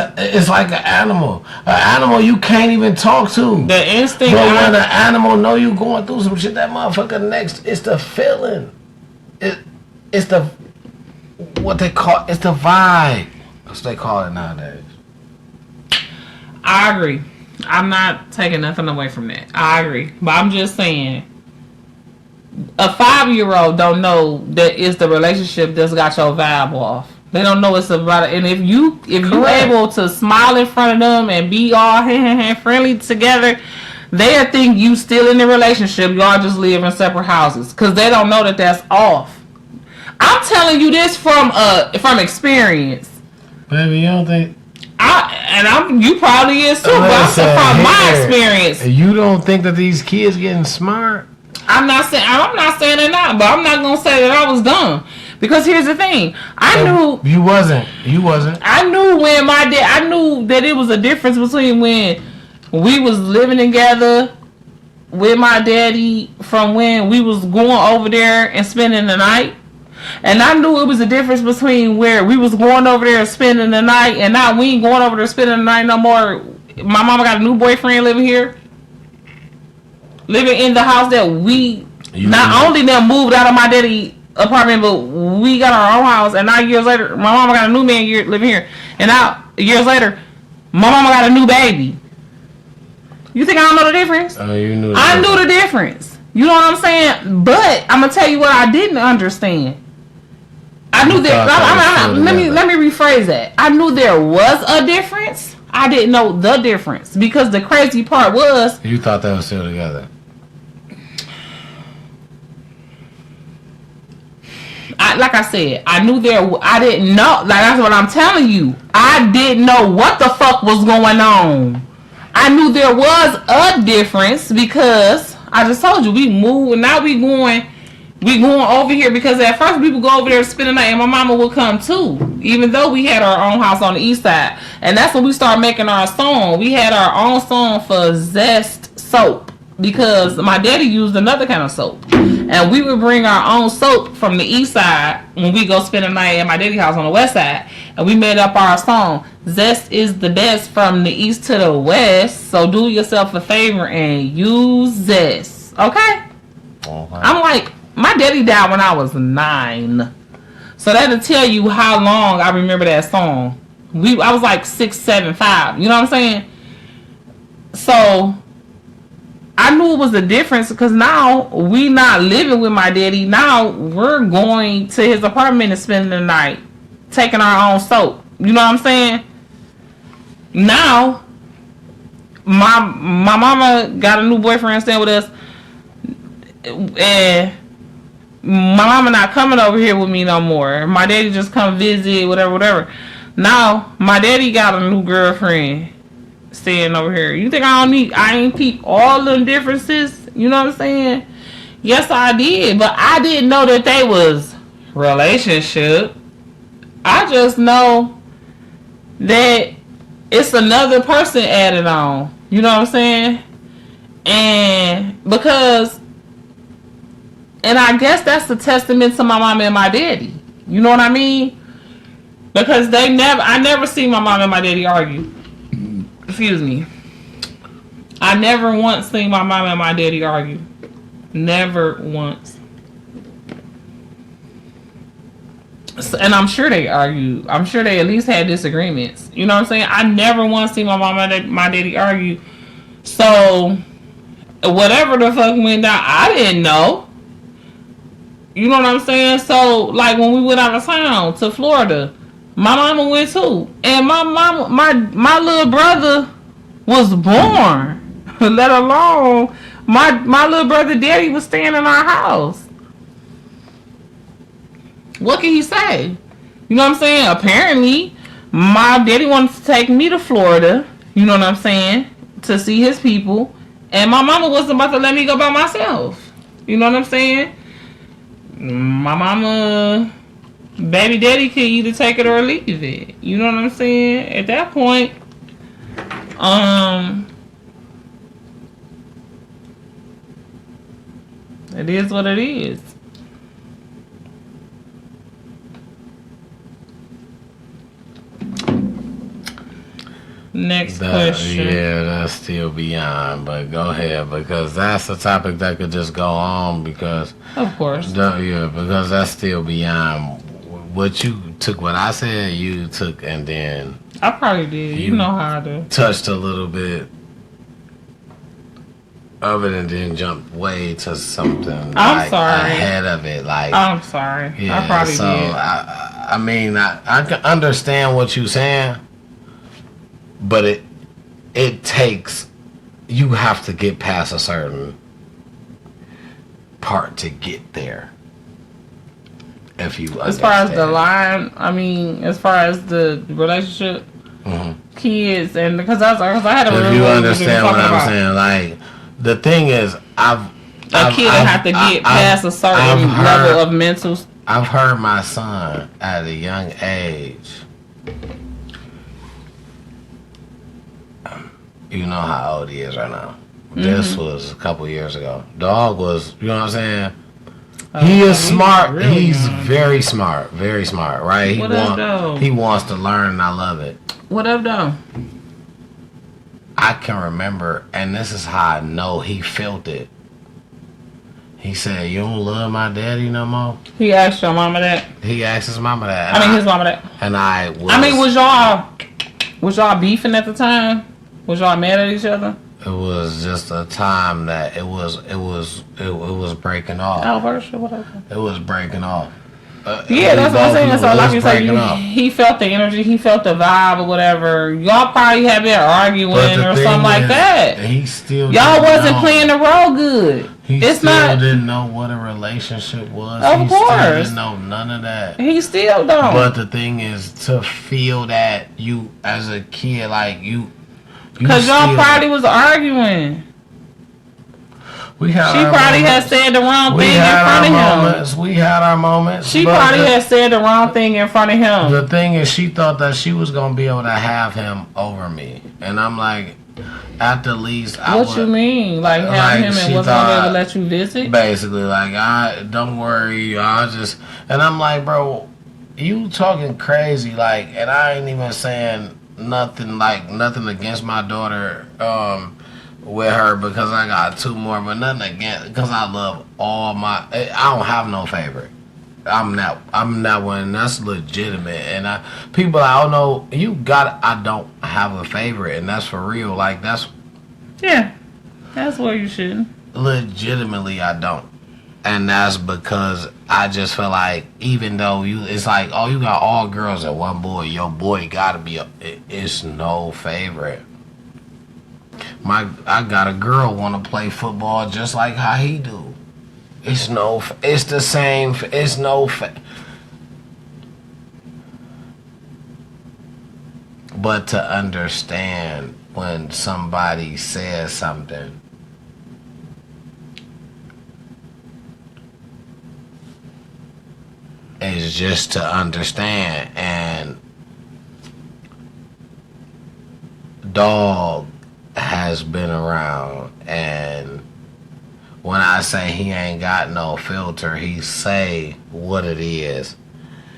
like an animal. An animal you can't even talk to. The instinct. But when an animal know you going through some shit, that motherfucker next, it's the feeling. It's the what they call. It's the vibe. That's what they call it nowadays. I agree. I'm not taking nothing away from that. I agree. But I'm just saying, a 5-year-old don't know that it's the relationship that's got your vibe off. They don't know it's about it. And if you able to smile in front of them and be all friendly together, they'll think you still in the relationship. Y'all just live in separate houses. Because they don't know that that's off. I'm telling you this from experience. Baby, you don't think... you probably is too, but I'm saying from my experience. You don't think that these kids getting smart? I'm not saying they're not, but I'm not gonna say that I was dumb. Because here's the thing. I knew you wasn't. I knew when I knew that it was a difference between when we was living together with my daddy from when we was going over there and spending the night. And I knew it was a difference between where we was going over there and spending the night, and now we ain't going over there spending the night no more. My mama got a new boyfriend living here, living in the house that we only then moved out of my daddy apartment, but we got our own house. And now years later, my mama got a new man living here, and now years later, my mama got a new baby. You think I don't know the difference? Oh, you knew. I knew the difference. You know what I'm saying? But I'm gonna tell you what I didn't understand. I knew that. Let me rephrase that. I knew there was a difference. I didn't know the difference because the crazy part was you thought they were still together. Like I said, I knew there. I didn't know. Like that's what I'm telling you. I didn't know what the fuck was going on. I knew there was a difference because I just told you we moved and now we going over here because at first we would go over there and spend the night and my mama would come too, even though we had our own house on the east side. And that's when we started making our song. We had our own song for Zest soap because my daddy used another kind of soap. And we would bring our own soap from the east side when we go spend the night at my daddy's house on the west side. And we made up our song, Zest is the best from the east to the west. So do yourself a favor and use Zest. Okay? Okay. I'm like, my daddy died when I was 9. So that'll tell you how long I remember that song. I was like 6, 7, 5. You know what I'm saying? So I knew it was a difference because now we not living with my daddy. Now we're going to his apartment and spending the night, taking our own soap. You know what I'm saying? Now my mama got a new boyfriend staying with us, and my mama not coming over here with me no more. My daddy just come visit, whatever. Now my daddy got a new girlfriend staying over here. You think I ain't peep all them differences? You know what I'm saying? Yes, I did, but I didn't know that they was relationship. I just know that it's another person added on. You know what I'm saying? And I guess that's a testament to my mama and my daddy. You know what I mean? Because I never seen my mom and my daddy argue. Excuse me. I never once seen my mom and my daddy argue. Never once. And I'm sure they argued. I'm sure they at least had disagreements. You know what I'm saying? I never once seen my mom and my daddy argue. So, whatever the fuck went down, I didn't know. You know what I'm saying? So, like when we went out of town to Florida, my mama went too. And my little brother was born. Let alone my little brother daddy was staying in our house. What can he say? You know what I'm saying? Apparently, my daddy wanted to take me to Florida. You know what I'm saying? To see his people. And my mama wasn't about to let me go by myself. You know what I'm saying? My mama, baby daddy could either take it or leave it. You know what I'm saying? At that point, it is what it is. Next question. Yeah, that's still beyond, but go ahead, because that's a topic that could just go on, because Of course. because that's still beyond what you took. What I said, you took, and then I probably did. You know how to touched a little bit of it, and then jumped way to something sorry. ahead of it. Like, I'm sorry. yeah, I probably so did. I mean, I can understand what you're saying. But it takes, you have to get past a certain part to get there. If you understand. As far as the line, I mean, as far as the relationship, kids, and because I had a if you understand what I'm saying, like, the thing is, a kid have to get past a certain level of mental. I've heard my son at a young age. You know how old he is right now. This was a couple years ago. Dog was, you know what I'm saying? He is smart. Really He's young. very smart, right? What up, though? He wants to learn, and I love it. What up, though? I can remember, and this is how I know he felt it. He said, "You don't love my daddy no more?" He asked your mama that. He asked his mama that. His mama that. And was y'all beefing at the time? Was y'all mad at each other? It was just a time that it was breaking off. Oh, whatever. It was breaking off. Yeah, that's what I'm saying. So, like you said, he felt the energy, he felt the vibe or whatever. Y'all probably have been arguing or something like that. He still y'all wasn't playing the role good. He didn't know what a relationship was. Of course. Still didn't know none of that. He still don't. But the thing is, to feel that you as a kid, like you because y'all probably was arguing. She probably had said the wrong thing in front of him. We had our moments. She probably had said the wrong thing in front of him. The thing is, she thought that she was going to be able to have him over me. And I'm like, at the least, What you mean? Like, have him and wasn't going to be able to let you visit? Basically, like, don't worry. And I'm like, bro, you talking crazy. Like, and I ain't even saying nothing against my daughter. with her because I got two more, but nothing against, because I love all my. I don't have no favorite. I'm that one. That's legitimate, and people I don't know. You got. I don't have a favorite, and that's for real. Like that's. Yeah, that's where you should. Legitimately, I don't, and that's because I just feel like even though it's like, oh, you got all girls and one boy. Your boy gotta be it's no favorite. I got a girl want to play football just like how he do. It's the same. It's no. But to understand when somebody says something, is just to understand. And dog has been around, and when I say he ain't got no filter, he say what it is.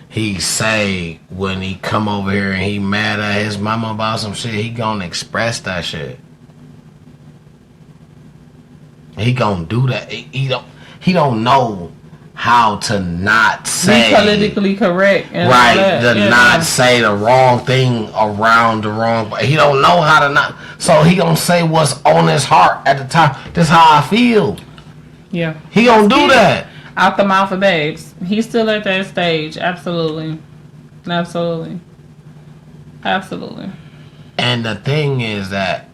He say when he come over here and he mad at his mama about some shit, he gonna express that shit. He gonna do that. He don't know how to not say be politically correct and right, to not say the wrong thing around the wrong. He don't know how to not. So he gonna say what's on his heart at the time. This how I feel. Yeah, he gonna do that out the mouth of babes. He's still at that stage. Absolutely. And the thing is that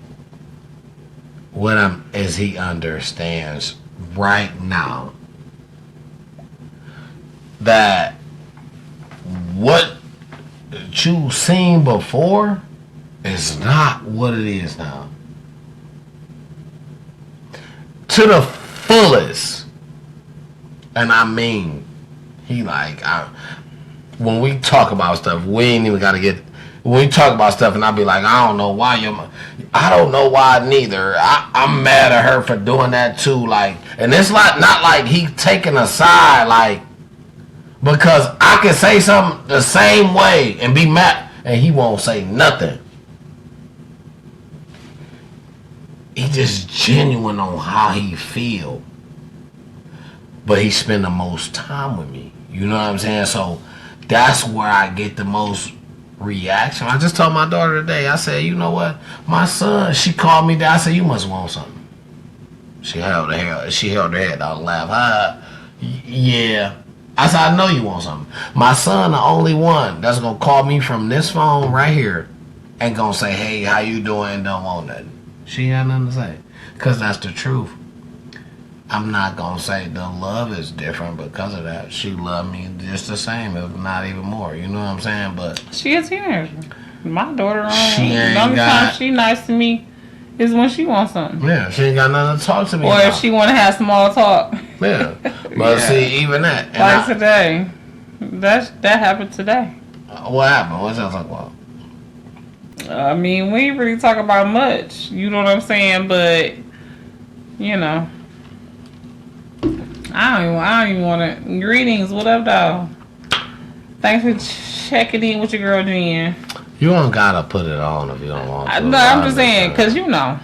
he understands right now that what you've seen before is not what it is now. To the fullest. And I mean, when we talk about stuff, we ain't even got to get, when we talk about stuff and I be like, I don't know why I don't know why neither. I'm mad at her for doing that too. Like, and it's not like he taking a side, like, because I can say something the same way and be mad and he won't say nothing. He just genuine on how he feel. But he spend the most time with me. You know what I'm saying? So that's where I get the most reaction. I just told my daughter today, I said, you know what? My son, she called me down. I said, you must want something. She held her head out and laughed. Yeah. I said, I know you want something. My son, the only one that's going to call me from this phone right here and going to say, hey, how you doing? Don't want nothing. She ain't got nothing to say. Because that's the truth. I'm not going to say the love is different because of that. She loved me just the same, if not even more. You know what I'm saying? But she a teenager. My daughter, the only time she nice to me is when she wants something. Yeah, she ain't got nothing to talk to me or about. If she want to have small talk. Yeah. But see, even that. Like today. That happened today. What happened? What y'all talking about? I mean, we ain't really talk about much. You know what I'm saying? But, you know. I don't even want to. Greetings. What up, dog? Thanks for checking in with your girl, Jen. You don't gotta put it on if you don't want to. No, I'm just saying, because you know.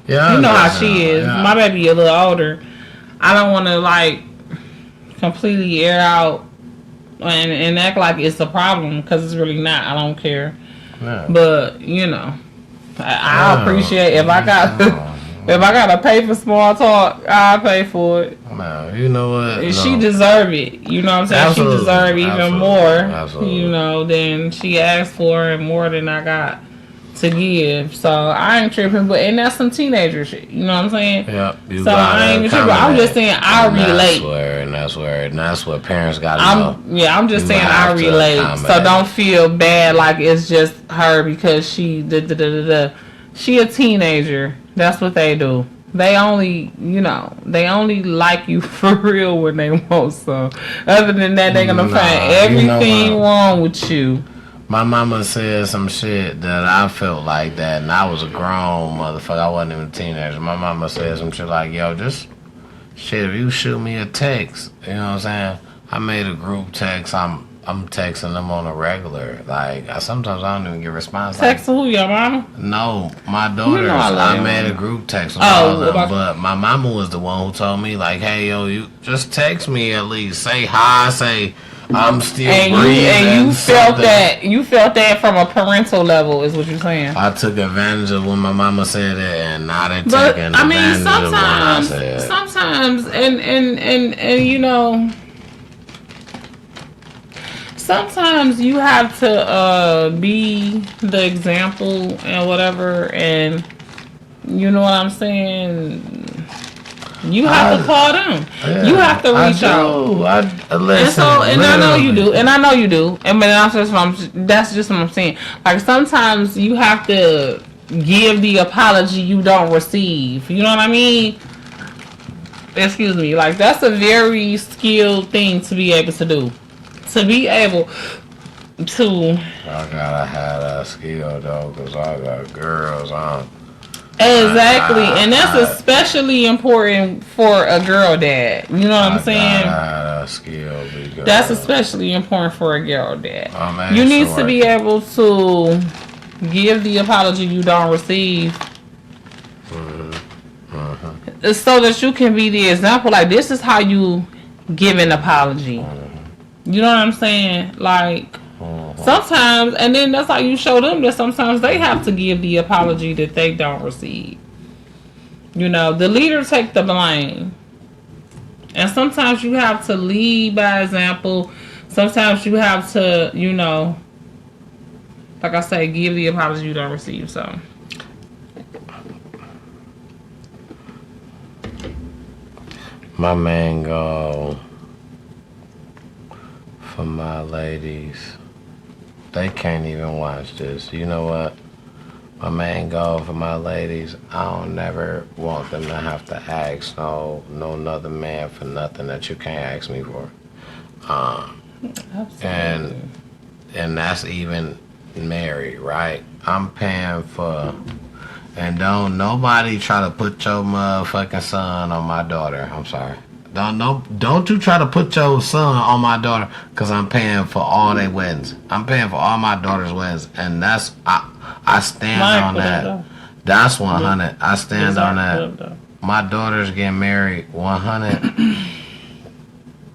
Yeah, you know how she is. Yeah. My baby a little older. I don't want to, like, completely air out and act like it's a problem, because it's really not. I don't care. Yeah. But, you know, I appreciate if I got... If I gotta pay for small talk, I'll pay for it. Man, you know what? She deserve it. You know what I'm saying? Absolutely. She deserve even more. Absolutely. You know, than she asked for and more than I got to give. So I ain't tripping, and that's some teenager shit. You know what I'm saying? Yep. So I ain't even tripping. I'm just saying I relate. That's what parents gotta know. I'm just saying I relate. So don't feel bad like it's just her because she She a teenager. That's what they do. They only like you for real when they want some. Other than that, they're gonna find everything wrong with you. My mama said some shit that I felt like that, and I was a grown motherfucker. I wasn't even a teenager. My mama said some shit like, yo, just shit, if you shoot me a text, you know what I'm saying? I made a group text. I'm I'm texting them on a regular. Like sometimes I don't even get response. Text who, your mama? No, my daughters. I love I your made mama. a group text with Oh, all of them, about- but my mama was the one who told me, like, hey, yo, you just text me at least. Say hi, say I'm still breathing. And you felt something. that. You felt that from a parental level, is what you're saying. I took advantage of when my mama said it, and now they're But taking I mean, advantage of what I said. sometimes, and you know, sometimes you have to be the example and whatever, and you know what I'm saying. You have to call them. Yeah, you have to reach out. Listen, And I know you do. And I know you do. And but that's just what I'm saying. Like sometimes you have to give the apology you don't receive. You know what I mean? Excuse me. Like that's a very skilled thing to be able to do. To be able to. I gotta have that skill though, cause I got girls on. Exactly, and that's especially important for a girl dad. You know what I'm saying? That skill because That's especially important for a girl dad. I'm You need to be able to give the apology you don't receive, so that you can be the example. Like this is how you give an apology. You know what I'm saying? Like. Sometimes, and then that's how you show them that sometimes they have to give the apology that they don't receive. You know, the leader take the blame. And sometimes you have to lead by example. Sometimes you have to, you know, like I say, give the apology you don't receive. So, my man go for my ladies. They can't even watch this. You know what? My main goal for my ladies, I don't never want them to have to ask no another man for nothing that you can't ask me for. absolutely. And that's even married, right? I'm paying for, and don't nobody try to put your motherfucking son on my daughter. I'm sorry. Don't you try to put your son on my daughter, because I'm paying for all their weddings. I'm paying for all my daughter's weddings, and that's I stand on that. That's 100. I stand on that. My daughter's getting married 100.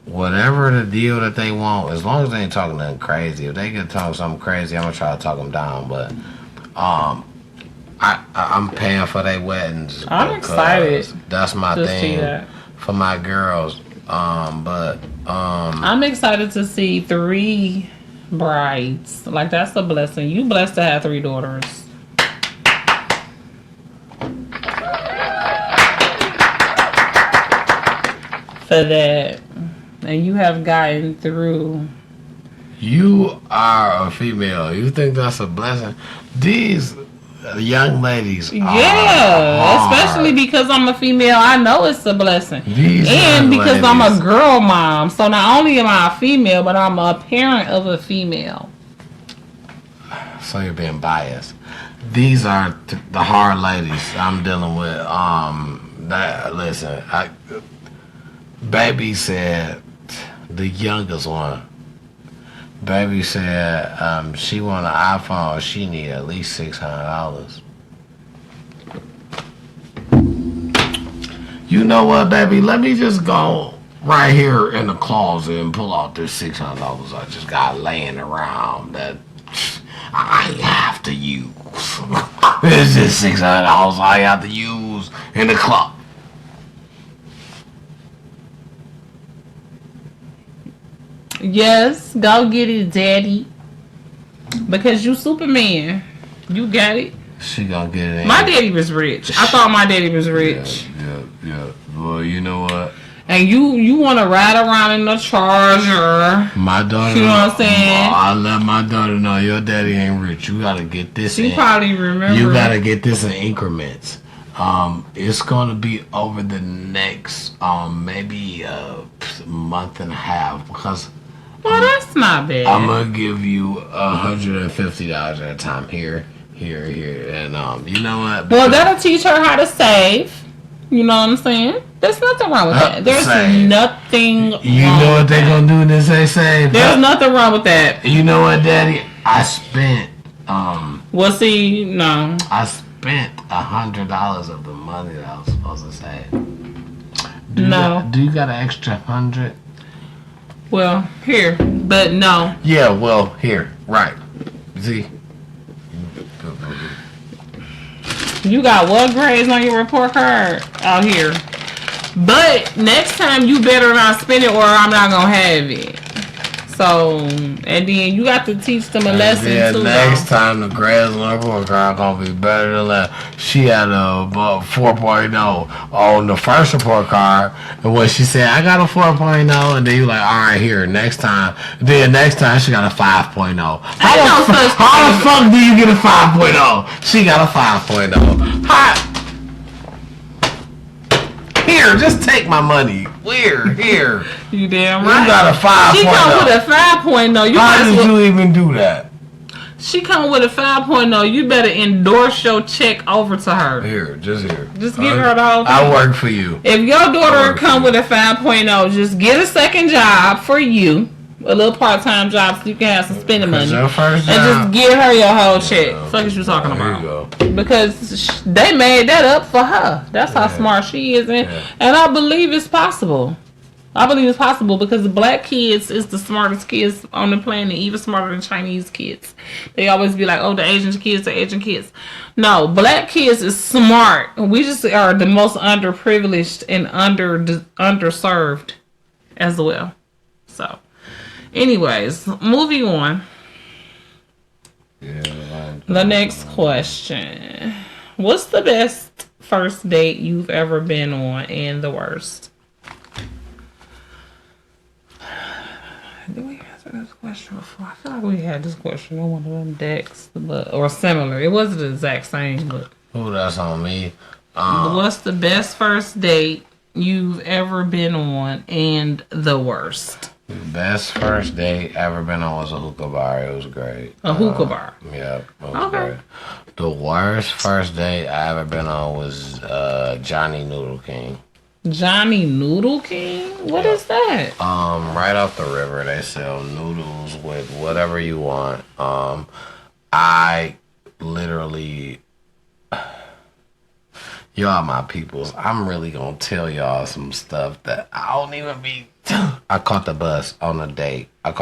Whatever the deal that they want, as long as they ain't talking nothing crazy. If they can talk something crazy, I'm gonna try to talk them down. But I'm paying for their weddings. I'm excited. That's my to thing. see that. For my girls, I'm excited to see 3 brides. Like that's a blessing. You blessed to have 3 daughters. For that, and you have gotten through. You are a female. You think that's a blessing? These young ladies, especially because I'm a female, I know it's a blessing. And because I'm a girl mom, so not only am I a female, but I'm a parent of a female. So you're being biased. These are the hard ladies I'm dealing with. Listen, baby said, the youngest one. Baby said she want an iPhone. She need at least $600. You know what, baby? Let me just go right here in the closet and pull out this $600 I just got laying around that I have to use. It's just $600 I have to use in the club. Yes, go get it, daddy. Because you Superman. You got it. She gonna get it. My daddy was rich. I thought my daddy was rich. Yeah. Well, you know what? And you want to ride around in a Charger. My daughter. You know what I'm saying? I let my daughter know your daddy ain't rich. You gotta get this. She probably remember. You gotta get this in increments. It's gonna be over the next maybe a month and a half, because. Well, that's not bad. I'm gonna give you $150 at a time. Here, and you know what? Well, that'll teach her how to save. You know what I'm saying? There's nothing wrong with that. There's Same. nothing wrong. You know what they gonna do? They say. There's nothing wrong with that. You know what, Daddy? I spent. Well, see, no. I spent $100 of the money that I was supposed to save. Do you got an extra 100? Well, here, but no. Yeah, well, here, right. See. You got what grades on your report card out here? But next time you better not spend it or I'm not gonna have it. So, and then you got to teach them a lesson too. Next time the grades on the report card gonna be better than that. She had a 4.0 on the first report card, and when she said I got a 4.0, and then you like, all right, here next time. Then next time she got a 5.0. How the fuck do you get a 5.0? She got a 5.0. Here, just take my money. Here. You damn right. You got a 5.0. She come with a 5.0. How did you even do that? She come with a 5.0. You better endorse your check over to her. Here. Just give her the whole thing. I work for you. If your daughter come with a 5.0, just get a second job for you. A little part-time job so you can have some spending money. Your first job. And just give her your whole check. Fuck is you talking about? There you go. Because they made that up for her. That's how smart she is. And I believe it's possible. Because black kids is the smartest kids on the planet, even smarter than Chinese kids. They always be like, oh, the Asian kids. No, black kids is smart. We just are the most underprivileged and underserved as well. So, anyways, moving on. The next question. What's the best first date you've ever been on and the worst? Did we answer this question before? I feel like we had this question on one of them decks, or similar. It wasn't the exact same, but. Oh, that's on me. What's the best first date you've ever been on and the worst? The best first date ever been on was a hookah bar. It was great. A hookah bar? Yeah, it was great. The worst first date I ever been on was Johnny Noodle King. Johnny Noodle King? What is that? Right off the river, they sell noodles with whatever you want. I literally, y'all my peoples. I'm really gonna tell y'all some stuff that I don't even be. I caught the bus on a date. Well,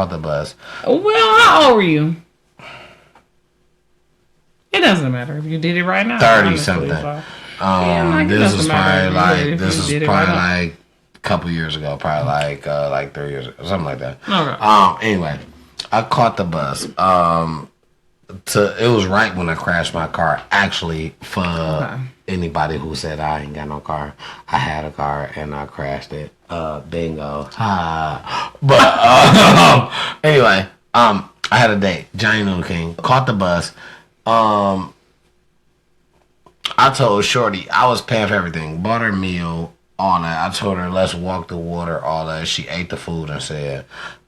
how old were you? It doesn't matter if you did it right now. 30 something. This was probably like a couple years ago, probably like 3 years ago, something like that. Okay. Anyway, I caught the bus. It was right when I crashed my car. Actually, for anybody who said I ain't got no car, I had a car and I crashed it. Bingo. But anyway, I had a date. Johnny Noodle King. Caught the bus. I told Shorty, I was paying for everything. Bought her meal, all that. I told her, let's walk the water, all that. She ate the food and said,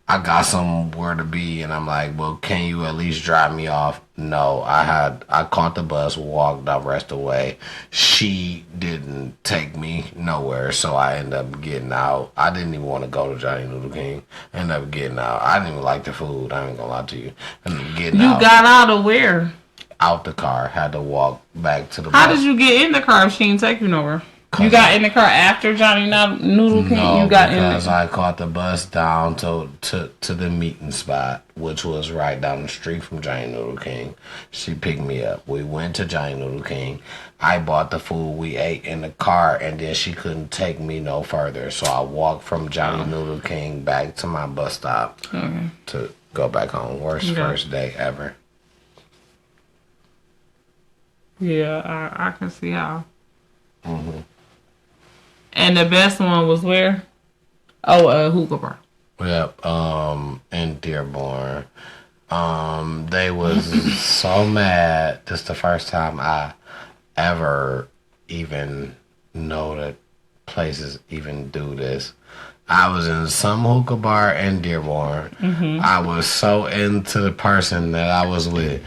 I got somewhere to be. And I'm like, well, can you at least drop me off? No, I caught the bus, walked the rest of the way. She didn't take me nowhere, so I ended up getting out. I didn't even want to go to Johnny Noodle King. I ended up getting out. I didn't even like the food. I ain't gonna lie to you. You got out of where? Out the car. Had to walk back to the How bus. did you get in the car if she didn't take you nowhere? You got in the car after Johnny Noodle King? No, you got because I caught the bus down to the meeting spot, which was right down the street from Johnny Noodle King. She picked me up. We went to Johnny Noodle King. I bought the food. We ate in the car, and then she couldn't take me no further. So I walked from Johnny Noodle King back to my bus stop to go back home. Worst first day ever. Yeah, I can see how. Mm-hmm. And the best one was where? Oh, hookah bar. Yep, in Dearborn. They was so mad. This is the first time I ever even know that places even do this. I was in some hookah bar in Dearborn. Mm-hmm. I was so into the person that I was with.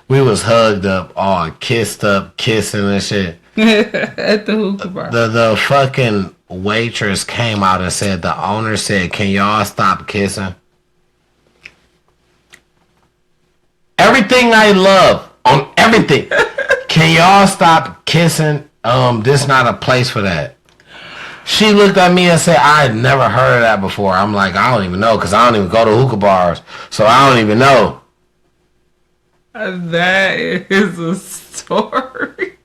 We was hugged up, all kissed up, kissing and shit. At the hookah bar. The fucking waitress came out and said, the owner said, can y'all stop kissing? Everything I love, on everything. Can y'all stop kissing? This not a place for that. She looked at me and said, I had never heard of that before. I'm like, I don't even know, because I don't even go to hookah bars, so I don't even know. That is a story.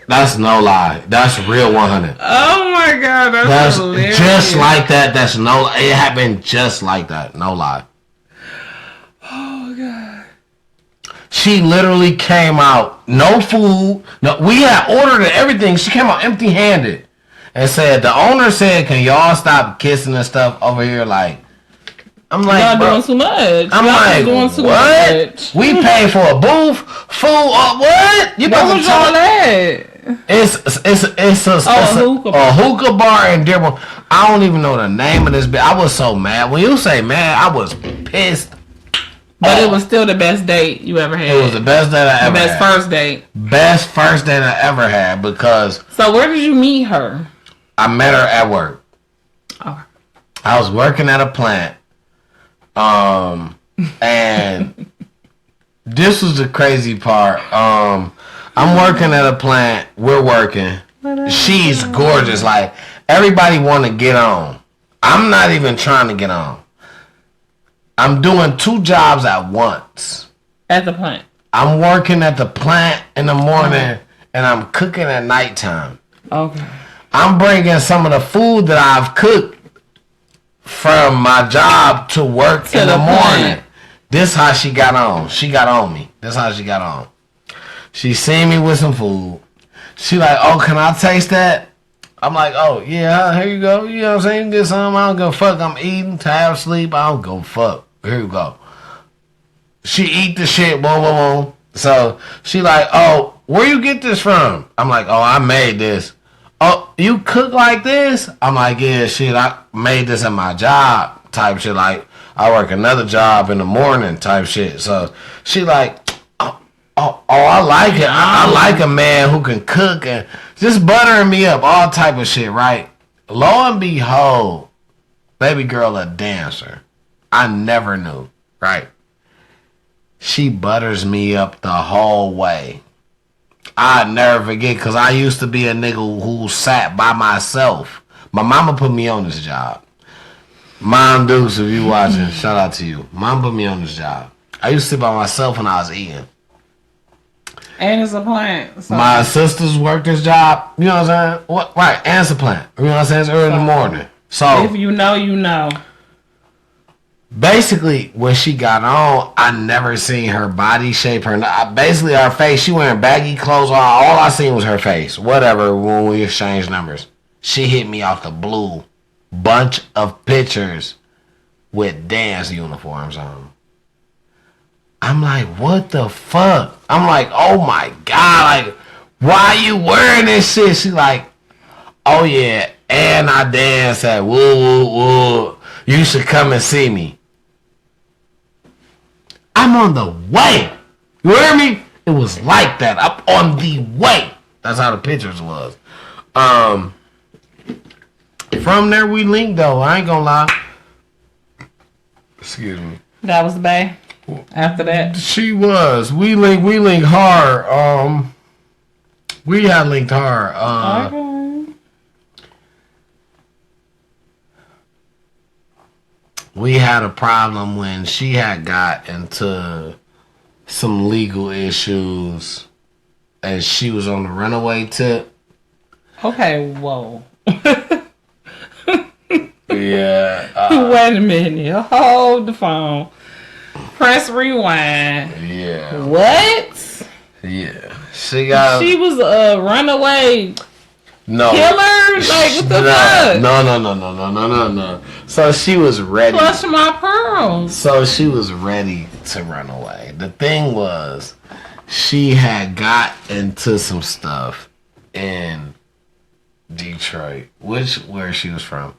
That's no lie. That's real 100. Oh my God, that's hilarious. Just like that. That's no. It happened just like that. No lie. Oh God. She literally came out, no food. No, we had ordered everything. She came out empty-handed and said, the owner said, can y'all stop kissing and stuff over here? Like, I'm like, y'all bro, doing too much. I'm y'all like, doing too what? Much. We paid for a booth, food, what? You What was y'all at? It's a hookah bar in Dearborn. I don't even know the name of this bit. I was so mad. When you say mad, I was pissed. But it was still the best date you ever had. It was the best date I ever had. Best first date. Best first date I ever had because... So where did you meet her? I met her at work. Oh. I was working at a plant. And this was the crazy part. I'm working at a plant. We're working. She's gorgeous. Like, everybody want to get on. I'm not even trying to get on. I'm doing 2 jobs at once. At the plant. I'm working at the plant in the morning, and I'm cooking at nighttime. Okay. I'm bringing some of the food that I've cooked from my job to work in the morning. This how she got on. She got on me. This how she got on. She seen me with some food. She like, oh, can I taste that? I'm like, oh, yeah, here you go. You know what I'm saying? You can get some. I don't give a fuck. I'm eating, tired, sleep. I don't go fuck. Here you go. She eat the shit. Boom, boom, boom. So she like, oh, where you get this from? I'm like, oh, I made this. Oh, you cook like this? I'm like, yeah, shit, I made this at my job type shit. Like, I work another job in the morning type shit. So she like, oh, I like it. I like a man who can cook and just buttering me up, all type of shit, right? Lo and behold, baby girl a dancer. I never knew, right? She butters me up the whole way. I never forget, because I used to be a nigga who sat by myself. My mama put me on this job. Mom Dukes, if you watching, shout out to you. Mom put me on this job. I used to sit by myself when I was eating. And it's a plant. So. My sisters work this job. You know what I'm saying? What? Right, and it's a plant. You know what I'm saying? It's early in the morning. So if you know, you know. Basically, when she got on, I never seen her body shape. Basically, her face, she wearing baggy clothes on. All I seen was her face. Whatever, when we exchanged numbers. She hit me off the blue. Bunch of pictures with dance uniforms on. I'm like, what the fuck? I'm like, oh my God. Like, why you wearing this shit? She like, oh yeah, and I dance at woo, woo, woo. You should come and see me. I'm on the way. You hear me? It was like that. I'm on the way. That's how the pictures was. From there we linked though. I ain't gonna lie. Excuse me. That was the bae. After that, she was. We linked hard. We had linked hard. okay. We had a problem when she had got into some legal issues and she was on the runaway tip. Okay, whoa. Yeah. Wait a minute. Hold the phone. Press rewind. Yeah. What? Yeah. She was a runaway killer? Like, what the fuck? No. So she was ready. Clutch my pearls. So she was ready to run away. The thing was, she had got into some stuff in Detroit, where she was from.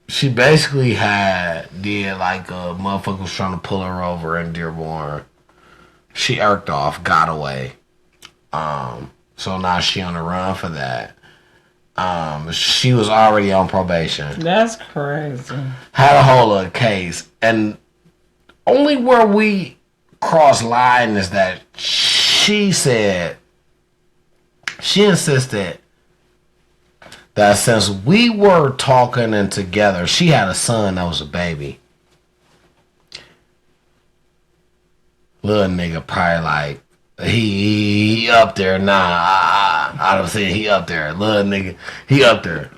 She basically did like a motherfucker was trying to pull her over in Dearborn. She irked off, got away. So now she on the run for that. She was already on probation. That's crazy. Had a whole other case. And only where we cross line is that she said, she insisted that since we were talking and together, she had a son that was a baby. Little nigga probably like, he up there. Nah, I don't say he up there. Little nigga, he up there.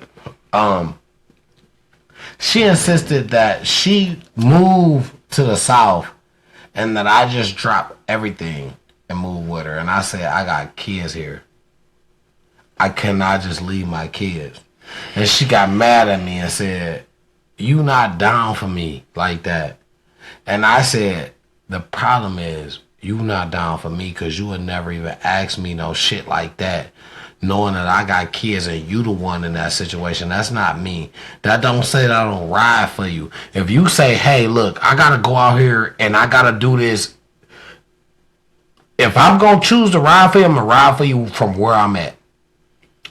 She insisted that she moved to the South and that I just drop everything and move with her. And I said, I got kids here. I cannot just leave my kids. And she got mad at me and said, you not down for me like that. And I said, the problem is you not down for me because you would never even ask me no shit like that. Knowing that I got kids and you the one in that situation. That's not me. That don't say that I don't ride for you. If you say, hey, look, I got to go out here and I got to do this. If I'm going to choose to ride for you, I'm going to ride for you from where I'm at.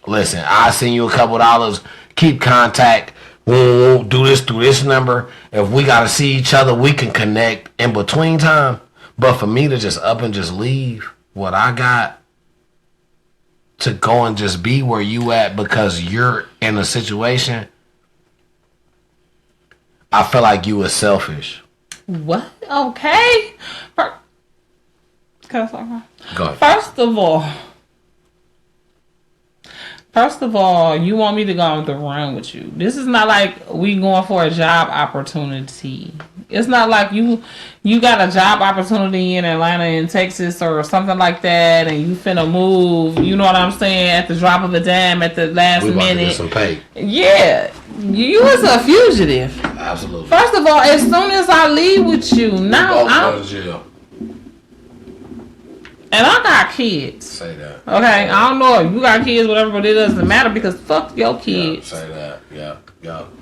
Listen, I'll send you a couple dollars. Keep contact. We'll do this through this number. If we got to see each other, we can connect in between time. But for me to just up and just leave what I got to go and just be where you at because you're in a situation, I feel like you were selfish. What? Okay. Go ahead. First of all, you want me to go on the run with you. This is not like we going for a job opportunity. It's not like you got a job opportunity in Atlanta, in Texas, or something like that, and you finna move. You know what I'm saying? At the drop of a dime, at the last minute. To get some pay. Yeah, you was a fugitive. Absolutely. First of all, as soon as I leave with you, now I'm. Jail. And I got kids. Say that. Okay, I don't know if you got kids, whatever, but it doesn't matter because fuck your kids. Yeah, say that. Yeah.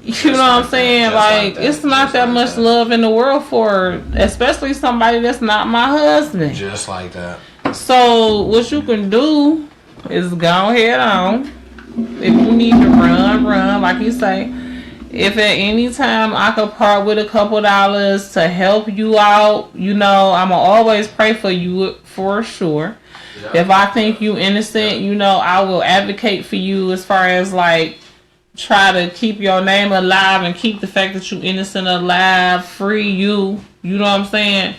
You know what I'm saying? Like it's not that much love in the world for, especially somebody that's not my husband. Just like that. So what you can do is go ahead on. If you need to run, like you say. If at any time I could part with a couple dollars to help you out, you know, I'ma always pray for you for sure. Yeah. If I think you innocent, you know, I will advocate for you as far as like try to keep your name alive and keep the fact that you innocent alive, free you. You know what I'm saying?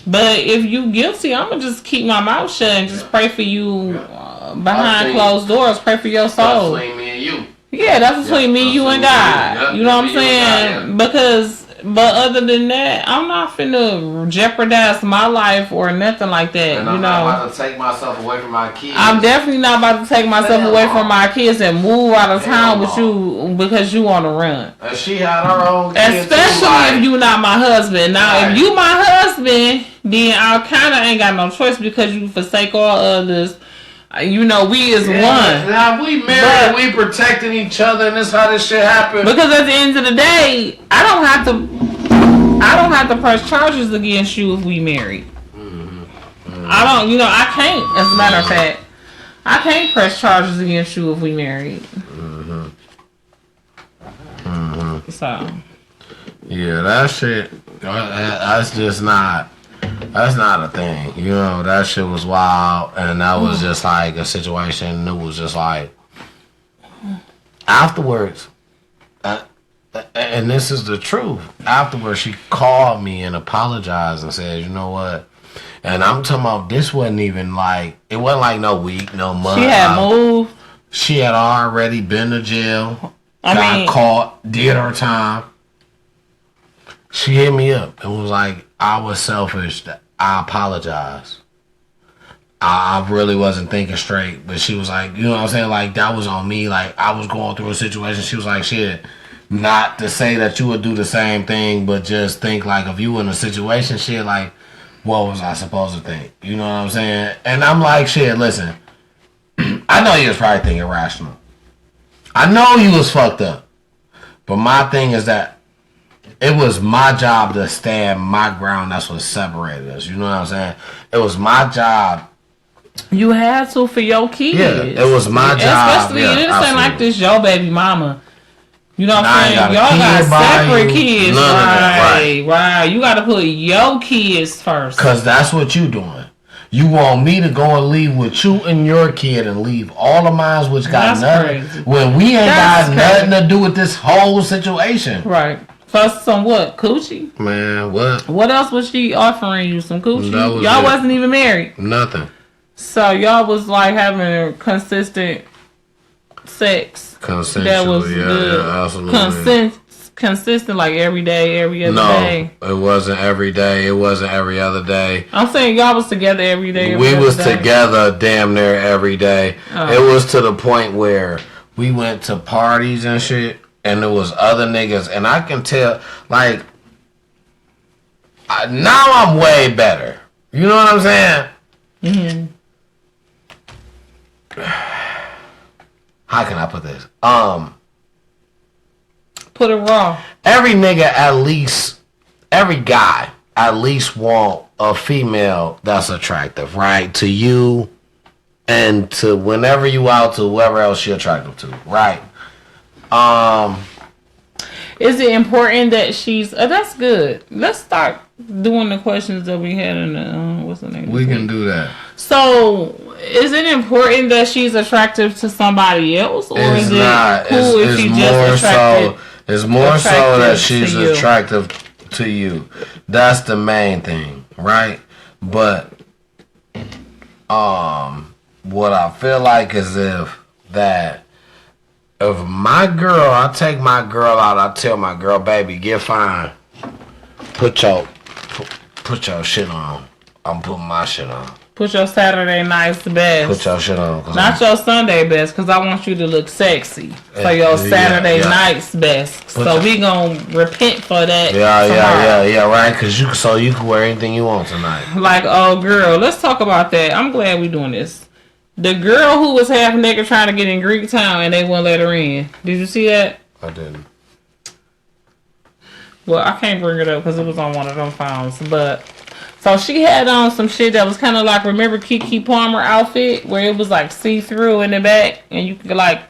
But if you guilty, I'm gonna just keep my mouth shut and just pray for you behind closed doors. Pray for your soul. Between me and you. Yeah, that's between me, you, and God. You know what I'm saying? But other than that, I'm not finna jeopardize my life or nothing like that. And I'm not about to take myself away from my kids. I'm definitely not about to take myself away from my kids and move out of town with you because you on the run. And she had her own kids. Especially if you not my husband. Now, if you my husband, then I kind of ain't got no choice because you forsake all others. You know, we is one. Now, we married, we protecting each other, and that's how this shit happened. Because at the end of the day, I don't have to press charges against you if we married. I don't, you know, I can't. As a matter of fact, I can't press charges against you if we married. So. Yeah, that shit. That's just not. That's not a thing, you know. That shit was wild, and that was just like a situation. It was just like afterwards, and this is the truth. Afterwards, she called me and apologized and said, "You know what?" And I'm talking about this wasn't even like it wasn't like no week, no month. She had moved. She had already been to jail. Got caught, did her time. She hit me up and was like, I was selfish. I apologize. I really wasn't thinking straight. But she was like, you know what I'm saying? Like, that was on me. Like, I was going through a situation. She was like, shit, not to say that you would do the same thing, but just think, like, if you were in a situation, shit, like, what was I supposed to think? You know what I'm saying? And I'm like, shit, listen. I know you was probably thinking rational. I know you was fucked up. But my thing is that it was my job to stand my ground. That's what separated us. You know what I'm saying? It was my job. You had to for your kids. Yeah, it was my job. Especially, it didn't seem like this your baby mama. You know what I'm saying? Y'all got separate kids. Right. You got to put your kids first. Because that's what you doing. You want me to go and leave with you and your kid and leave all of mine, which got nothing. Crazy. When we ain't got nothing to do with this whole situation. Right. For some what? Coochie? Man, what? What else was she offering you? Some coochie? Y'all wasn't even married. Nothing. So y'all was like having consistent sex. Consensual, that was good. Absolutely. Consistent, like every day, every other day. No, it wasn't every day. It wasn't every other day. I'm saying y'all was together every day. We was together damn near every day. Oh. It was to the point where we went to parties and shit, and there was other niggas, and I can tell, like, now I'm way better. You know what I'm saying? Mm-hmm. How can I put this? Put it raw. Every nigga every guy at least want a female that's attractive, right? To you and to whenever you out to whoever else you're attractive to, right? Is it important that she's... that's good. Let's start doing the questions that we had in the... what's the name? We can do that. So, is it important that she's attractive to somebody else? Or it's is it not. cool if she's just attractive? It's more so that she's attractive to you. That's the main thing, right? But what I feel like is if my girl, I take my girl out, I tell my girl, baby, get fine. Put your shit on. I'm putting my shit on. Put your Saturday night's best. Put your shit on. Not your Sunday best, because I want you to look sexy. So your Saturday night's best. So we gonna repent for that. Yeah, right. Because you can wear anything you want tonight. Like, oh girl, let's talk about that. I'm glad we doing this. The girl who was half naked trying to get in Greek Town and they wouldn't let her in. Did you see that? I didn't. Well, I can't bring it up because it was on one of them phones, but. So she had on some shit that was kind of like, remember Keke Palmer outfit? Where it was like see-through in the back. And you could like...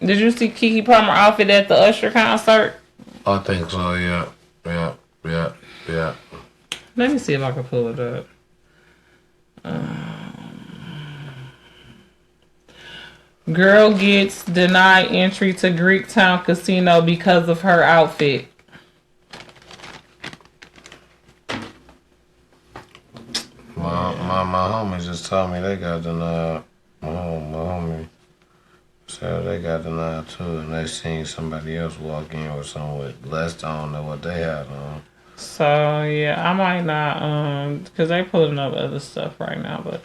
Did you see Keke Palmer outfit at the Usher concert? I think so, yeah. Let me see if I can pull it up. Girl gets denied entry to Greektown Casino because of her outfit. My homie just told me they got denied. My homie said they got denied too, and they seen somebody else walk in with someone with less on than what they had on. So yeah, I might not because they pulling up other stuff right now, but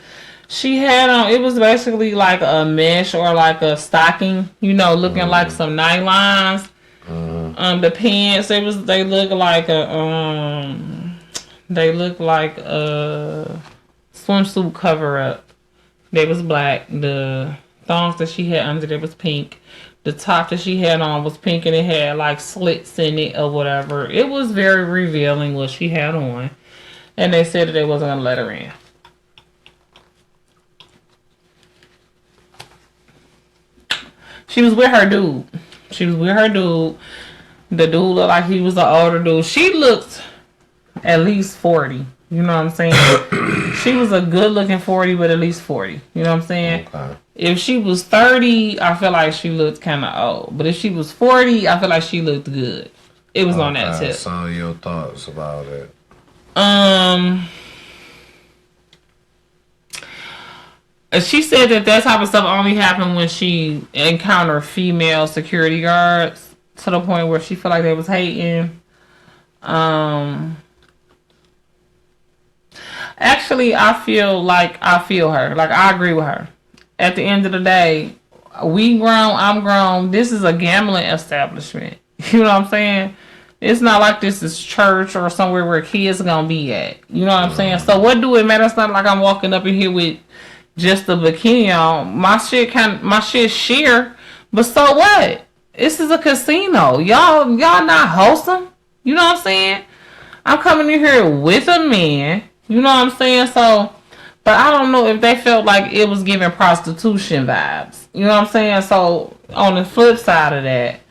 she had on. It was basically like a mesh or like a stocking, looking like some nylons. The pants they look like a swimsuit cover up. They was black. The thongs that she had under there was pink. The top that she had on was pink and it had like slits in it or whatever. It was very revealing what she had on. And they said that they wasn't gonna let her in. She was with her dude. The dude looked like he was an older dude. She looked at least 40. You know what I'm saying? She was a good looking 40, but at least 40. You know what I'm saying? Okay. If she was 30, I feel like she looked kind of old. But if she was 40, I feel like she looked good. It was on that tip. Some of your thoughts about it. She said that type of stuff only happened when she encountered female security guards to the point where she felt like they was hating. Actually, I feel her. Like, I agree with her. At the end of the day, we grown, I'm grown. This is a gambling establishment. You know what I'm saying? It's not like this is church or somewhere where kids are going to be at. You know what I'm saying? So what do it matter? It's not like I'm walking up in here with just a bikini on. My shit sheer. But so what? This is a casino. Y'all not wholesome. You know what I'm saying? I'm coming in here with a man. You know what I'm saying? So, but I don't know if they felt like it was giving prostitution vibes. You know what I'm saying? So, on the flip side of that,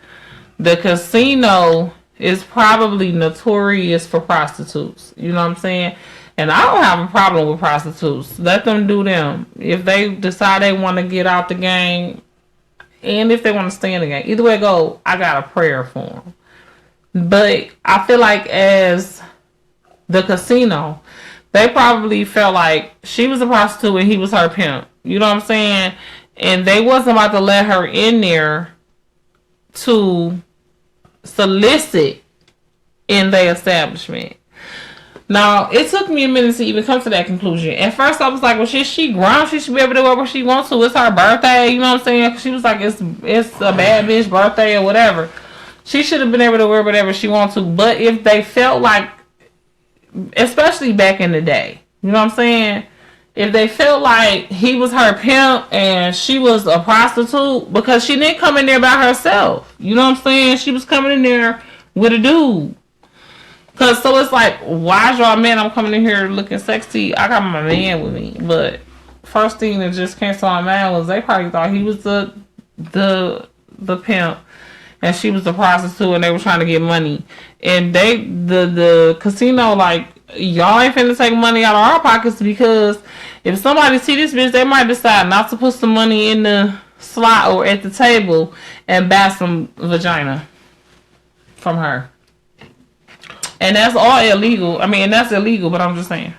the casino is probably notorious for prostitutes. You know what I'm saying? And I don't have a problem with prostitutes. Let them do them. If they decide they want to get out the game, and if they want to stay in the game, either way it go, I got a prayer for them. But I feel like as the casino, they probably felt like she was a prostitute and he was her pimp. You know what I'm saying? And they wasn't about to let her in there to solicit in their establishment. Now, it took me a minute to even come to that conclusion. At first, I was like, well, she grown. She should be able to go where she wants to. It's her birthday. You know what I'm saying? She was like, it's a bad bitch birthday or whatever. She should have been able to wear whatever she wants to. But if they felt like, especially back in the day, you know what I'm saying? If they felt like he was her pimp and she was a prostitute, because she didn't come in there by herself. You know what I'm saying? She was coming in there with a dude. Cause so it's like, why is y'all man? I'm coming in here looking sexy. I got my man with me. But first thing that just came to my mind was they probably thought he was the pimp and she was the prostitute and they were trying to get money. And the casino like, y'all ain't finna take money out of our pockets, because if somebody see this bitch, they might decide not to put some money in the slot or at the table and buy some vagina from her. And that's all illegal. I mean, that's illegal, but I'm just saying.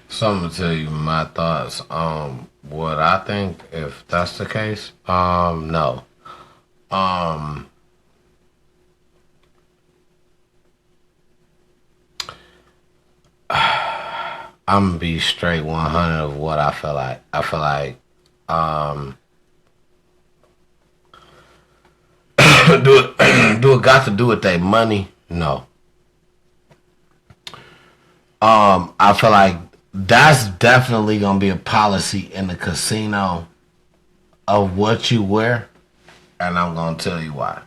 So I'm gonna tell you my thoughts on what I think if that's the case. No. I'm gonna be straight 100 of what I feel like. I feel like do it got to do with their money? No. I feel like that's definitely gonna be a policy in the casino of what you wear, and I'm gonna tell you why.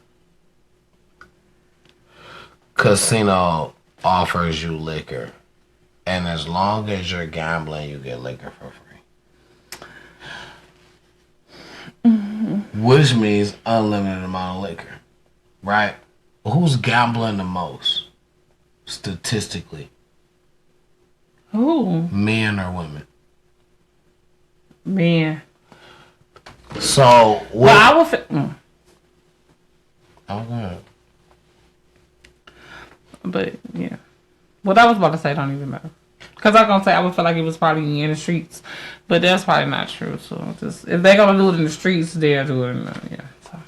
Casino offers you liquor, and as long as you're gambling, you get liquor for free. Which means unlimited amount of liquor, right? Who's gambling the most, statistically? Who? Men or women? Men. So, what? Well, I would. Oh, good. But yeah, what I was about to say don't even matter. Because I was gonna say I would feel like it was probably in the streets, but that's probably not true. So just if they're gonna do it in the streets, they'll do it. So.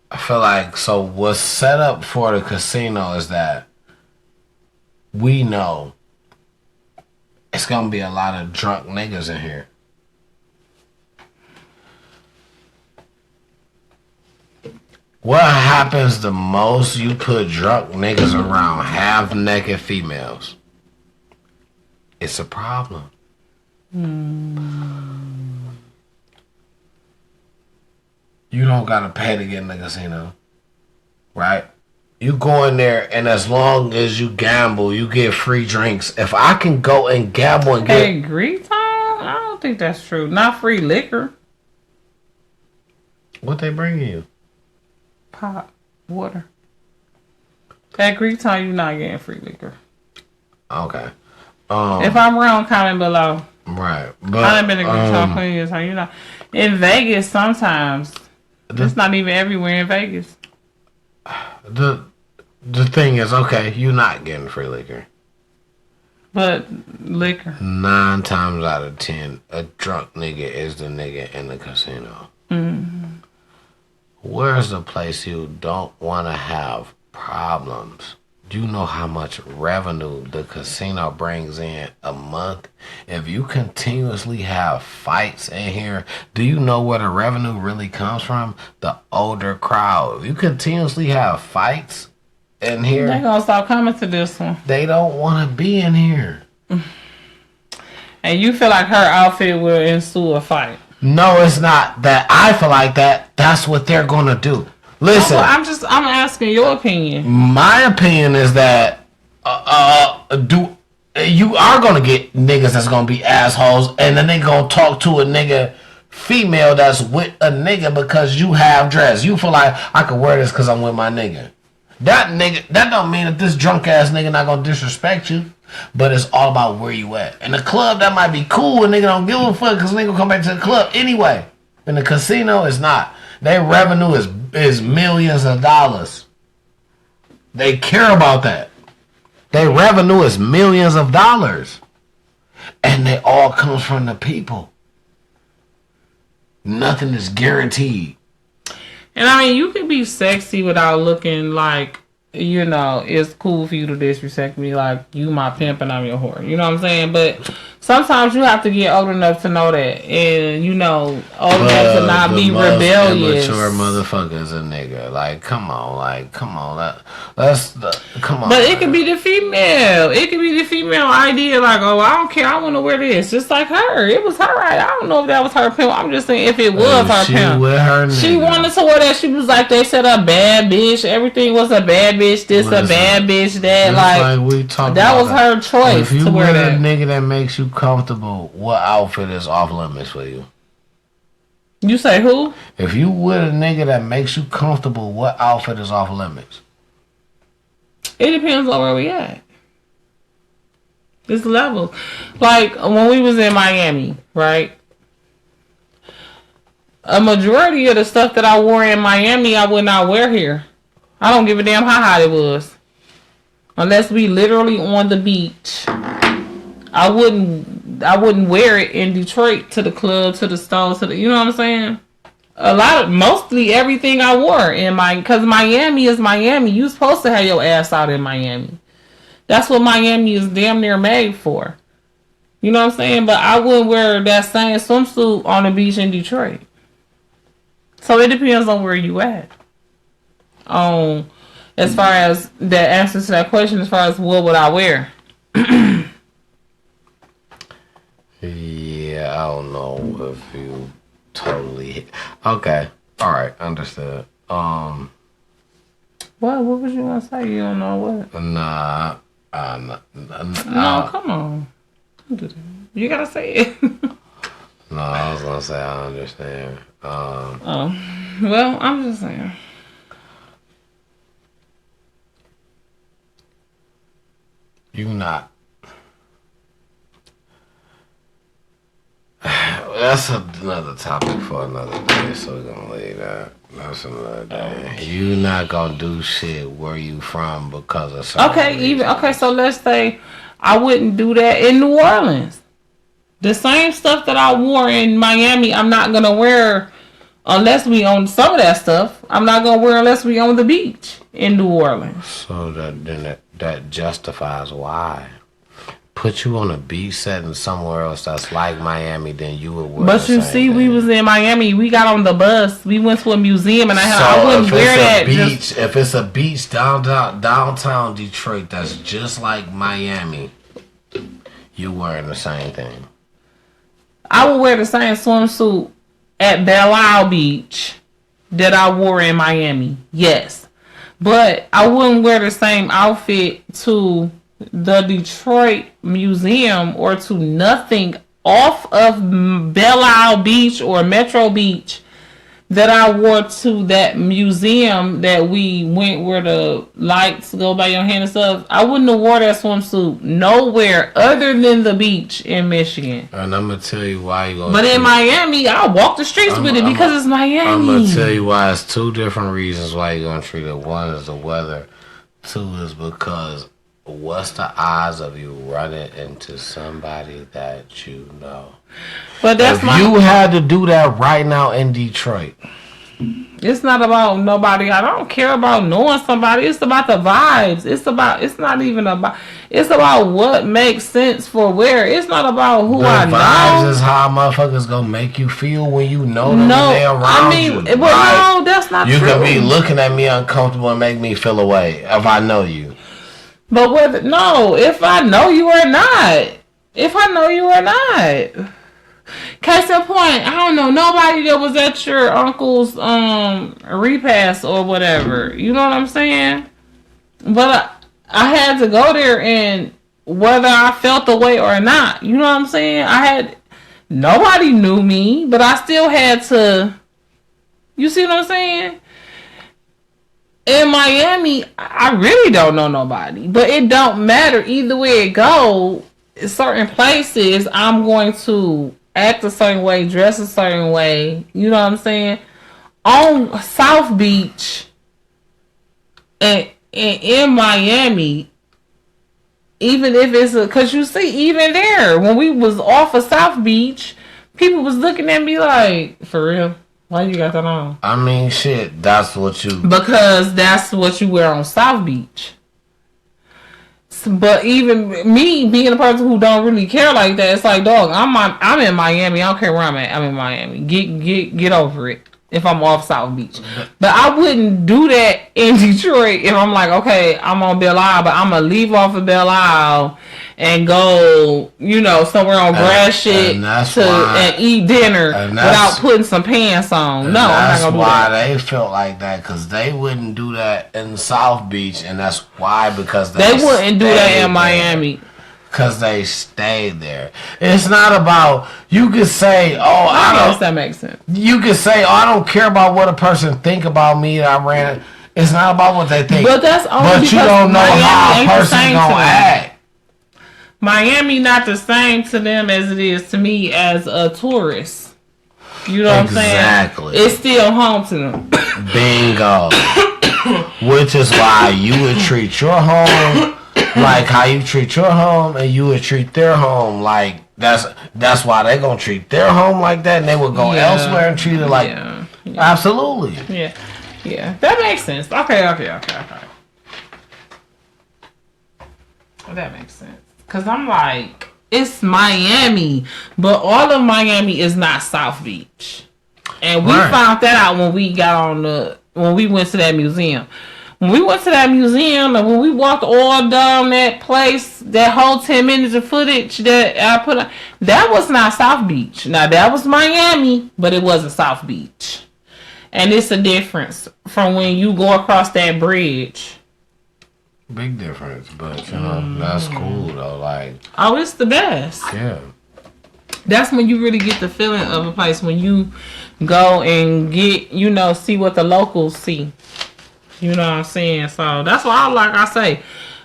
I feel like what's set up for the casino is that we know it's gonna be a lot of drunk niggas in here. What happens the most? You put drunk niggas around half-naked females. It's a problem. You don't gotta pay to get in the casino, right? You go in there, and as long as you gamble, you get free drinks. If I can go and gamble and get... Hey, Greek time? I don't think that's true. Not free liquor. What they bringing you? Pop. Water. At Greek time, you're not getting free liquor. Okay. If I'm wrong, comment below. Right. But I done been to Greek time plenty of time. You're not. In Vegas, sometimes. It's not even everywhere in Vegas. The thing is, okay, you're not getting free liquor. But liquor. 9 times out of 10, a drunk nigga is the nigga in the casino. Mm-hmm. Where's the place you don't want to have problems? Do you know how much revenue the casino brings in a month? If you continuously have fights in here, do you know where the revenue really comes from? The older crowd. If you continuously have fights in here, They're going to stop coming to this one. they don't want to be in here. And you feel like her outfit will ensue a fight. No, it's not that I feel like that. That's what they're gonna do. Listen, I'm asking your opinion. My opinion is that you are gonna get niggas that's gonna be assholes, and then they gonna talk to a nigga female that's with a nigga because you have dress. You feel like I could wear this because I'm with my nigga. That don't mean that this drunk ass nigga not gonna disrespect you. But it's all about where you at. In the club, that might be cool, and nigga don't give a fuck because nigga will come back to the club anyway. In the casino, it's not. Their revenue is millions of dollars. They care about that. Their revenue is millions of dollars. And it all comes from the people. Nothing is guaranteed. And I mean, you can be sexy without looking like, you know, it's cool for you to disrespect me like you my pimp and I'm your whore. You know what I'm saying? But sometimes you have to get old enough to know that. And, you know, old enough to not be rebellious. Immature motherfuckers a nigga. Like, come on. Come on. But it could be the female. It could be the female idea. Like, oh, I don't care. I want to wear this. Just like her. It was her right. I don't know if that was her pimp. I'm just saying if it was her pimp. With her she wanted to wear that. She was like, they said a bad bitch. Everything was a bad bitch. This a bad bitch. That. Like we talk that was her choice to wear that. If you wear a nigga that makes you comfortable, what outfit is off limits for you? You say who? If you with a nigga that makes you comfortable, what outfit is off limits? It depends on where we at. It's levels. Like when we was in Miami, right? A majority of the stuff that I wore in Miami, I would not wear here. I don't give a damn how hot it was. Unless we literally on the beach. I wouldn't wear it in Detroit to the club, to the store, you know what I'm saying? Mostly everything I wore because Miami is Miami. You supposed to have your ass out in Miami. That's what Miami is damn near made for. You know what I'm saying? But I wouldn't wear that same swimsuit on the beach in Detroit. So it depends on where you at. As far as the answer to that question, as far as what would I wear? Yeah, I don't know if you totally... Okay, alright, understood. What was you gonna say? You don't know what? Nah, no, come on. Don't do that. You gotta say it. No, I was gonna say I understand. Well, I'm just saying. You not. That's another topic for another day, so we're gonna leave that. That's another day. You not gonna do shit where you from because of something. Okay, so let's say I wouldn't do that in New Orleans. The same stuff that I wore in Miami, I'm not gonna wear unless we own some of that stuff. I'm not gonna wear unless we own the beach in New Orleans. So that justifies why. Put you on a beach setting somewhere else that's like Miami, then you would wear. But you see, we was in Miami. We got on the bus. We went to a museum, and I wouldn't wear that. If it's a beach downtown Detroit that's just like Miami, you wearing the same thing. I would wear the same swimsuit at Belle Isle Beach that I wore in Miami. Yes, but I wouldn't wear the same outfit to the Detroit Museum or to nothing off of Belle Isle Beach or Metro Beach that I wore to that museum that we went where the lights go by your hand and stuff. I wouldn't have wore that swimsuit nowhere other than the beach in Michigan. And I'm gonna tell you why you gonna. But in Miami, I'll walk the streets with it because it's Miami. I'm gonna tell you why. It's two different reasons why you're gonna treat it. One is the weather. Two is because what's the odds of you running into somebody that you know? But that's if you had to do that right now in Detroit. It's not about nobody. I don't care about knowing somebody. It's about the vibes. It's about what makes sense for where. It's not about who I know. The vibes is how motherfuckers gonna make you feel when you know them and they around you. But right? No, that's not true. You could be looking at me uncomfortable and make me feel away if I know you. But if I know you or not. Case in point, I don't know nobody that was at your uncle's repast or whatever. You know what I'm saying? But I had to go there, and whether I felt the way or not, you know what I'm saying? Nobody knew me, but I still had to. You see what I'm saying? In Miami, I really don't know nobody, but it don't matter either way it go. In certain places, I'm going to act a certain way, dress a certain way. You know what I'm saying? On South Beach and in Miami, even if it's because you see, even there, when we was off of South Beach, people was looking at me like, for real? Why you got that on? I mean, shit, that's what you... Because that's what you wear on South Beach. But even me being a person who don't really care like that, it's like, dog, I'm in Miami. I don't care where I'm at. I'm in Miami. Get over it. If I'm off South Beach, but I wouldn't do that in Detroit. If I'm like, okay, I'm on Belle Isle, but I'm gonna leave off of Belle Isle and go, somewhere on grass shit and eat dinner without putting some pants on. No, I'm not gonna do that. That's why they felt like that, because they wouldn't do that in South Beach, and that's why, because they wouldn't do that in Miami. Because they stayed there. It's not about, you could say, I guess that makes sense. You could say, I don't care about what a person think about me that I ran it. It's not about what they think. But that's only because you don't know how a person's gonna act. Miami not the same to them as it is to me as a tourist. You know what I'm saying? Exactly. It's still home to them. Bingo. Which is why you would treat your home like how you treat your home, and you would treat their home like that's why they gonna treat their home like that, and they would go elsewhere and treat it like absolutely. Yeah, that makes sense. Okay. Well, that makes sense, because I'm like, it's Miami, but all of Miami is not South Beach, and we found that out when we went to that museum. When we went to that museum, and when we walked all down that place, that whole 10 minutes of footage that I put on, that was not South Beach. Now, that was Miami, but it wasn't South Beach. And it's a difference from when you go across that bridge. Big difference, but, that's cool, though. Like, oh, it's the best. Yeah. That's when you really get the feeling of a place, when you go and get, see what the locals see. You know what I'm saying? So that's why I say,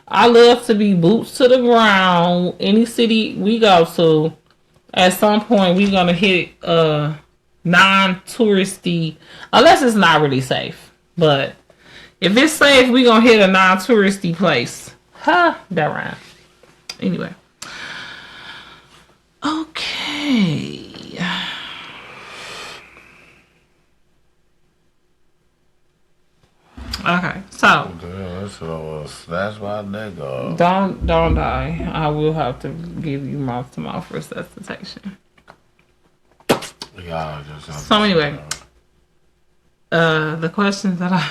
I love to be boots to the ground. Any city we go to, at some point we're gonna hit non-touristy, unless it's not really safe. But if it's safe, we're gonna hit a non-touristy place. That rhyme. Anyway. Okay. Okay, so that's my nigga. Don't die. I will have to give you mouth-to-mouth resuscitation. Yeah, so anyway, the questions that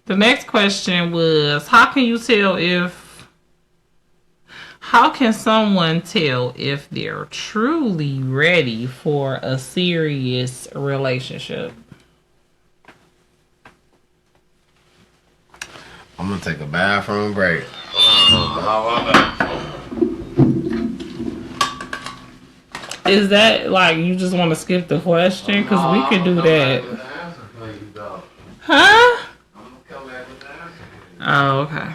the next question was, how can someone tell if they're truly ready for a serious relationship? I'm gonna take a bathroom break. Is that like you just want to skip the question? Because we could do that. Huh? Oh, okay.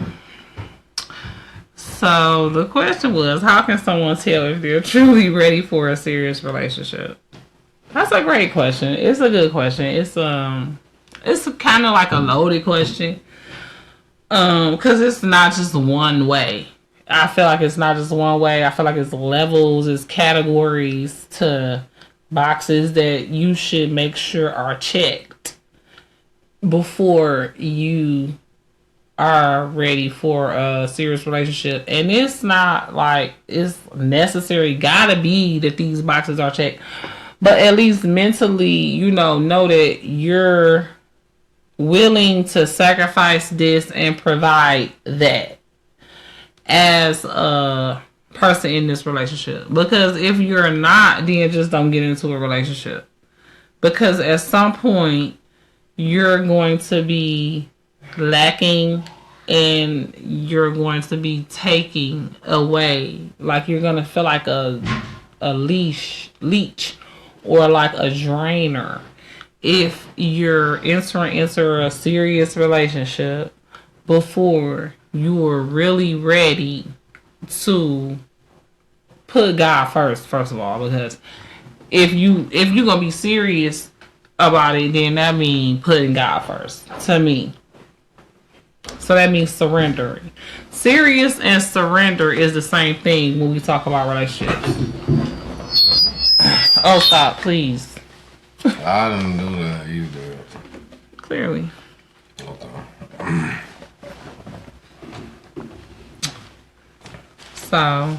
So the question was, how can someone tell if they're truly ready for a serious relationship? That's a great question. It's a good question. It's kind of like a loaded question. Because it's not just one way. I feel like it's not just one way. I feel like it's levels, it's categories to boxes that you should make sure are checked before you are ready for a serious relationship. And it's not like it's necessary, gotta be that these boxes are checked. But at least mentally, know that you're willing to sacrifice this and provide that as a person in this relationship. Because if you're not, then just don't get into a relationship. Because at some point, you're going to be lacking and you're going to be taking away. Like you're going to feel like a leech or like a drainer if you're entering into a serious relationship before you are really ready to put God first of all. Because if you're gonna be serious about it, then that means putting God first to me. So that means surrendering. Serious and surrender is the same thing when we talk about relationships. Oh, stop, please. I didn't do that. You did. Clearly. Okay. So,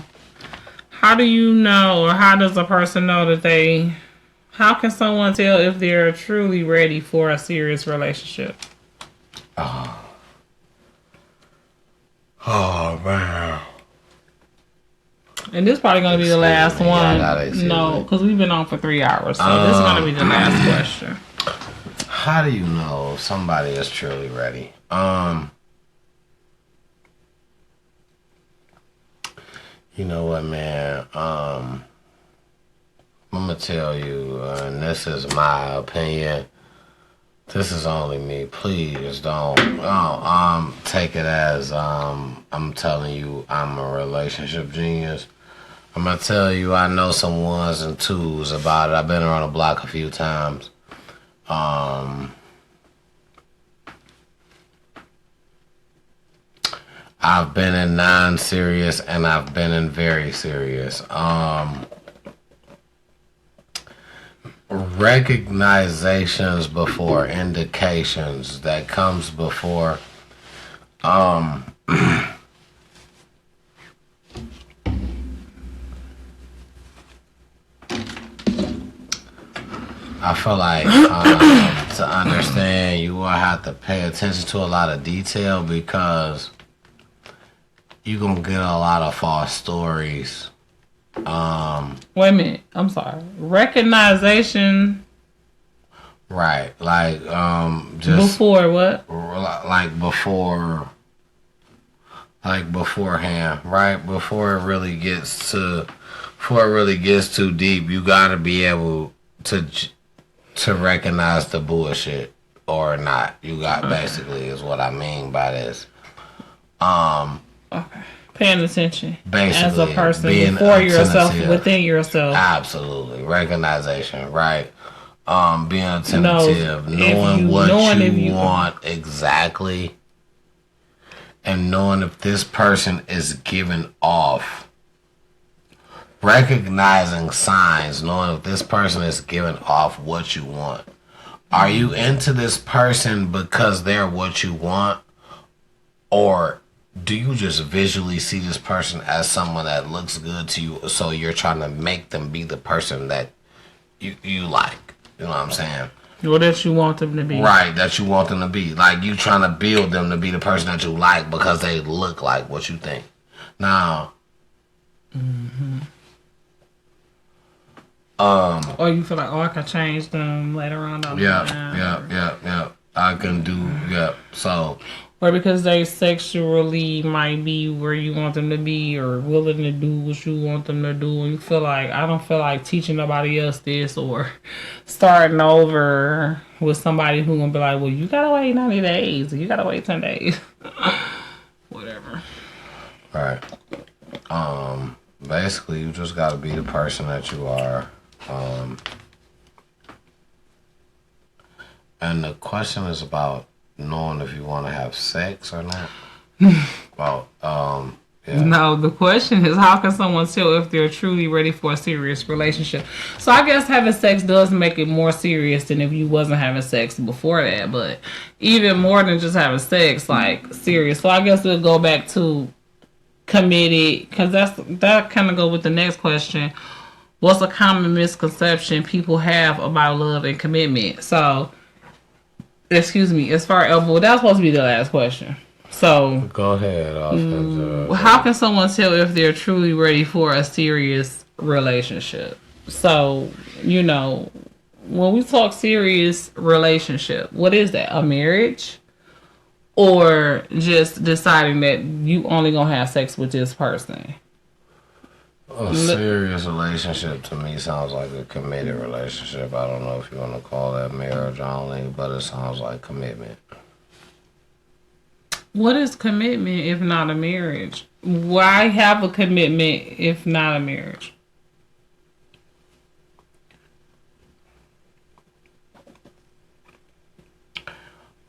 how do you know, or how does a person know that how can someone tell if they're truly ready for a serious relationship? Oh, man. And this is probably going to be the last one. No, because we've been on for 3 hours. So this is going to be the last question. How do you know if somebody is truly ready? You know what, man? I'm going to tell you, and this is my opinion. This is only me. Please don't take it as I'm telling you I'm a relationship genius. I'm going to tell you I know some ones and twos about it. I've been around the block a few times. I've been in non-serious and I've been in very serious. Recognizations before indications that comes before I feel like to understand you will have to pay attention to a lot of detail because you're going to get a lot of false stories. Wait a minute. I'm sorry. Recognition. Right. Like, just. Before what? Like beforehand. Right? Before it really gets too deep, you got to be able to recognize the bullshit or not. You got basically is what I mean by this. Okay. Paying attention. Basically, as a person being before yourself, attentive. within yourself. Absolutely. Recognition, right? Being attentive, knowing what you want exactly, and knowing if this person is giving off. Recognizing signs, knowing if this person is giving off what you want. Are you into this person because they're what you want? Or do you just visually see this person as someone that looks good to you, so you're trying to make them be the person that you like? You know what I'm saying? Or that you want them to be. Right, that you want them to be. Like, you trying to build them to be the person that you like because they look like what you think. Now, or you feel like, I can change them later on down the line. Yeah. I can do, so... Or because they sexually might be where you want them to be or willing to do what you want them to do. And you feel like, I don't feel like teaching nobody else this or starting over with somebody who's going to be like, well, you got to wait 90 days. Or you got to wait 10 days. Whatever. Right. Basically, you just got to be the person that you are. And the question is about knowing if you want to have sex or not. Well, yeah. No, the question is, how can someone tell if they're truly ready for a serious relationship? So I guess having sex does make it more serious than if you wasn't having sex before that. But even more than just having sex, like serious. So I guess we'll go back to committed, because that kind of go with the next question. What's a common misconception people have about love and commitment? So, excuse me, as far as, well, that's supposed to be the last question. So Go ahead. how can someone tell if they're truly ready for a serious relationship? So, when we talk serious relationship, what is that? A marriage? Or just deciding that you only gonna have sex with this person? A serious relationship to me sounds like a committed relationship. I don't know if you want to call that marriage only, but it sounds like commitment. What is commitment if not a marriage? Why have a commitment if not a marriage?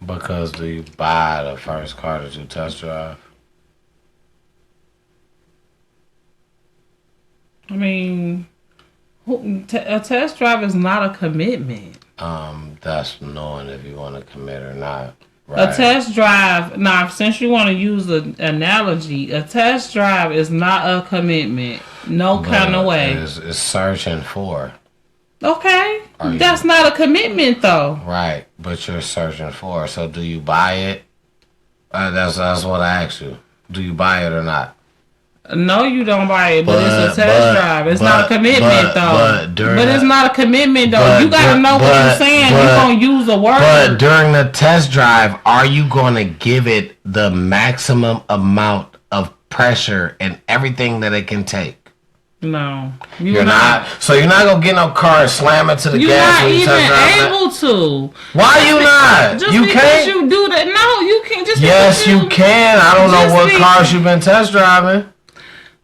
Because do you buy the first car that you test drive? I mean, a test drive is not a commitment. That's knowing if you want to commit or not. Right. A test drive, now, since you want to use an analogy, a test drive is not a commitment. No kind of way. It's searching for. Okay. That's not a commitment, though. Right. But you're searching for. So do you buy it? That's what I asked you. Do you buy it or not? No, you don't buy it, but it's a test drive. It's not a commitment, though. But it's not a commitment, though. You got to know what you're saying. You're going to use a word. But during the test drive, are you going to give it the maximum amount of pressure and everything that it can take? No. You're not. So you're not going to get no car and slam it to the gas when you test drive? You're not even able to. Why you not? Just you because can't? you do that. No, you can't. Just yes, you can. I don't know what cars you've been test driving.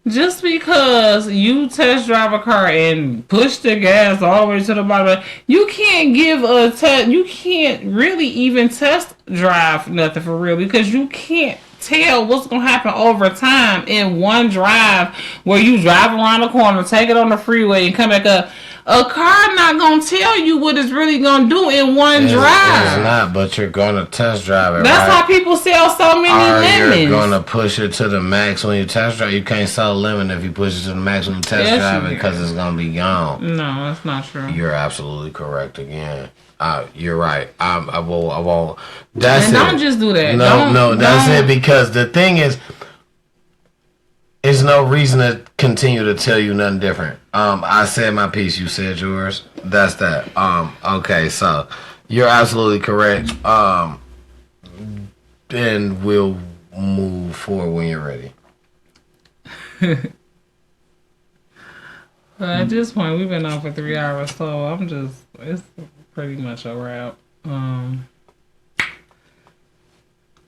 Just because you test drive a car and push the gas all the way to the bottom, you can't give a test. You can't really even test drive nothing for real because you can't tell what's gonna happen over time in one drive where you drive around the corner, take it on the freeway, and come back up. A car not gonna tell you what it's really gonna do in one drive. It's not, but you're gonna test drive it. That's how people sell so many lemons. You're gonna push it to the max when you test drive. You can't sell a lemon if you push it to the max when you test drive it because it's gonna be gone. No, that's not true. You're absolutely correct again. You're right. I won't. That's and it. Don't just do that. No, that's it. Because the thing is, there's no reason to continue to tell you nothing different. I said my piece. You said yours. That's that. Okay. So you're absolutely correct. Then we'll move forward when you're ready. At this point, we've been on for 3 hours, so it's pretty much a wrap.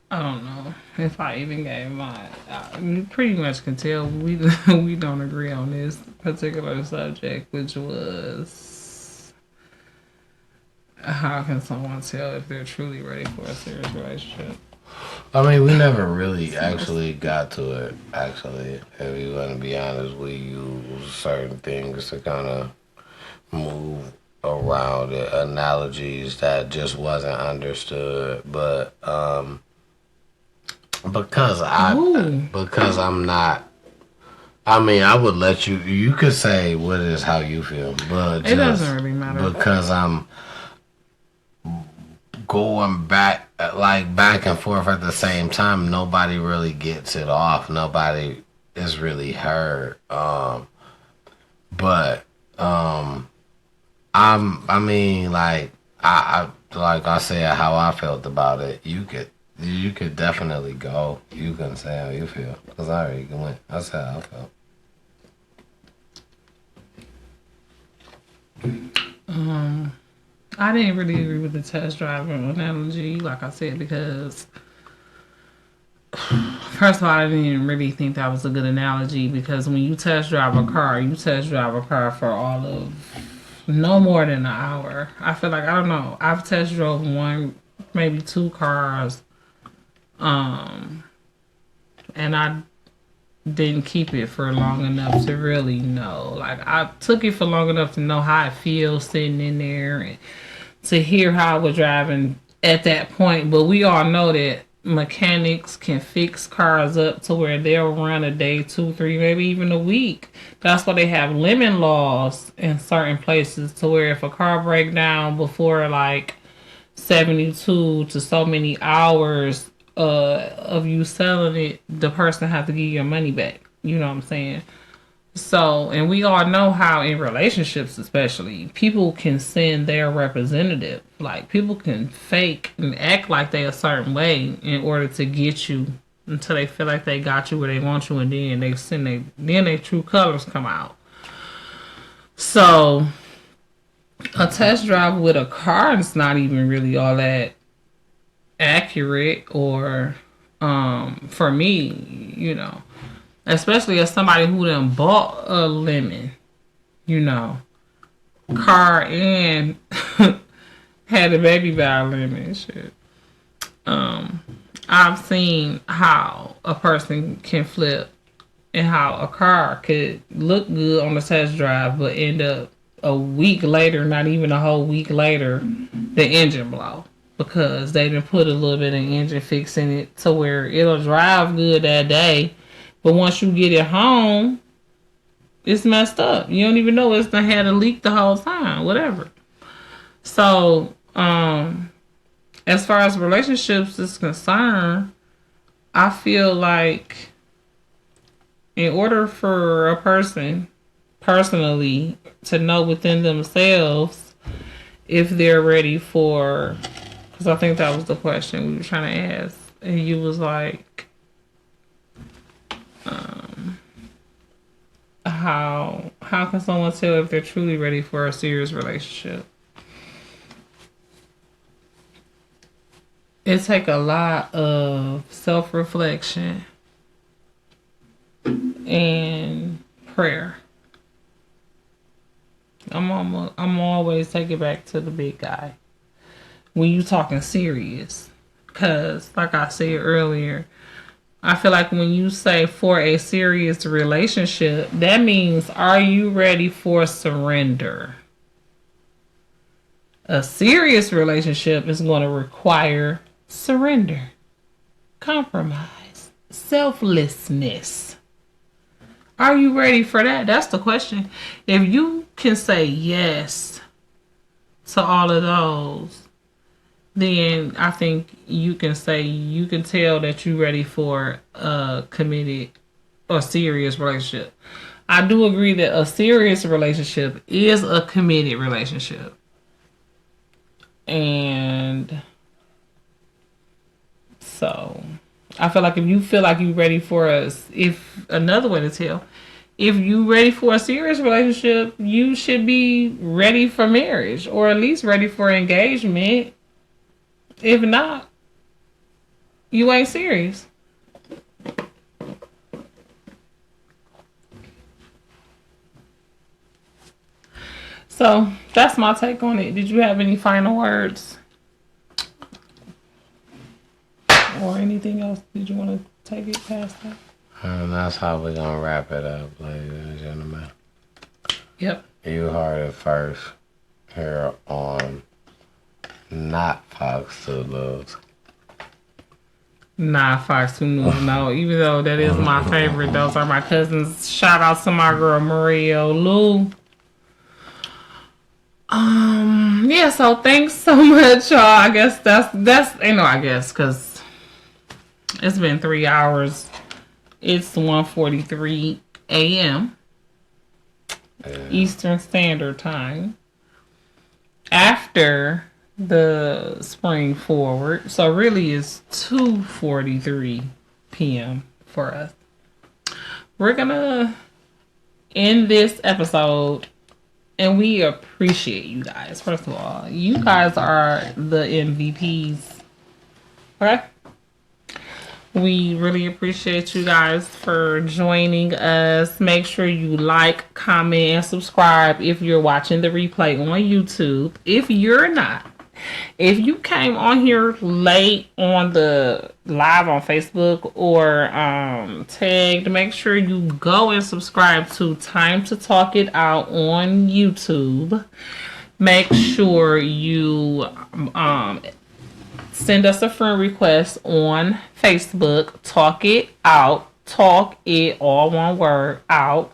I don't know if I even gave mine. You pretty much can tell we don't agree on this particular subject, which was how can someone tell if they're truly ready for a serious relationship? I mean, we never really actually got to it. Actually, if you want to be honest, we use certain things to kind of move around it, analogies that just wasn't understood, but because I'm not. I mean, I would let you. You could say what is how you feel, but it doesn't really matter because I'm going back and forth at the same time. Nobody really gets it off. Nobody is really heard. I mean, like I said, how I felt about it. You could definitely go. You can say how you feel, cause I already went. I said how I felt. I didn't really agree with the test drive analogy, like I said, because first of all, I didn't even really think that was a good analogy because when you test drive a car, for all of no more than an hour. I feel like, I don't know, I've test drove one, maybe two cars, and I didn't keep it for long enough to really know. Like, I took it for long enough to know how it feels sitting in there and to hear how I was driving at that point. But we all know that mechanics can fix cars up to where they'll run a day, 2, 3, maybe even a week. That's why they have lemon laws in certain places to where if a car breaks down before like 72 to so many hours of you selling it, the person have to give your money back. You know what I'm saying? So, and we all know how in relationships, especially, people can send their representative. Like, people can fake and act like they a certain way in order to get you until they feel like they got you where they want you, and then they send their true colors come out. So, a test drive with a car is not even really all that accurate, or for me, you know, especially as somebody who done bought a lemon, you know, car and had a baby by a lemon and shit. I've seen how a person can flip and how a car could look good on the test drive but end up a week later, not even a whole week later, the engine blow. Because they done put a little bit of engine fix in it to where it'll drive good that day. But once you get it home, it's messed up. You don't even know it's done had a leak the whole time. Whatever. So, as far as relationships is concerned, I feel like in order for a person personally to know within themselves if they're ready for, because I think that was the question we were trying to ask, and you was like, how can someone tell if they're truly ready for a serious relationship? It take a lot of self-reflection and prayer. I'm always take it back to the big guy when you talking serious, because like I said earlier, I feel like when you say for a serious relationship, that means, are you ready for surrender? A serious relationship is going to require surrender, compromise, selflessness. Are you ready for that? That's the question. If you can say yes to all of those, then I think you can say, you can tell that you're ready for a committed or serious relationship. I do agree that a serious relationship is a committed relationship. And so I feel like if you feel like you're ready for another way to tell, if you're ready for a serious relationship, you should be ready for marriage, or at least ready for engagement. If not, you ain't serious. So that's my take on it. Did you have any final words? Or anything else? Did you want to take it past that? And that's how we're going to wrap it up, ladies and gentlemen. Yep. You heard it first here on Not Fox 2 News. Nah, Fox 2 News. No, even though that is my favorite, those are my cousins. Shout out to my girl Maria Lou. Yeah, so thanks so much, y'all. I guess because it's been 3 hours. It's 1:43 a.m. Eastern Standard Time. After the spring forward. So really it's 2:43 p.m. for us. We're gonna end this episode, and we appreciate you guys. First of all, you guys are the MVPs. Okay? We really appreciate you guys for joining us. Make sure you like, comment, and subscribe if you're watching the replay on YouTube. If you're not, if you came on here late on the live on Facebook or tagged, make sure you go and subscribe to Time to Talk It Out on YouTube. Make sure you send us a friend request on Facebook. Talk It Out. Talk it, all one word, out.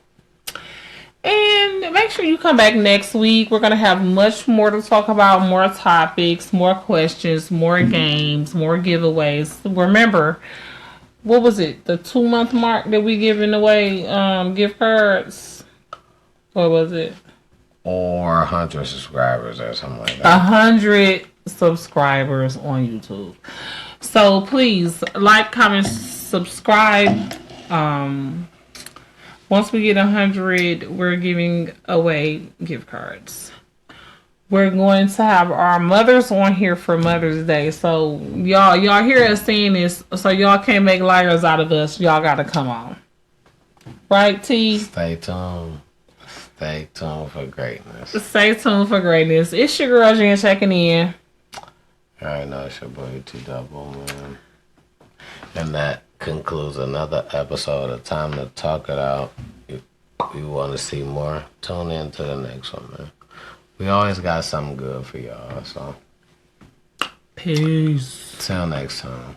And make sure you come back next week. We're going to have much more to talk about, more topics, more questions, more games, more giveaways. Remember, what was it? The 2-month mark that we giving away gift cards? What was it? Or 100 subscribers or something like that. 100 subscribers on YouTube. So please like, comment, subscribe. Once we get 100, we're giving away gift cards. We're going to have our mothers on here for Mother's Day. So y'all hear us saying this, so y'all can't make liars out of us. Y'all gotta come on. Right, T? Stay tuned. Stay tuned for greatness. Stay tuned for greatness. It's your girl Jen checking in. All right, now it's your boy T Double, man. And that concludes another episode of Time to Talk It Out. If you want to see more, tune in to the next one, man. We always got something good for y'all, so. Peace. Till next time.